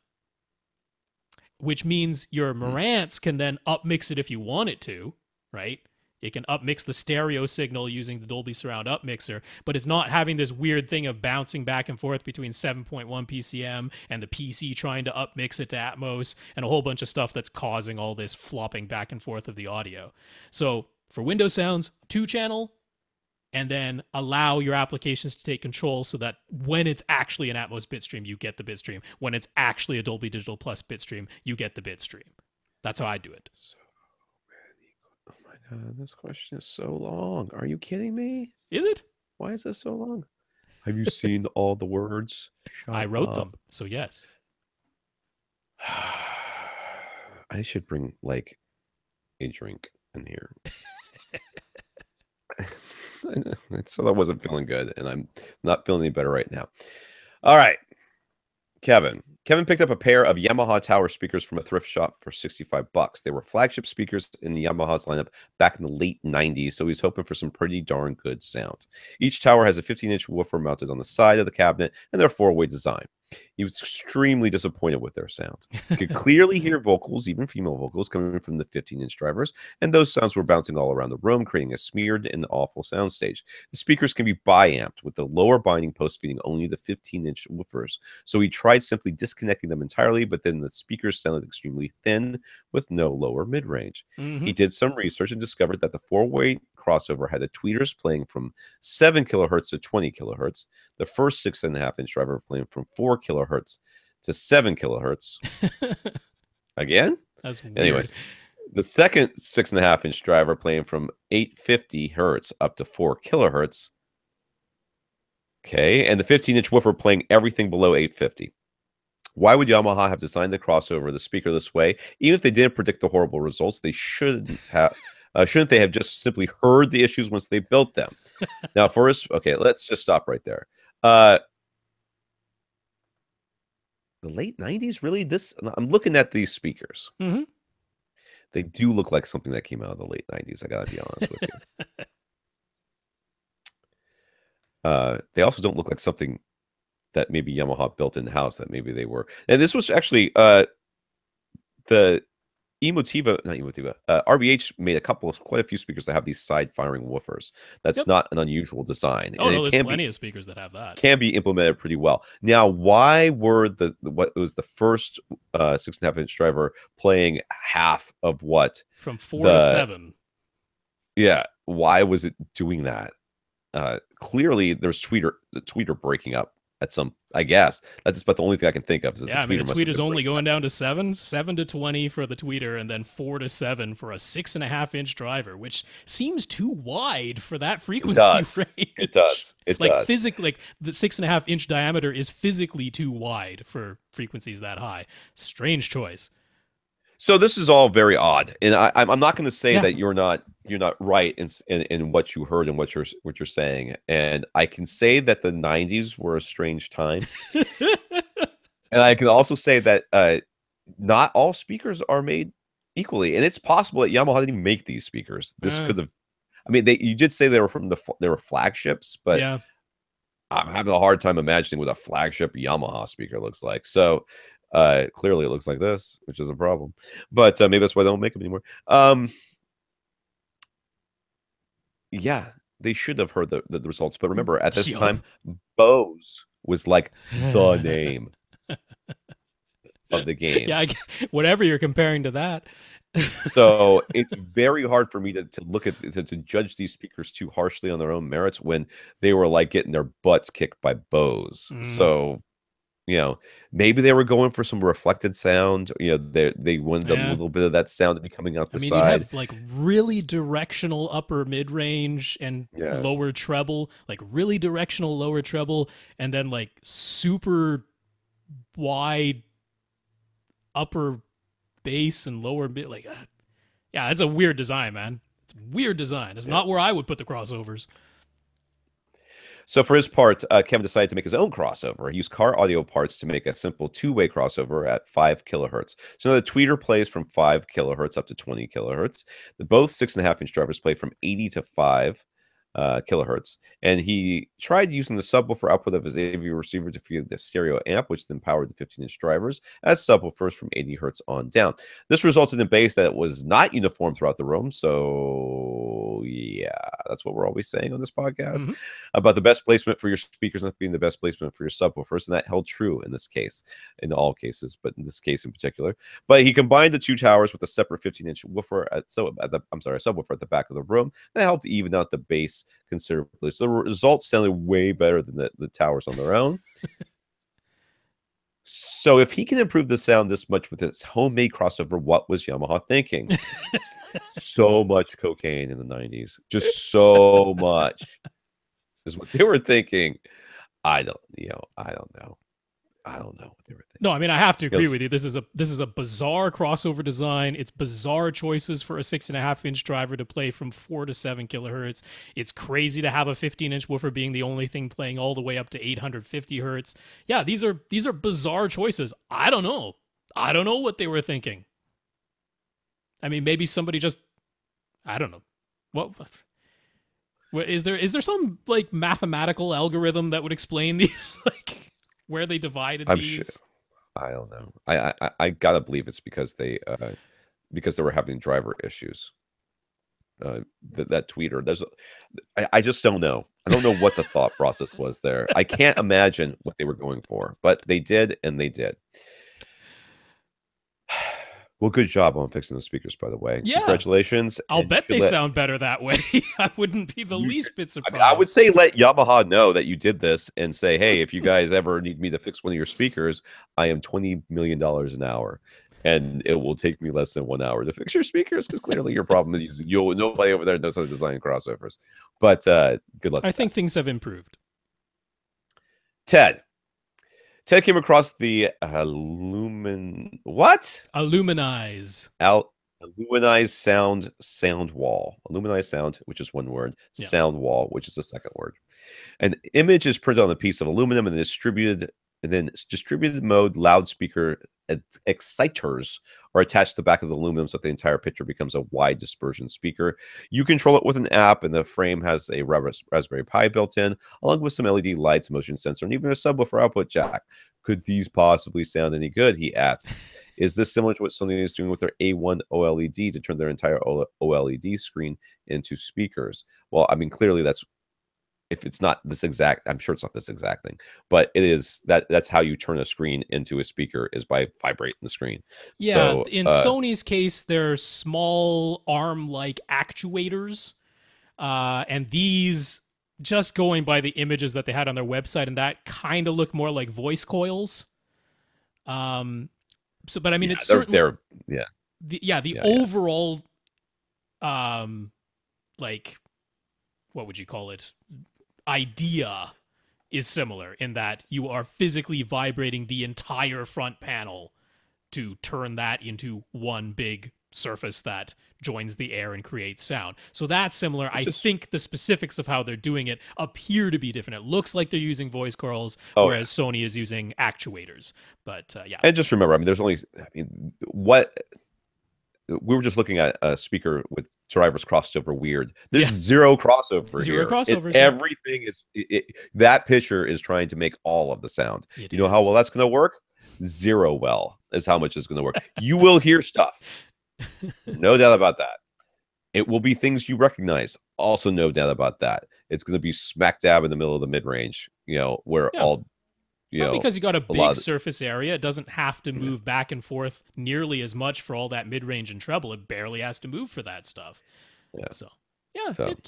Speaker 2: Which means your Marantz can then upmix it if you want it to, right? It can upmix the stereo signal using the Dolby Surround upmixer, but it's not having this weird thing of bouncing back and forth between 7.1 PCM and the PC trying to upmix it to Atmos and a whole bunch of stuff that's causing all this flopping back and forth of the audio. So for Windows sounds, 2-channel, and then allow your applications to take control so that when it's actually an Atmos bitstream, you get the bitstream. When it's actually a Dolby Digital Plus bitstream, you get the bitstream. That's how I do it.
Speaker 3: Oh my God, this question is so long. Are you kidding me?
Speaker 2: Is it?
Speaker 3: Why is this so long? Have you seen all the words?
Speaker 2: I wrote them, so yes.
Speaker 3: I should bring like a drink in here. So I wasn't feeling good, and I'm not feeling any better right now. All right, Kevin picked up a pair of Yamaha tower speakers from a thrift shop for $65. They were flagship speakers in the Yamaha's lineup back in the late 90s, so he's hoping for some pretty darn good sound. Each tower has a 15-inch woofer mounted on the side of the cabinet, and they're a 4-way design. He was extremely disappointed with their sound. You could clearly hear vocals, even female vocals, coming from the 15-inch drivers, and those sounds were bouncing all around the room, creating a smeared and awful soundstage. The speakers can be bi-amped, with the lower binding post feeding only the 15-inch woofers. So he tried simply disconnecting them entirely, but then the speakers sounded extremely thin with no lower mid-range. He did some research and discovered that the 4-way crossover had the tweeters playing from 7 kilohertz to 20 kilohertz, the first 6.5-inch driver playing from 4 kilohertz to 7 kilohertz. Again?
Speaker 2: That's weird.
Speaker 3: Anyways, the second 6.5-inch driver playing from 850 hertz up to 4 kilohertz. Okay, and the 15-inch woofer playing everything below 850.
Speaker 1: Why would Yamaha have designed the crossover, the speaker this way? Even if they didn't predict the horrible results, they shouldn't have. Shouldn't they have just simply heard the issues once they built them? Now, first, okay, let's just stop right there. The late 90s, really? I'm looking at these speakers.
Speaker 2: Mm-hmm.
Speaker 1: They do look like something that came out of the late 90s. I gotta be honest with you. They also don't look like something that maybe Yamaha built in-house, that maybe they were. And this was actually the RBH made quite a few speakers that have these side-firing woofers. That's not an unusual design.
Speaker 2: Oh, no, there's plenty of speakers that have that.
Speaker 1: Can be implemented pretty well. Now, why were what was the first 6.5-inch driver playing half of what?
Speaker 2: From 4 to 7.
Speaker 1: Yeah. Why was it doing that? Clearly, there's the tweeter breaking up at some, I guess. That's about the only thing I can think of.
Speaker 2: Yeah, the tweeter's only going down to 7 to 20 for the tweeter, and then 4 to 7 for a 6.5-inch driver, which seems too wide for that frequency range.
Speaker 1: It does.
Speaker 2: Physically, like the 6.5-inch diameter is physically too wide for frequencies that high. Strange choice.
Speaker 1: So this is all very odd, and I'm not going to say that you're not right in what you heard and what you're saying. And I can say that the 90s were a strange time, and I can also say that not all speakers are made equally, and it's possible that Yamaha didn't make these speakers. This could have, I mean, you did say they were flagships, but I'm having a hard time imagining what a flagship Yamaha speaker looks like. So. Clearly it looks like this, which is a problem, but maybe that's why they don't make them anymore. Yeah, they should have heard the results, but remember at this time, Bose was like the name of the game.
Speaker 2: Yeah, whatever you're comparing to that.
Speaker 1: So it's very hard for me to look at to judge these speakers too harshly on their own merits when they were like getting their butts kicked by Bose. So. Maybe they were going for some reflected sound. They wanted a little bit of that sound to be coming out the side.
Speaker 2: You'd have like really directional upper mid range and lower treble, like really directional lower treble, and then like super wide upper bass and lower mid. Like, it's a weird design, man. It's a weird design. It's not where I would put the crossovers.
Speaker 1: So for his part, Kevin decided to make his own crossover. He used car audio parts to make a simple two-way crossover at 5 kilohertz. So now the tweeter plays from 5 kilohertz up to 20 kilohertz. Both 6.5-inch drivers play from 80 to 5 kilohertz. And he tried using the subwoofer output of his AV receiver to feed the stereo amp, which then powered the 15-inch drivers as subwoofers from 80 hertz on down. This resulted in bass that was not uniform throughout the room. So yeah, that's what we're always saying on this podcast about the best placement for your speakers not being the best placement for your subwoofers. And that held true in this case, in all cases, but in this case in particular. But he combined the two towers with a separate 15-inch woofer subwoofer at the back of the room. That helped even out the bass considerably. So the results sounded way better than the towers on their own. So if he can improve the sound this much with his homemade crossover, what was Yamaha thinking? So much cocaine in the 90s. Just so much is what they were thinking. I don't know. I don't know what they were thinking.
Speaker 2: No, I mean, I have to agree with you. This is a bizarre crossover design. It's bizarre choices for a 6.5-inch driver to play from 4 to 7 kilohertz. It's crazy to have a 15-inch woofer being the only thing playing all the way up to 850 hertz. Yeah, these are bizarre choices. I don't know what they were thinking. I mean, maybe somebody just, I don't know. What is there some like mathematical algorithm that would explain these like where they divided these?
Speaker 1: Sure. I don't know. I gotta believe it's because they were having driver issues. That tweeter. I just don't know. I don't know what the thought process was there. I can't imagine what they were going for, but they did, and they did. Well, good job on fixing the speakers, by the way.
Speaker 2: Yeah.
Speaker 1: Congratulations.
Speaker 2: I'll bet they sound better that way. I wouldn't be the least bit surprised.
Speaker 1: I would say let Yamaha know that you did this and say, hey, if you guys ever need me to fix one of your speakers, I am $20 million an hour. And it will take me less than 1 hour to fix your speakers because clearly your problem is nobody over there knows how to design crossovers. But good luck.
Speaker 2: I think things have improved.
Speaker 1: Ted Ted came across the Illuminize sound wall. Illuminized sound, which is one word.
Speaker 2: Yeah.
Speaker 1: Sound wall, which is the second word. An image is printed on a piece of aluminum and then distributed mode loudspeaker exciters are attached to the back of the aluminum so that the entire picture becomes a wide dispersion speaker. You control it with an app, and the frame has a Raspberry Pi built in, along with some LED lights, motion sensor, and even a subwoofer output jack. Could these possibly sound any good? He asks. Is this similar to what Sony is doing with their A1 OLED to turn their entire OLED screen into speakers? Well, I mean, clearly that's, if it's not this exact, I'm sure it's not this exact thing, but it is that's how you turn a screen into a speaker, is by vibrating the screen.
Speaker 2: Yeah,
Speaker 1: so,
Speaker 2: in Sony's case, they're small arm-like actuators, and these, just going by the images that they had on their website, and that kind of look more like voice coils. But I mean, it's certainly the overall, like, what would you call it? Idea is similar in that you are physically vibrating the entire front panel to turn that into one big surface that joins the air and creates sound. So that's similar. I think the specifics of how they're doing it appear to be different. It looks like they're using voice coils, whereas Sony is using actuators. But yeah.
Speaker 1: And just remember, I mean, there's only, what we were just looking at a speaker with drivers crossed over weird. There's zero crossover here.
Speaker 2: Crossovers.
Speaker 1: Everything is that picture is trying to make all of the sound. You know how well that's going to work? Zero well is how much it's going to work. You will hear stuff. No doubt about that. It will be things you recognize. Also, no doubt about that. It's going to be smack dab in the middle of the mid-range, where all,
Speaker 2: because you got a big surface area, it doesn't have to move back and forth nearly as much for all that mid-range and treble. It barely has to move for that stuff. Yeah. So,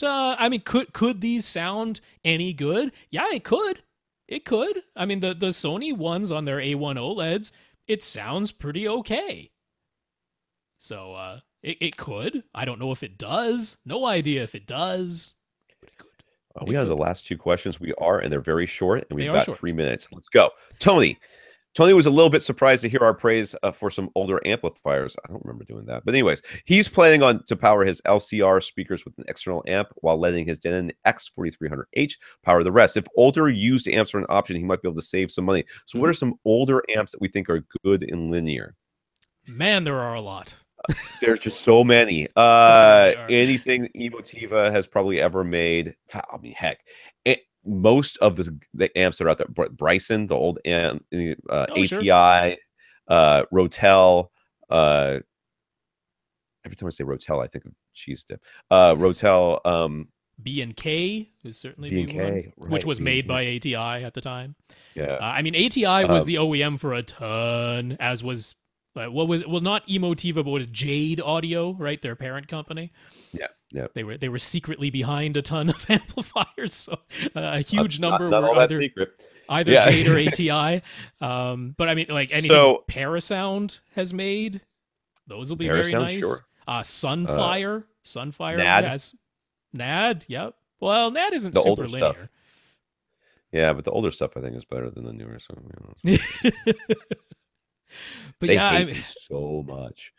Speaker 2: I mean, could these sound any good? Yeah, it could. It could. I mean, the Sony ones on their A1 OLEDs, it sounds pretty okay. So, it could. I don't know if it does. No idea if it does. But it could.
Speaker 1: We have the last two questions. We are, and they're very short, and we've got 3 minutes. Let's go. Tony was a little bit surprised to hear our praise for some older amplifiers. I don't remember doing that. But anyways, he's planning to power his LCR speakers with an external amp while letting his Denon X4300H power the rest. If older used amps are an option, he might be able to save some money. So what are some older amps that we think are good in linear?
Speaker 2: Man, there are a lot.
Speaker 1: There's just so many. Anything Emotiva has probably ever made. I mean, heck, most of the amps that are out there. Bryson, the old amp, ATI, Rotel. Every time I say Rotel, I think of cheese dip. Rotel.
Speaker 2: B&K is certainly
Speaker 1: B&K,
Speaker 2: one, which was made by ATI at the time.
Speaker 1: Yeah,
Speaker 2: I mean, ATI was the OEM for a ton, as was. Not Emotiva, but was Jade Audio, right? Their parent company. Yeah. They were secretly behind a ton of amplifiers, so a huge number
Speaker 1: not
Speaker 2: were
Speaker 1: all that secret.
Speaker 2: Either Jade or ATI. But I mean, like anything Parasound has made, those will be very nice. Sure. Sunfire
Speaker 1: NAD.
Speaker 2: has NAD. Yep. Well, NAD isn't
Speaker 1: the
Speaker 2: super
Speaker 1: older
Speaker 2: linear.
Speaker 1: Stuff. Yeah, but the older stuff I think is better than the newer. So,
Speaker 2: But
Speaker 1: they hate me so much.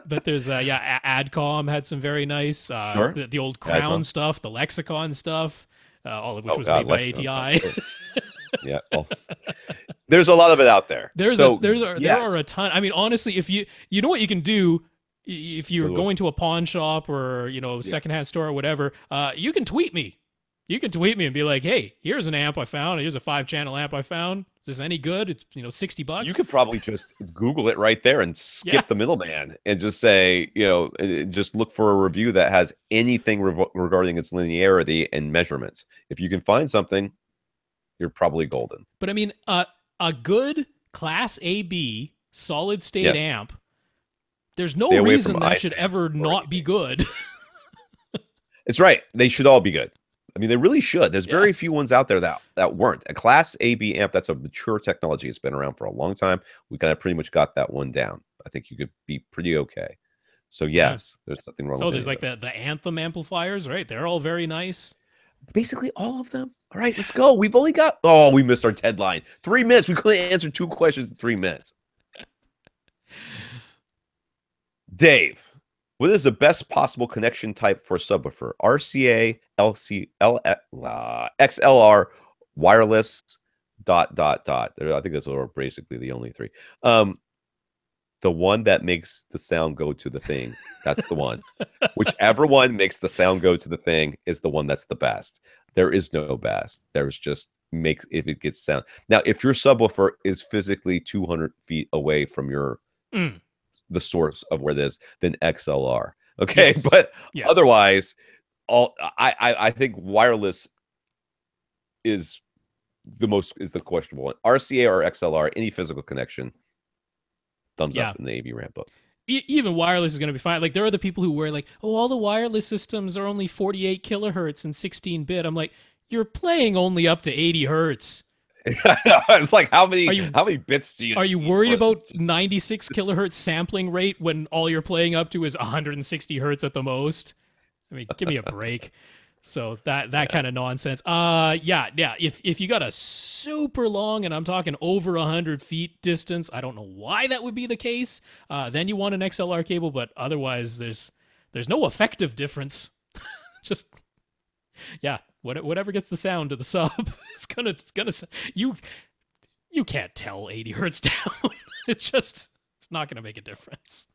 Speaker 2: But there's Adcom had some very nice the old Crown stuff, the Lexicon stuff, all of which was made by ATI.
Speaker 1: Yeah, there's a lot of it out there.
Speaker 2: There are a ton. I mean, honestly, if you know what you can do, if you're going to a pawn shop or secondhand store or whatever, you can tweet me. You can tweet me and be like, "Hey, here's an amp I found. Here's a 5-channel amp I found. Is this any good? It's $60."
Speaker 1: You could probably just Google it right there and skip the middleman and just say, just look for a review that has anything regarding its linearity and measurements. If you can find something, you're probably golden.
Speaker 2: But I mean, a good Class AB solid state amp. There's no reason that should ever not be good.
Speaker 1: It's right. They should all be good. I mean, they really should. There's very few ones out there that weren't. A Class AB amp, that's a mature technology. It's been around for a long time. We kind of pretty much got that one down. I think you could be pretty okay. So, yes, there's nothing wrong with it.
Speaker 2: There's like the Anthem amplifiers, right? They're all very nice.
Speaker 1: Basically all of them. All right, let's go. We've only got, we missed our deadline. 3 minutes. We couldn't answer 2 questions in 3 minutes. Dave, what is the best possible connection type for a subwoofer? RCA, XLR, wireless, ... I think those are basically the only 3. The one that makes the sound go to the thing, that's the one. Whichever one makes the sound go to the thing is the one that's the best. There is no best. There's just if it gets sound. Now, if your subwoofer is physically 200 feet away from the source of where it is, then XLR. Okay, yes. But otherwise, I think wireless is the questionable one. RCA or XLR, any physical connection. Thumbs up in the AV Rant book.
Speaker 2: Even wireless is going to be fine. Like, there are the people who were like, all the wireless systems are only 48 kilohertz and 16-bit. I'm like, you're playing only up to 80 hertz.
Speaker 1: It's like, how many bits do you?
Speaker 2: Are you worried about 96 kilohertz sampling rate when all you're playing up to is 160 hertz at the most? I mean, give me a break. So that kind of nonsense. If you got a super long, and I'm talking over 100 feet distance, I don't know why that would be the case. Then you want an XLR cable, but otherwise there's no effective difference. Just whatever gets the sound to the sub is gonna you can't tell 80 hertz down. It's not gonna make a difference.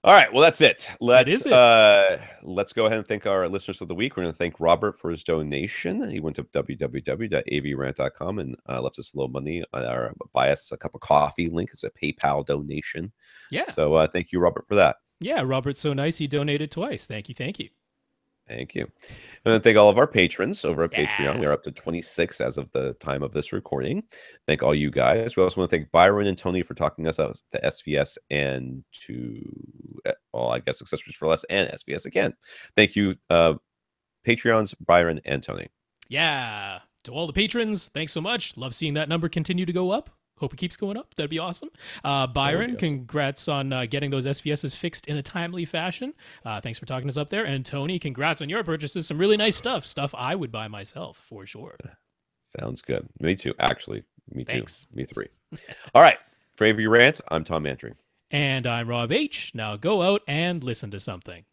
Speaker 1: All right, well, that's it. Let's go ahead and thank our listeners of the week. We're going to thank Robert for his donation. He went to www.avrant.com and left us a little money on our buy us a cup of coffee link. It's a PayPal donation.
Speaker 2: Yeah.
Speaker 1: So thank you, Robert, for that.
Speaker 2: Yeah, Robert's so nice. He donated twice. Thank you.
Speaker 1: Thank you. And thank all of our patrons over at Patreon. We are up to 26 as of the time of this recording. Thank all you guys. We also want to thank Byron and Tony for talking us out to SVS and to, Accessories for Less and SVS again. Thank you, Patreons, Byron and Tony.
Speaker 2: Yeah. To all the patrons, thanks so much. Love seeing that number continue to go up. Hope it keeps going up. That'd be awesome. Byron, congrats on getting those SVSs fixed in a timely fashion. Thanks for talking us up there. And Tony, congrats on your purchases. Some really nice stuff I would buy myself for sure.
Speaker 1: Sounds good. Me too. Actually, me
Speaker 2: Thanks.
Speaker 1: Too. Me 3. All right. For AV Rant, I'm Tom Andry.
Speaker 2: And I'm Rob H. Now go out and listen to something.